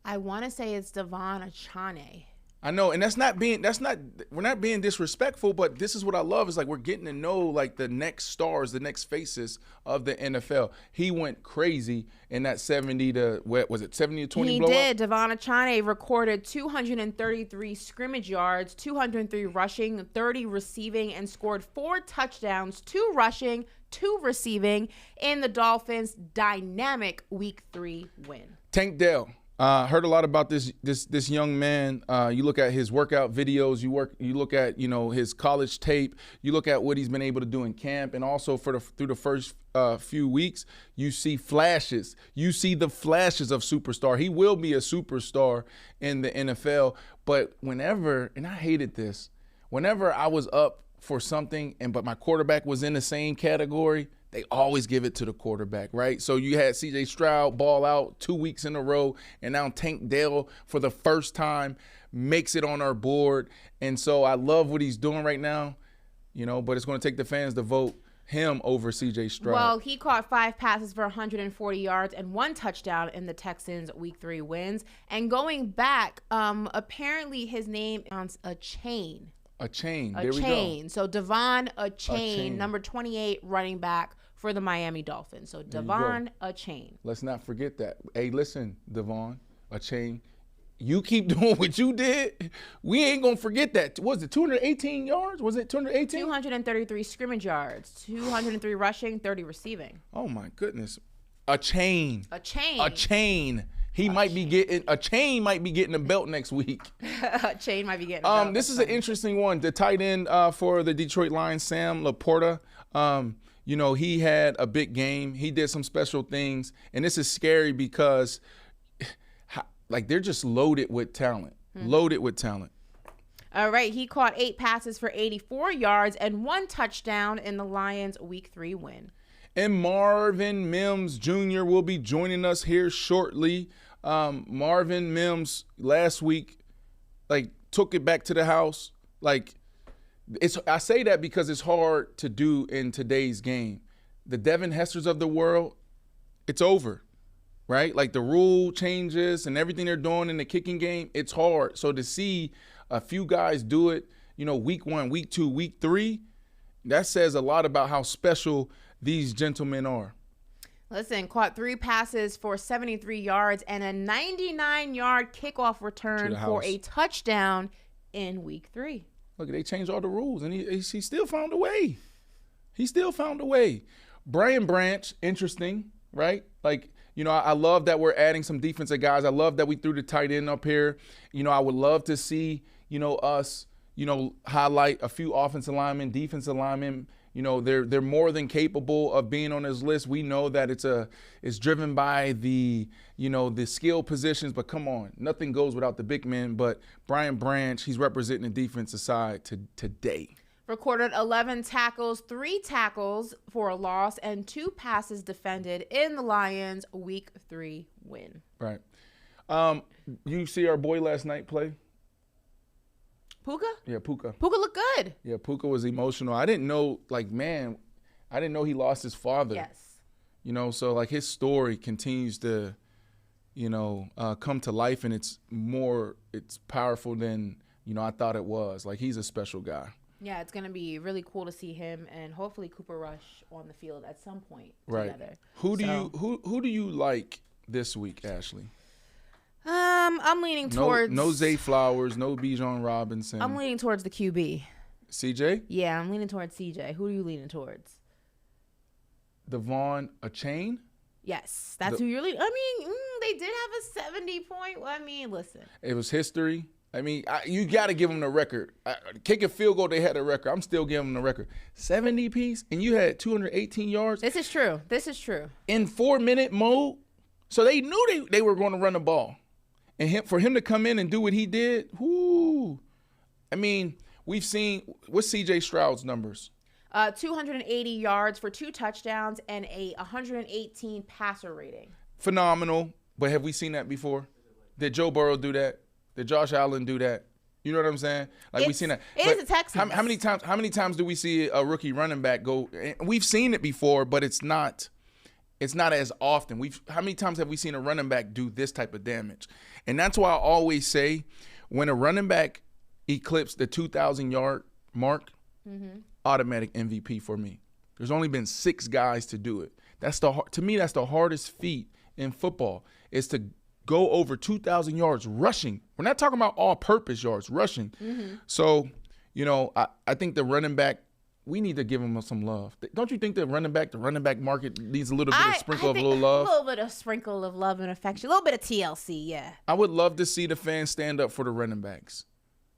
I want to say it's Davante Adams. I know, and we're not being disrespectful, but this is what I love, is like we're getting to know like the next stars, the next faces of the NFL. He went crazy in that 70 to 20 blowout? He did. Davante Adams recorded 233 scrimmage yards, 203 rushing, 30 receiving, and scored 4 touchdowns, 2 rushing, 2 receiving in the Dolphins' dynamic Week 3 win. Tank Dell. Heard a lot about this young man. You look at his workout videos. You look at his college tape. You look at what he's been able to do in camp, and also through the first few weeks, you see flashes. You see the flashes of superstar. He will be a superstar in the NFL. But whenever, and I hated this, whenever I was up for something but my quarterback was in the same category, they always give it to the quarterback, right? So you had C.J. Stroud ball out 2 weeks in a row, and now Tank Dell for the first time makes it on our board. And so I love what he's doing right now, but it's going to take the fans to vote him over C.J. Stroud. Well, he caught 5 passes for 140 yards and 1 touchdown in the Texans' Week 3 wins. And going back, apparently his name is a chain. A chain. There we go. So Devon Achane, number 28 running back for the Miami Dolphins. So Devon Achane. Let's not forget that. Hey, listen, Devon Achane, you keep doing what you did. We ain't going to forget that. Was it 218 yards? Was it 218? 233 scrimmage yards, 203 rushing, 30 receiving. Oh, my goodness. Achane. He might be getting a chain. Might be getting a belt next week. A chain might be getting. A belt this is an interesting one. The tight end for the Detroit Lions, Sam Laporta. He had a big game. He did some special things, and this is scary because, they're just loaded with talent. Loaded with talent. All right, he caught 8 passes for 84 yards and 1 touchdown in the Lions' Week 3 win. And Marvin Mims Jr. will be joining us here shortly. Marvin Mims last week, took it back to the house. I say that because it's hard to do in today's game. The Devin Hesters of the world, it's over, right? The rule changes and everything they're doing in the kicking game, it's hard. So to see a few guys do it, week 1, week 2, week 3, that says a lot about how special these gentlemen are. Listen, caught 3 passes for 73 yards and a 99-yard kickoff return for a touchdown in week 3. Look, they changed all the rules, and he still found a way. He still found a way. Brian Branch, interesting, right? I love that we're adding some defensive guys. I love that we threw the tight end up here. I would love to see, us, highlight a few offensive linemen, defensive linemen. They're more than capable of being on this list. We know that it's driven by the skill positions, but come on, nothing goes without the big men. But Brian Branch, he's representing the defensive side today. Recorded 11 tackles, 3 tackles for a loss, and 2 passes defended in the Lions' Week 3 win. Right. You see our boy last night play? Puka? Yeah, Puka. Puka looked good. Yeah, Puka was emotional. I didn't know, I didn't know he lost his father. Yes. So his story continues to, come to life, and it's powerful than, I thought it was. He's a special guy. Yeah, it's going to be really cool to see him and hopefully Cooper Rush on the field at some point together. Who do you like this week, Ashley? I'm leaning towards no Zay Flowers, no Bijan Robinson. I'm leaning towards the QB. CJ? Yeah, I'm leaning towards CJ. Who are you leaning towards? Devon Achane? Yes, that's who you're leaning. They did have a 70-point. Listen. It was history. You got to give them the record. Kick a field goal, they had the record. I'm still giving them the record. 70 piece, and you had 218 yards. This is true. In 4-minute mode. So they knew they were going to run the ball. And for him to come in and do what he did, we've seen, what's C.J. Stroud's numbers? 280 yards for 2 touchdowns and a 118 passer rating. Phenomenal. But have we seen that before? Did Joe Burrow do that? Did Josh Allen do that? You know what I'm saying? We've seen that. It is a Texans. How many times do we see a rookie running back go? We've seen it before, but it's not as often. How many times have we seen a running back do this type of damage? And that's why I always say when a running back eclipses the 2,000-yard mark, automatic MVP for me. There's only been 6 guys to do it. To me, that's the hardest feat in football, is to go over 2,000 yards rushing. We're not talking about all-purpose yards, rushing. So, I think the running back, we need to give him some love. Don't you think the running back market needs a little bit of sprinkle of a little love? A little bit of sprinkle of love and affection. A little bit of TLC, yeah. I would love to see the fans stand up for the running backs.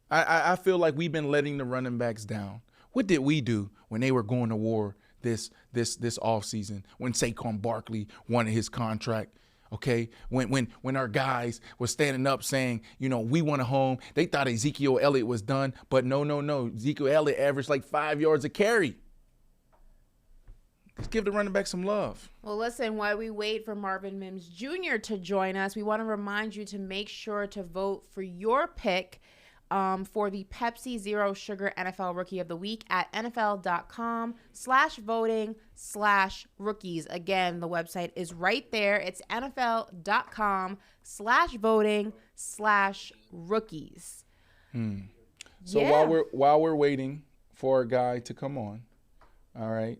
I feel like we've been letting the running backs down. What did we do when they were going to war this offseason, when Saquon Barkley wanted his contract? Okay, when our guys were standing up saying, we want a home, they thought Ezekiel Elliott was done, but no. Ezekiel Elliott averaged 5 yards a carry. Let's give the running back some love. Well, listen, while we wait for Marvin Mims Jr. to join us, we want to remind you to make sure to vote for your pick for the Pepsi Zero Sugar NFL Rookie of the Week at NFL.com/voting/rookies. Again, the website is right there. It's NFL.com/voting/rookies. So while we're waiting for a guy to come on, all right,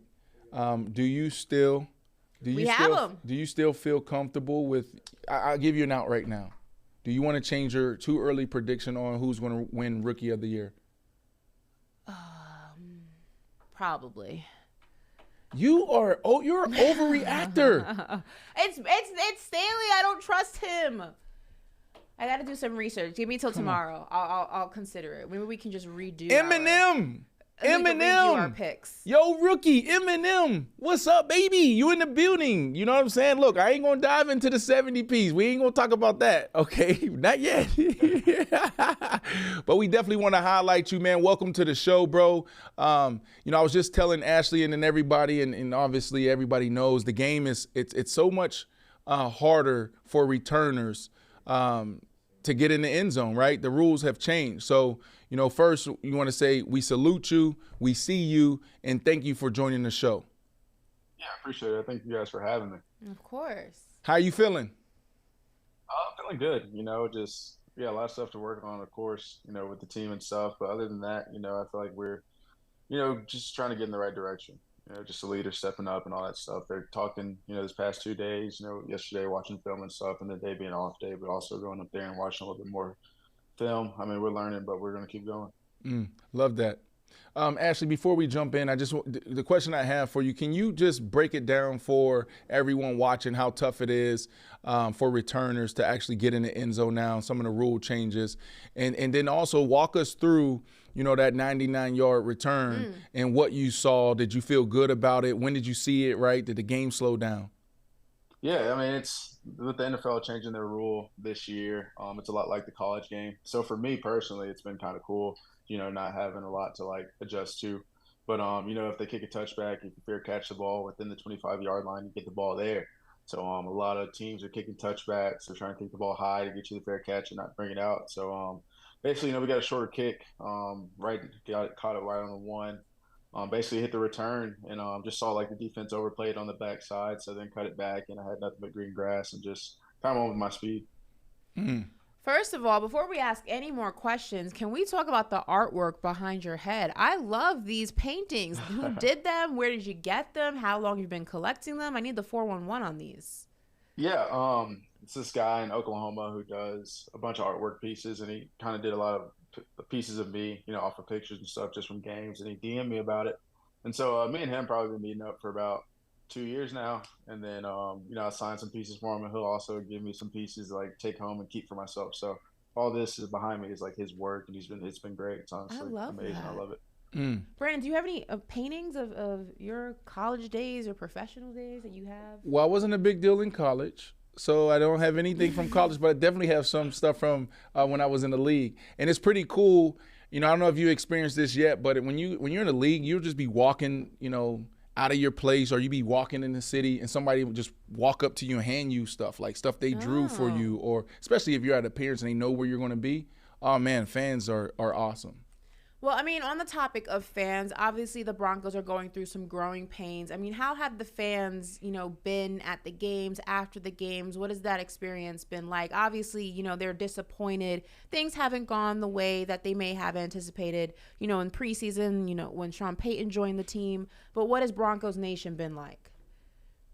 do you still feel comfortable with? I'll give you an out right now. Do you want to change your too early prediction on who's going to win Rookie of the Year? Probably. You're an overreactor. It's Stanley. I don't trust him. I got to do some research. Give me till tomorrow. I'll consider it. Maybe we can just redo. Eminem. Eminem. Our picks. Yo, rookie, Eminem. What's up, baby? You in the building. You know what I'm saying? Look, I ain't going to dive into the 70 piece. We ain't going to talk about that, okay? Not yet. But we definitely want to highlight you, man. Welcome to the show, bro. I was just telling Ashley and then everybody, and obviously everybody knows the game it's so much harder for returners to get in the end zone, right? The rules have changed. So, first you want to say we salute you, we see you, and thank you for joining the show. Yeah, I appreciate it. Thank you guys for having me. Of course. How you feeling? Feeling good. Just a lot of stuff to work on, of course, with the team and stuff. But other than that, I feel like we're, just trying to get in the right direction. Just the leader stepping up and all that stuff. They're talking, this past 2 days, yesterday watching film and stuff, and the day being off day, but also going up there and watching a little bit more film. I mean, we're learning, but we're going to keep going. Love that. Ashley, before we jump in, the question I have for you, can you just break it down for everyone watching how tough it is for returners to actually get in the end zone now, some of the rule changes, and then also walk us through, that 99-yard return and what you saw. Did you feel good about it? When did you see it, right? Did the game slow down? Yeah, I mean, it's with the NFL changing their rule this year, it's a lot like the college game. So for me personally, it's been kind of cool, not having a lot to adjust to. But, if they kick a touchback, if you fair catch the ball within the 25-yard line, you get the ball there. So a lot of teams are kicking touchbacks. They're trying to kick the ball high to get you the fair catch and not bring it out. So basically, we got a shorter kick, caught it right on the one. Basically hit the return and just saw the defense overplayed on the backside, so then cut it back, and I had nothing but green grass and just kind of went with my speed. First of all, before we ask any more questions, can we talk about the artwork behind your head? I love these paintings. Who did them? Where did you get them? How long have you been collecting them? I need the 411 on these. Yeah, it's this guy in Oklahoma who does a bunch of artwork pieces, and he kind of did a lot of pieces of me, off of pictures and stuff just from games, and he DM'd me about it. And so me and him probably been meeting up for about 2 years now. And then, I signed some pieces for him, and he'll also give me some pieces to take home and keep for myself. So all this is behind me is his work, and it's been great. It's honestly amazing. That. I love it. Brandon, do you have any paintings of your college days or professional days that you have? Well, I wasn't a big deal in college, so I don't have anything from college, but I definitely have some stuff from when I was in the league. And it's pretty cool. I don't know if you experienced this yet, but when you're in the league, you'll just be walking, out of your place, or you be walking in the city and somebody will just walk up to you and hand you stuff, stuff they drew for you, or especially if you're at appearance and they know where you're going to be. Oh, man, fans are awesome. Well, I mean, on the topic of fans, obviously the Broncos are going through some growing pains. I mean, how have the fans, been at the games, after the games? What has that experience been like? Obviously, they're disappointed. Things haven't gone the way that they may have anticipated, in preseason, when Sean Payton joined the team. But what has Broncos Nation been like?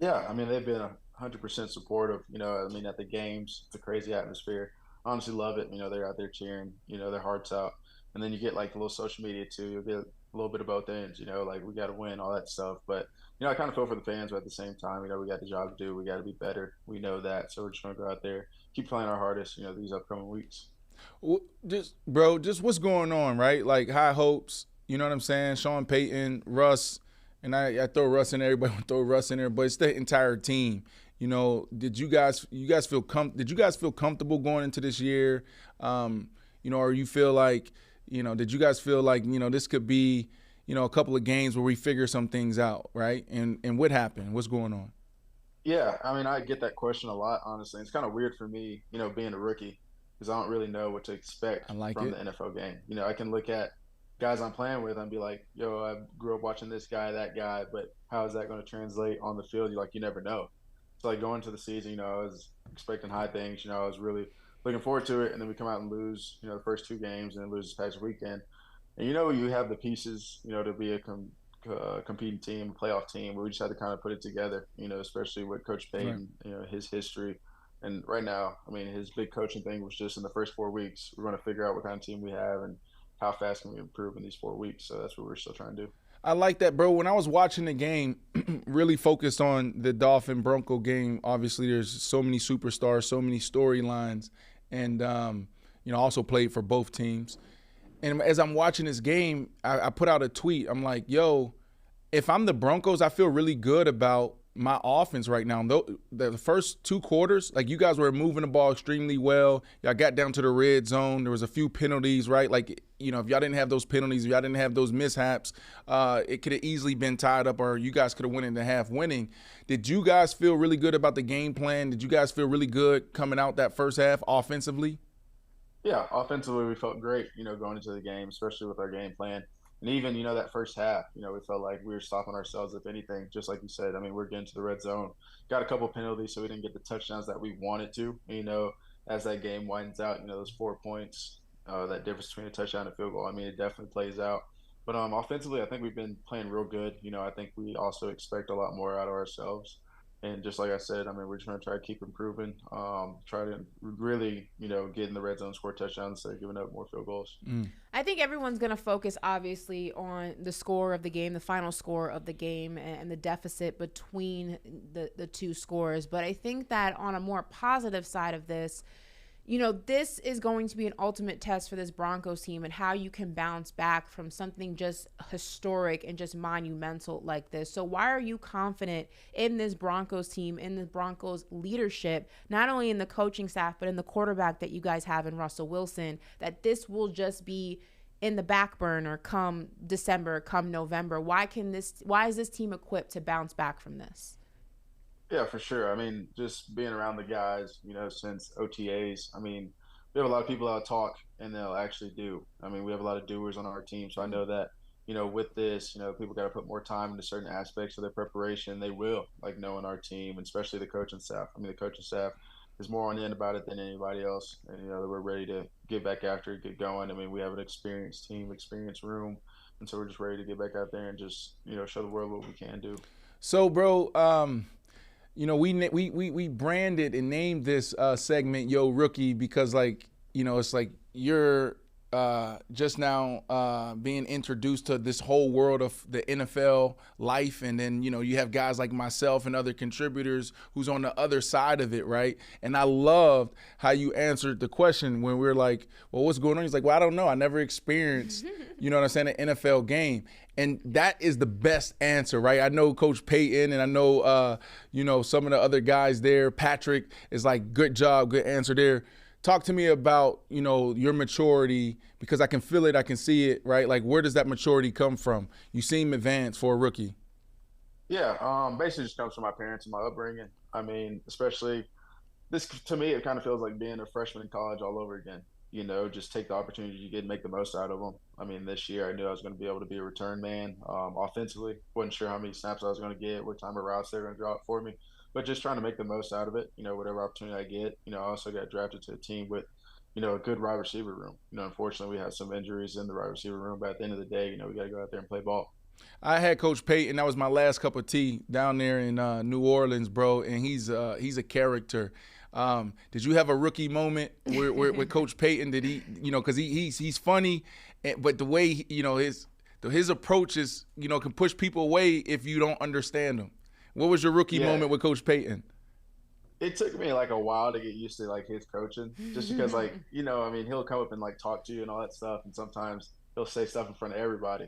Yeah, I mean, they've been 100% supportive, at the games. It's a crazy atmosphere. Honestly love it. They're out there cheering, their hearts out. And then you get a little social media too. You'll get a little bit of both ends, we got to win, all that stuff. But, I kind of feel for the fans, but at the same time, we got the job to do. We got to be better. We know that. So we're just going to go out there, keep playing our hardest, these upcoming weeks. Well, just what's going on, right? High hopes, you know what I'm saying? Sean Payton, Russ, and I throw Russ in there. Everybody will throw Russ in there, but it's the entire team. Did you guys feel comfortable going into this year? Or you feel like, did you guys feel like, this could be, a couple of games where we figure some things out, right? And what happened? What's going on? Yeah, I mean, I get that question a lot, honestly. It's kind of weird for me, being a rookie, because I don't really know what to expect from the NFL game. I can look at guys I'm playing with and be like, yo, I grew up watching this guy, that guy, but how is that going to translate on the field? You never know. So, going into the season, I was expecting high things. I was really looking forward to it, and then we come out and lose, the first 2 games, and then lose this past weekend. And you have the pieces, to be a competing team, a playoff team. We just had to kind of put it together, especially with Coach Payton, his history. And right now, I mean, his big coaching thing was just in the first 4 weeks, we're going to figure out what kind of team we have and how fast can we improve in these 4 weeks. So that's what we're still trying to do. I like that, bro. When I was watching the game, really focused on the Dolphin-Bronco game, obviously there's so many superstars, so many storylines. And, also played for both teams. And as I'm watching this game, I put out a tweet. I'm like, yo, if I'm the Broncos, I feel really good about my offense right now. The first 2 quarters, like you guys were moving the ball extremely well. Y'all got down to the red zone. There was a few penalties, right? Like, you know, if y'all didn't have those penalties, if y'all didn't have those mishaps, it could have easily been tied up or you guys could have went into half winning. Did you guys feel really good about the game plan? Did you guys feel really good coming out that first half offensively? Yeah, offensively we felt great, going into the game, especially with our game plan. And even, that first half, we felt like we were stopping ourselves, if anything, just like you said. I mean, we're getting to the red zone. Got a couple penalties, so we didn't get the touchdowns that we wanted to. As that game widens out, those 4 points, that difference between a touchdown and a field goal, I mean, it definitely plays out. But offensively, I think we've been playing real good. I think we also expect a lot more out of ourselves. And just like I said, I mean, we're just going to try to keep improving, try to really, get in the red zone, score touchdowns instead of giving up more field goals. I think everyone's going to focus, obviously, on the score of the game, the final score of the game, and the deficit between the 2 scores. But I think that on a more positive side of this, this is going to be an ultimate test for this Broncos team and how you can bounce back from something just historic and just monumental like this. So why are you confident in this Broncos team, in the Broncos leadership, not only in the coaching staff, but in the quarterback that you guys have in Russell Wilson, that this will just be in the back burner come December, come November? Why is this team equipped to bounce back from this? Yeah, for sure. I mean, just being around the guys, since OTAs, I mean, we have a lot of people that talk and they'll actually do. I mean, we have a lot of doers on our team. So I know that, with this, people got to put more time into certain aspects of their preparation. They will, like knowing our team, and especially the coaching staff. I mean, the coaching staff is more on end about it than anybody else. And, we're ready to get back after it, get going. I mean, we have an experienced team, experienced room. And so we're just ready to get back out there and just, show the world what we can do. So, bro, we branded and named this segment "Yo Rookie" because, it's like you're just now being introduced to this whole world of the NFL life, and then you have guys like myself and other contributors who's on the other side of it, right? And I loved how you answered the question when we were like, "Well, what's going on?" He's like, "Well, I don't know. I never experienced, an NFL game." And that is the best answer, right? I know Coach Payton and I know, some of the other guys there. Patrick is like, good job, good answer there. Talk to me about, your maturity, because I can feel it, I can see it, right? Like, where does that maturity come from? You seem advanced for a rookie. Yeah, basically just comes from my parents and my upbringing. I mean, especially this, to me, it kind of feels like being a freshman in college all over again. Just take the opportunity you get and make the most out of them. I mean, this year I knew I was going to be able to be a return man. Offensively, wasn't sure how many snaps I was going to get, what time of routes they were going to draw up for me, but just trying to make the most out of it. Whatever opportunity I get. I also got drafted to a team with, a good wide receiver room. Unfortunately, we had some injuries in the wide receiver room, but at the end of the day, we got to go out there and play ball. I had Coach Payton. That was my last cup of tea down there in New Orleans, bro, and he's a character. Did you have a rookie moment with Coach Payton? Did he, because he's funny, but the way his approach is, can push people away if you don't understand him. What was your rookie moment with Coach Payton? It took me like a while to get used to like his coaching, just because he'll come up and like talk to you and all that stuff, and sometimes he'll say stuff in front of everybody.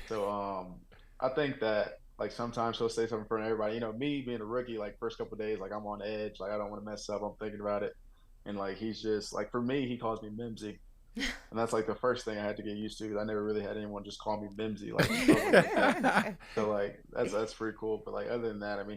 So I think that. Like sometimes he'll say something in front of everybody. Me being a rookie, like first couple of days, like I'm on edge. Like I don't want to mess up. I'm thinking about it. And like he's just like, for me, he calls me Mimsy. And that's like the first thing I had to get used to, because I never really had anyone just call me Mimsy. So like that's pretty cool. But like other than that, I mean,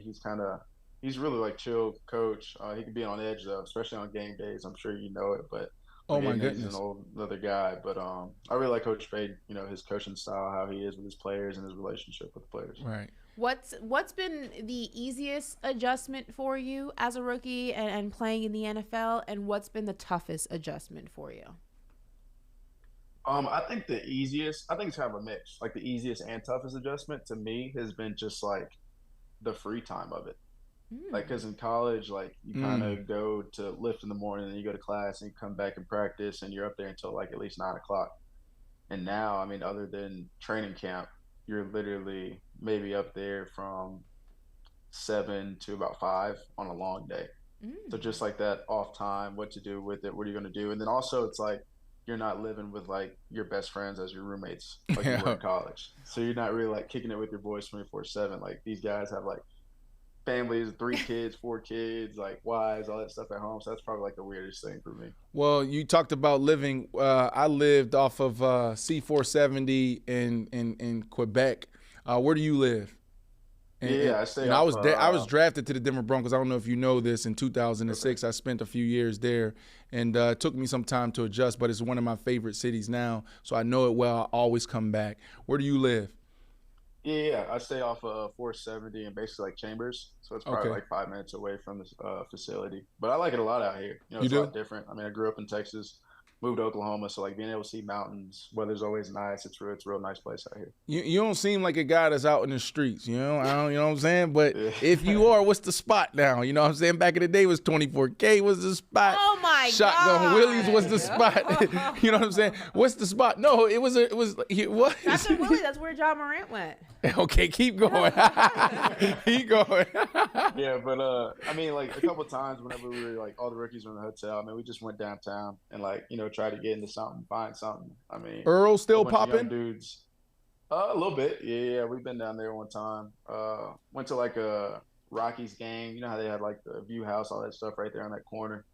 he's really like chill coach. He can be on edge though, especially on game days. I'm sure you know it, but oh my goodness, he's an old other guy. But I really like Coach Payton. His coaching style, how he is with his players, and his relationship with the players. Right. What's been the easiest adjustment for you as a rookie and playing in the NFL, and what's been the toughest adjustment for you? I think it's kind of a mix. Like the easiest and toughest adjustment to me has been just like the free time of it. Like, because in college, like you kind of go to lift in the morning and you go to class and you come back and practice and you're up there until like at least 9 o'clock. And now, I mean, other than training camp, you're literally maybe up there from 7 to about 5 on a long day. So just like that off time, what to do with it, what are you going to do? And then also it's like you're not living with like your best friends as your roommates like you were in college. So you're not really like kicking it with your boys 24/7. Like these guys have like families, 3 kids, 4 kids, like wives, all that stuff at home. So that's probably like the weirdest thing for me. Well, you talked about living. I lived off of C470 in Quebec. Where do you live? I stay. I was drafted to the Denver Broncos. I don't know if you know this. In 2006, I spent a few years there, and it took me some time to adjust. But it's one of my favorite cities now, so I know it well. I always come back. Where do you live? Yeah, I stay off of 470 and basically like Chambers, so it's probably like 5 minutes away from this facility. But I like it a lot out here. You know, it's a lot different. I mean, I grew up in Texas, moved to Oklahoma, so like being able to see mountains, weather's always nice. It's a real nice place out here. You don't seem like a guy that's out in the streets, you know. You know what I'm saying? But if you are, what's the spot now? You know what I'm saying? Back in the day, it was 24K was the spot. Oh my Shotgun Willie's was the spot. You know what I'm saying? What's the spot? No, it was what? Shotgun Willie. That's where John Morant went. Okay, keep going. Keep going. Yeah, but I mean, like a couple times whenever we were like all the rookies were in the hotel, I mean, we just went downtown and like try to get into something, find something. I mean, Earl still popping? Dudes, a little bit. Yeah, we've been down there one time. Went to like a Rockies game. You know how they had like the view house, all that stuff right there on that corner.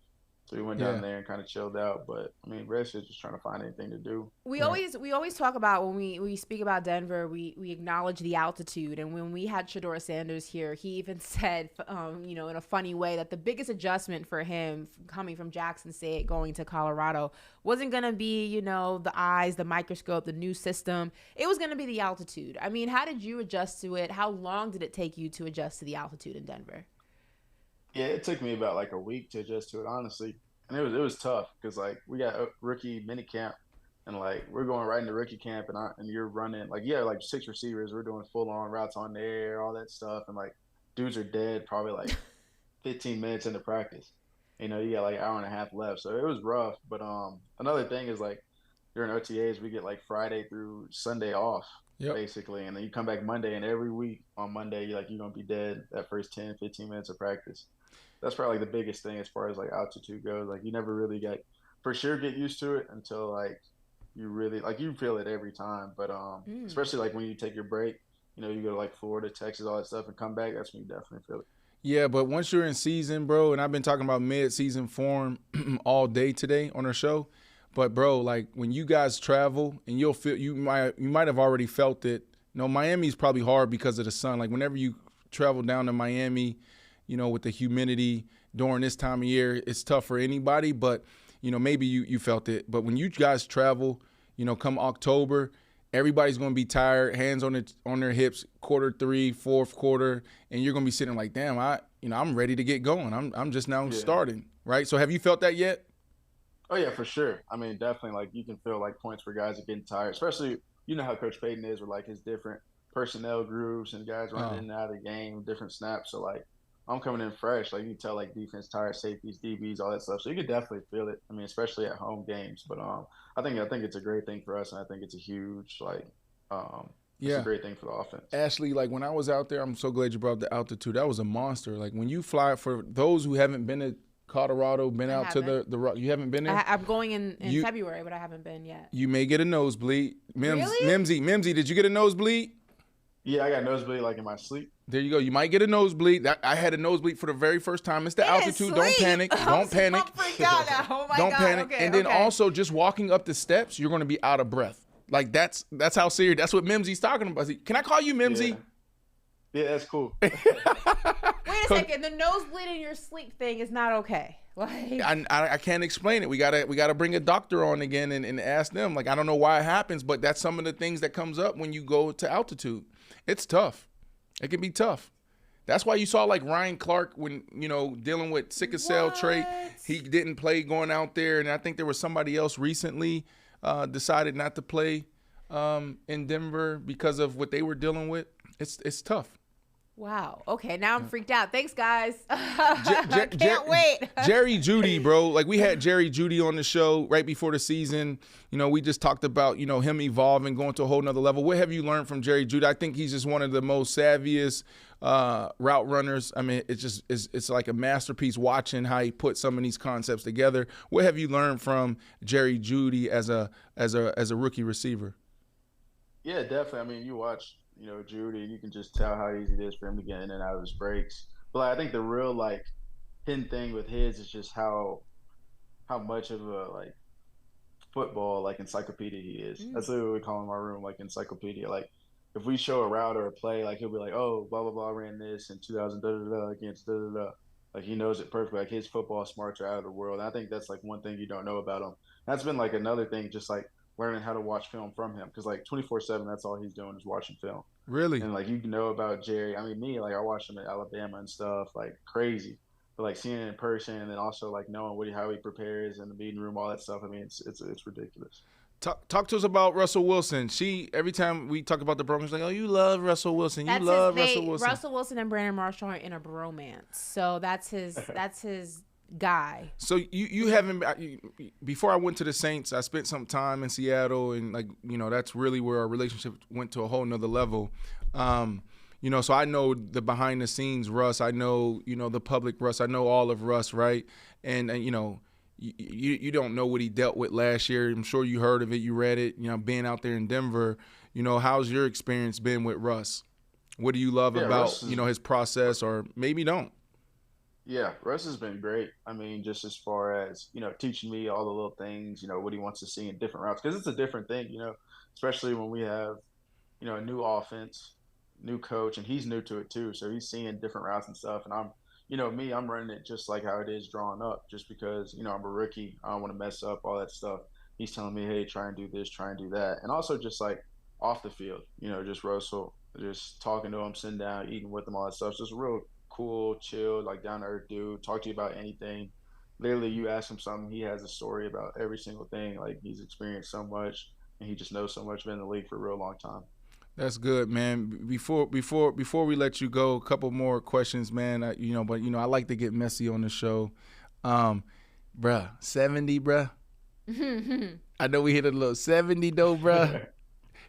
So we went down there and kind of chilled out. But I mean, rest is just trying to find anything to do. We always talk about when we speak about Denver, we acknowledge the altitude. And when we had Shedeur Sanders here, he even said, in a funny way, that the biggest adjustment for him coming from Jackson State going to Colorado wasn't going to be, the eyes, the microscope, the new system. It was going to be the altitude. I mean, how did you adjust to it? How long did it take you to adjust to the altitude in Denver? Yeah, it took me about like a week to adjust to it, honestly. And it was tough because like we got a rookie mini camp and like we're going right into rookie camp and you're running like like 6 receivers. We're doing full on routes on the air, all that stuff, and like dudes are dead probably like 15 minutes into practice. You got like an hour and a half left, so it was rough. But another thing is like during OTAs we get like Friday through Sunday off. Basically, and then you come back Monday, and every week on Monday you're gonna be dead that first 10-15 minutes of practice. That's probably the biggest thing as far as like altitude goes. Like you never really get used to it until like you really like you feel it every time. But especially like when you take your break, you go to like Florida, Texas, all that stuff, and come back, that's when you definitely feel it. Yeah, but once you're in season, bro, and I've been talking about mid-season form all day today on our show. But bro, like when you guys travel and you'll feel you might have already felt it. Miami's probably hard because of the sun. Like whenever you travel down to Miami, with the humidity during this time of year, it's tough for anybody. But maybe you felt it. But when you guys travel, come October, everybody's gonna be tired, hands on their hips, quarter 3, fourth quarter, and you're gonna be sitting like, damn, I'm ready to get going. I'm just now starting, right? So have you felt that yet? Oh, yeah, for sure. I mean, definitely, like, you can feel, like, points where guys are getting tired, especially, how Coach Payton is with, like, his different personnel groups and guys running in and out of the game, different snaps. So, like, I'm coming in fresh. Like, you can tell, like, defense tired, safeties, DBs, all that stuff. So you can definitely feel it. I mean, especially at home games. But I think it's a great thing for us, and I think it's a huge, like, it's a great thing for the offense. Ashley, like, when I was out there, I'm so glad you brought up the altitude. That was a monster. Like, when you fly, for those who haven't been to Colorado, been out to the rock. You haven't been there? I'm going in February, but I haven't been yet. You may get a nosebleed. Really? Mimsy, did you get a nosebleed? Yeah, I got a nosebleed like in my sleep. There you go. You might get a nosebleed. I had a nosebleed for the very first time. It's the altitude. Don't panic. Don't panic. I'm freaked out now. Oh my Don't God. panic. Okay, and then also just walking up the steps, you're going to be out of breath. Like that's how serious. That's what Mimsy's talking about. Can I call you Mimsy? Yeah, that's cool. Wait a second. The nosebleed in your sleep thing is not okay. Like I can't explain it. We gotta bring a doctor on again and ask them. Like, I don't know why it happens, but that's some of the things that comes up when you go to altitude. It's tough. It can be tough. That's why you saw like Ryan Clark when, dealing with sickle cell trait. He didn't play going out there. And I think there was somebody else recently decided not to play in Denver because of what they were dealing with. It's tough. Wow. Okay, now I'm freaked out. Thanks, guys. Can't wait. Jerry Jeudy, bro. Like, we had Jerry Jeudy on the show right before the season. You know, we just talked about, you know, him evolving, going to a whole nother level. What have you learned from Jerry Jeudy? I think he's just one of the most savviest route runners. I mean, it's like a masterpiece watching how he put some of these concepts together. What have you learned from Jerry Jeudy as a rookie receiver? Yeah, definitely. I mean, you watch, you know, Jeudy, you can just tell how easy it is for him to get in and out of his breaks. But I think the real like hidden thing with his is just how much of a like football like encyclopedia he is. That's what we call in my room, like encyclopedia. Like if we show a route or a play, like he'll be like, oh, blah blah blah ran this in 2000 against Like he knows it perfectly. Like his football smarts are out of the world. And I think that's like one thing you don't know about him. That's been like another thing, just like learning how to watch film from him, because like 24/7, that's all he's doing is watching film. Really? And like you know about Jerry. I mean, me, like I watched him at Alabama and stuff, like crazy. But like seeing it in person, and then also like knowing how he prepares in the meeting room, all that stuff. I mean, it's ridiculous. Talk to us about Russell Wilson. Every time we talk about the Broncos, like, oh, you love Russell Wilson. You love Russell Wilson. Russell Wilson and Brandon Marshall are in a bromance, so that's his guy. So you haven't, before I went to the Saints, I spent some time in Seattle, and like, you know, that's really where our relationship went to a whole nother level. You know, so I know the behind the scenes Russ, I know, you know, the public Russ, I know all of Russ, right? And you know, you don't know what he dealt with last year. I'm sure you heard of it, you read it, you know, being out there in Denver. You know, how's your experience been with Russ? What do you love about, you know, his process, or maybe don't? Yeah, Russ has been great. I mean, just as far as, you know, teaching me all the little things, you know, what he wants to see in different routes. Because it's a different thing, you know, especially when we have, you know, a new offense, new coach, and he's new to it too. So he's seeing different routes and stuff. And I'm, you know, I'm running it just like how it is drawn up, just because, you know, I'm a rookie. I don't want to mess up all that stuff. He's telling me, hey, try and do this, try and do that. And also just like off the field, you know, just Russell, just talking to him, sitting down, eating with him, all that stuff. It's just real cool, chill, like down to earth dude. Talk to you about anything. Literally, you ask him something, he has a story about every single thing. Like he's experienced so much, and he just knows so much. Been in the league for a real long time. That's good, man. Before we let you go, a couple more questions, man. I like to get messy on the show. Bruh, 70, bruh. I know we hit a little 70 though, bruh.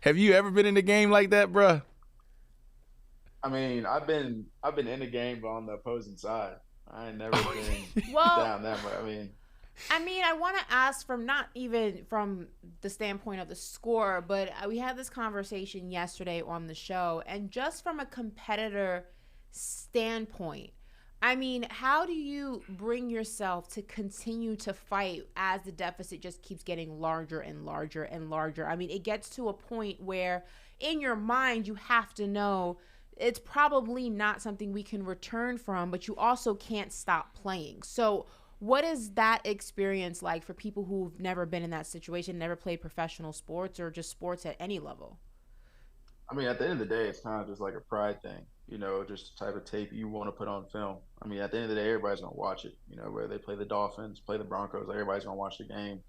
Have you ever been in a game like that, bruh? I mean, I've been in the game, but on the opposing side. I ain't never been down that much. I mean, I want to ask from not even from the standpoint of the score, but we had this conversation yesterday on the show, and just from a competitor standpoint, I mean, how do you bring yourself to continue to fight as the deficit just keeps getting larger and larger and larger? I mean, it gets to a point where in your mind you have to know it's probably not something we can return from, but you also can't stop playing. So what is that experience like for people who've never been in that situation, never played professional sports or just sports at any level? I mean, at the end of the day, it's kind of just like a pride thing, you know, just the type of tape you want to put on film. I mean, at the end of the day, everybody's going to watch it, you know, whether they play the Dolphins, play the Broncos, like everybody's going to watch the game.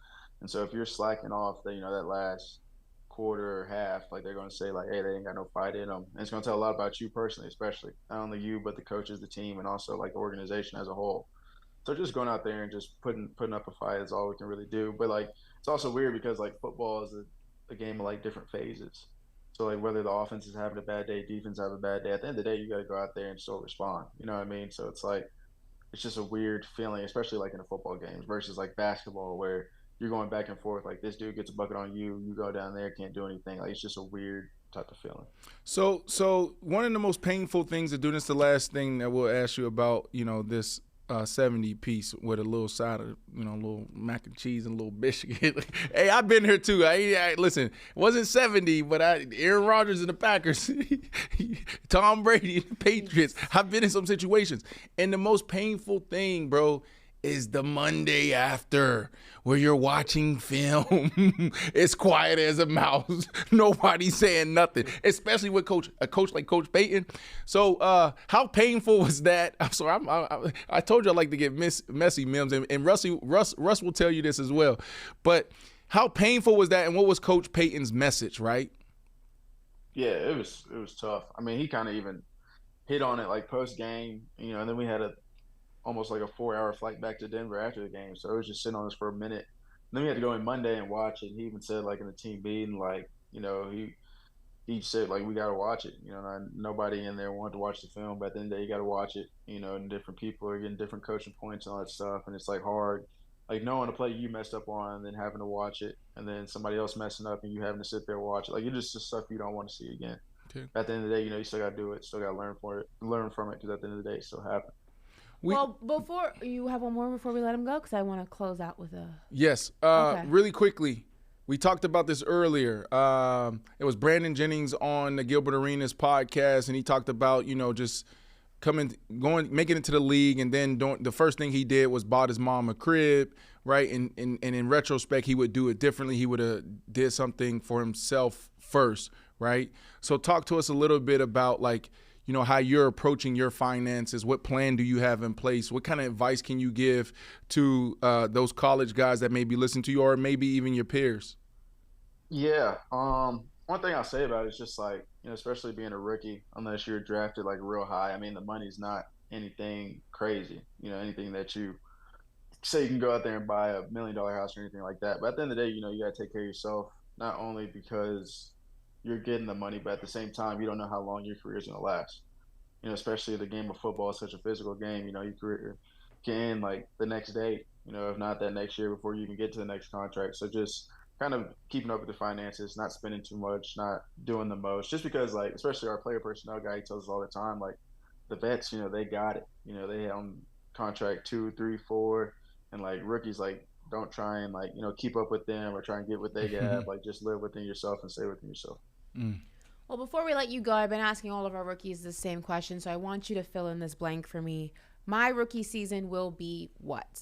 And so if you're slacking off, you know, that last quarter or half, like they're going to say like, hey, they ain't got no fight in them. And it's going to tell a lot about you personally, especially not only you, but the coaches, the team, and also like the organization as a whole. So just going out there and just putting up a fight is all we can really do. But like, it's also weird because like football is a game of like different phases. So like whether the offense is having a bad day, defense have a bad day, at the end of the day, you got to go out there and still respond. You know what I mean? So it's like, it's just a weird feeling, especially like in the football games versus like basketball where you're going back and forth. Like this dude gets a bucket on you, you go down there, can't do anything. Like it's just a weird type of feeling. So one of the most painful things to do, this is the last thing that we'll ask you about, you know, this 70 piece with a little side of, you know, a little mac and cheese and a little biscuit. Hey, I've been here too. I listen, it wasn't 70, but Aaron Rodgers and the Packers, Tom Brady and the Patriots. I've been in some situations. And the most painful thing, bro, is the Monday after where you're watching film. It's quiet as a mouse. Nobody's saying nothing, especially with a coach like Coach Payton. So how painful was that? I'm sorry, I told you I like to get messy, Mims, and Russ will tell you this as well. But how painful was that, and what was Coach Payton's message, right? Yeah, it was tough. I mean, he kind of even hit on it like post game, you know, and then we had almost like a 4-hour flight back to Denver after the game. So it was just sitting on us for a minute. And then we had to go in Monday and watch it. He even said like in the team meeting, like, you know, he said like we got to watch it. You know, nobody in there wanted to watch the film, but at the end of the day, you got to watch it. You know, and different people are getting different coaching points and all that stuff, and it's like hard, like knowing a play you messed up on, and then having to watch it, and then somebody else messing up, and you having to sit there and watch it. Like it's just stuff you don't want to see again. Okay. At the end of the day, you know, you still got to do it, still got to learn from it, because at the end of the day, it still happened. Well, before you have one more before we let him go, because I want to close out with a. Yes. Okay. Really quickly. We talked about this earlier. It was Brandon Jennings on the Gilbert Arenas podcast, and he talked about, you know, just making it to the league, and then the first thing he did was bought his mom a crib, right? And in retrospect, he would do it differently. He would have did something for himself first, right? So talk to us a little bit about, like, you know, how you're approaching your finances. What plan do you have in place? What kind of advice can you give to those college guys that maybe listen to you, or maybe even your peers? Yeah. One thing I'll say about it is just like, you know, especially being a rookie, unless you're drafted like real high, I mean, the money's not anything crazy, you know, anything that you say you can go out there and buy $1 million house or anything like that. But at the end of the day, you know, you got to take care of yourself, not only because you're getting the money, but at the same time, you don't know how long your career is going to last. You know, especially the game of football is such a physical game. You know, your career can end like the next day, you know, if not that next year before you even get to the next contract. So just kind of keeping up with the finances, not spending too much, not doing the most, just because, like, especially our player personnel guy, he tells us all the time, like, the vets, you know, they got it. You know, they have on contract 2, 3, 4, and like rookies, like, don't try and, like, you know, keep up with them or try and get what they have. Like, just live within yourself and stay within yourself. Well, before we let you go, I've been asking all of our rookies the same question, so I want you to fill in this blank for me. My rookie season will be what?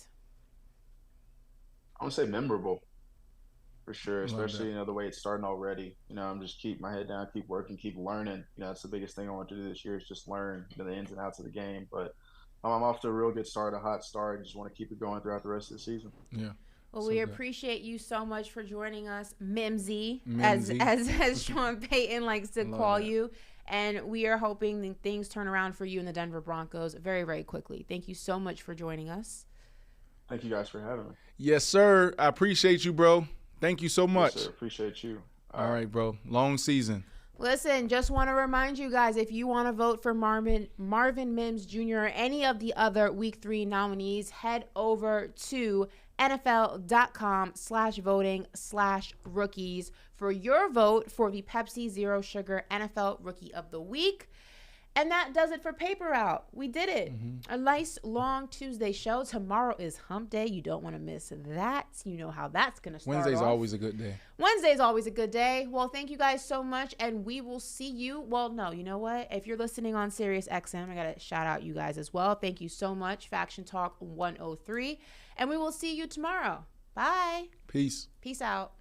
I would say memorable, for sure, especially, you know, the way it's starting already. You know, I'm just keep my head down, keep working, keep learning. You know, that's the biggest thing I want to do this year is just learn, you know, the ins and outs of the game. But I'm off to a real good start, a hot start. I just want to keep it going throughout the rest of the season. Yeah. Well, so we appreciate you so much for joining us, Mimsy, as Sean Payton likes to call you. And we are hoping that things turn around for you in the Denver Broncos very, very quickly. Thank you so much for joining us. Thank you guys for having me. Yes, sir. I appreciate you, bro. Thank you so much. Yes, sir. Appreciate you. All right, bro. Long season. Listen, just want to remind you guys, if you want to vote for Marvin Mims Jr. or any of the other Week 3 nominees, head over to NFL.com/voting/rookies for your vote for the Pepsi Zero Sugar NFL Rookie of the Week. And that does it for Paper Out. We did it. A nice long Tuesday show. Tomorrow is Hump Day. You don't want to miss that. You know how that's going to start Wednesday's off. always a good day. Wednesday's always a good day. Well, thank you guys so much, and we will see you. Well, no, you know what? If you're listening on Sirius XM, I got to shout out you guys as well. Thank you so much, Faction Talk 103, and we will see you tomorrow. Bye. Peace. Peace out.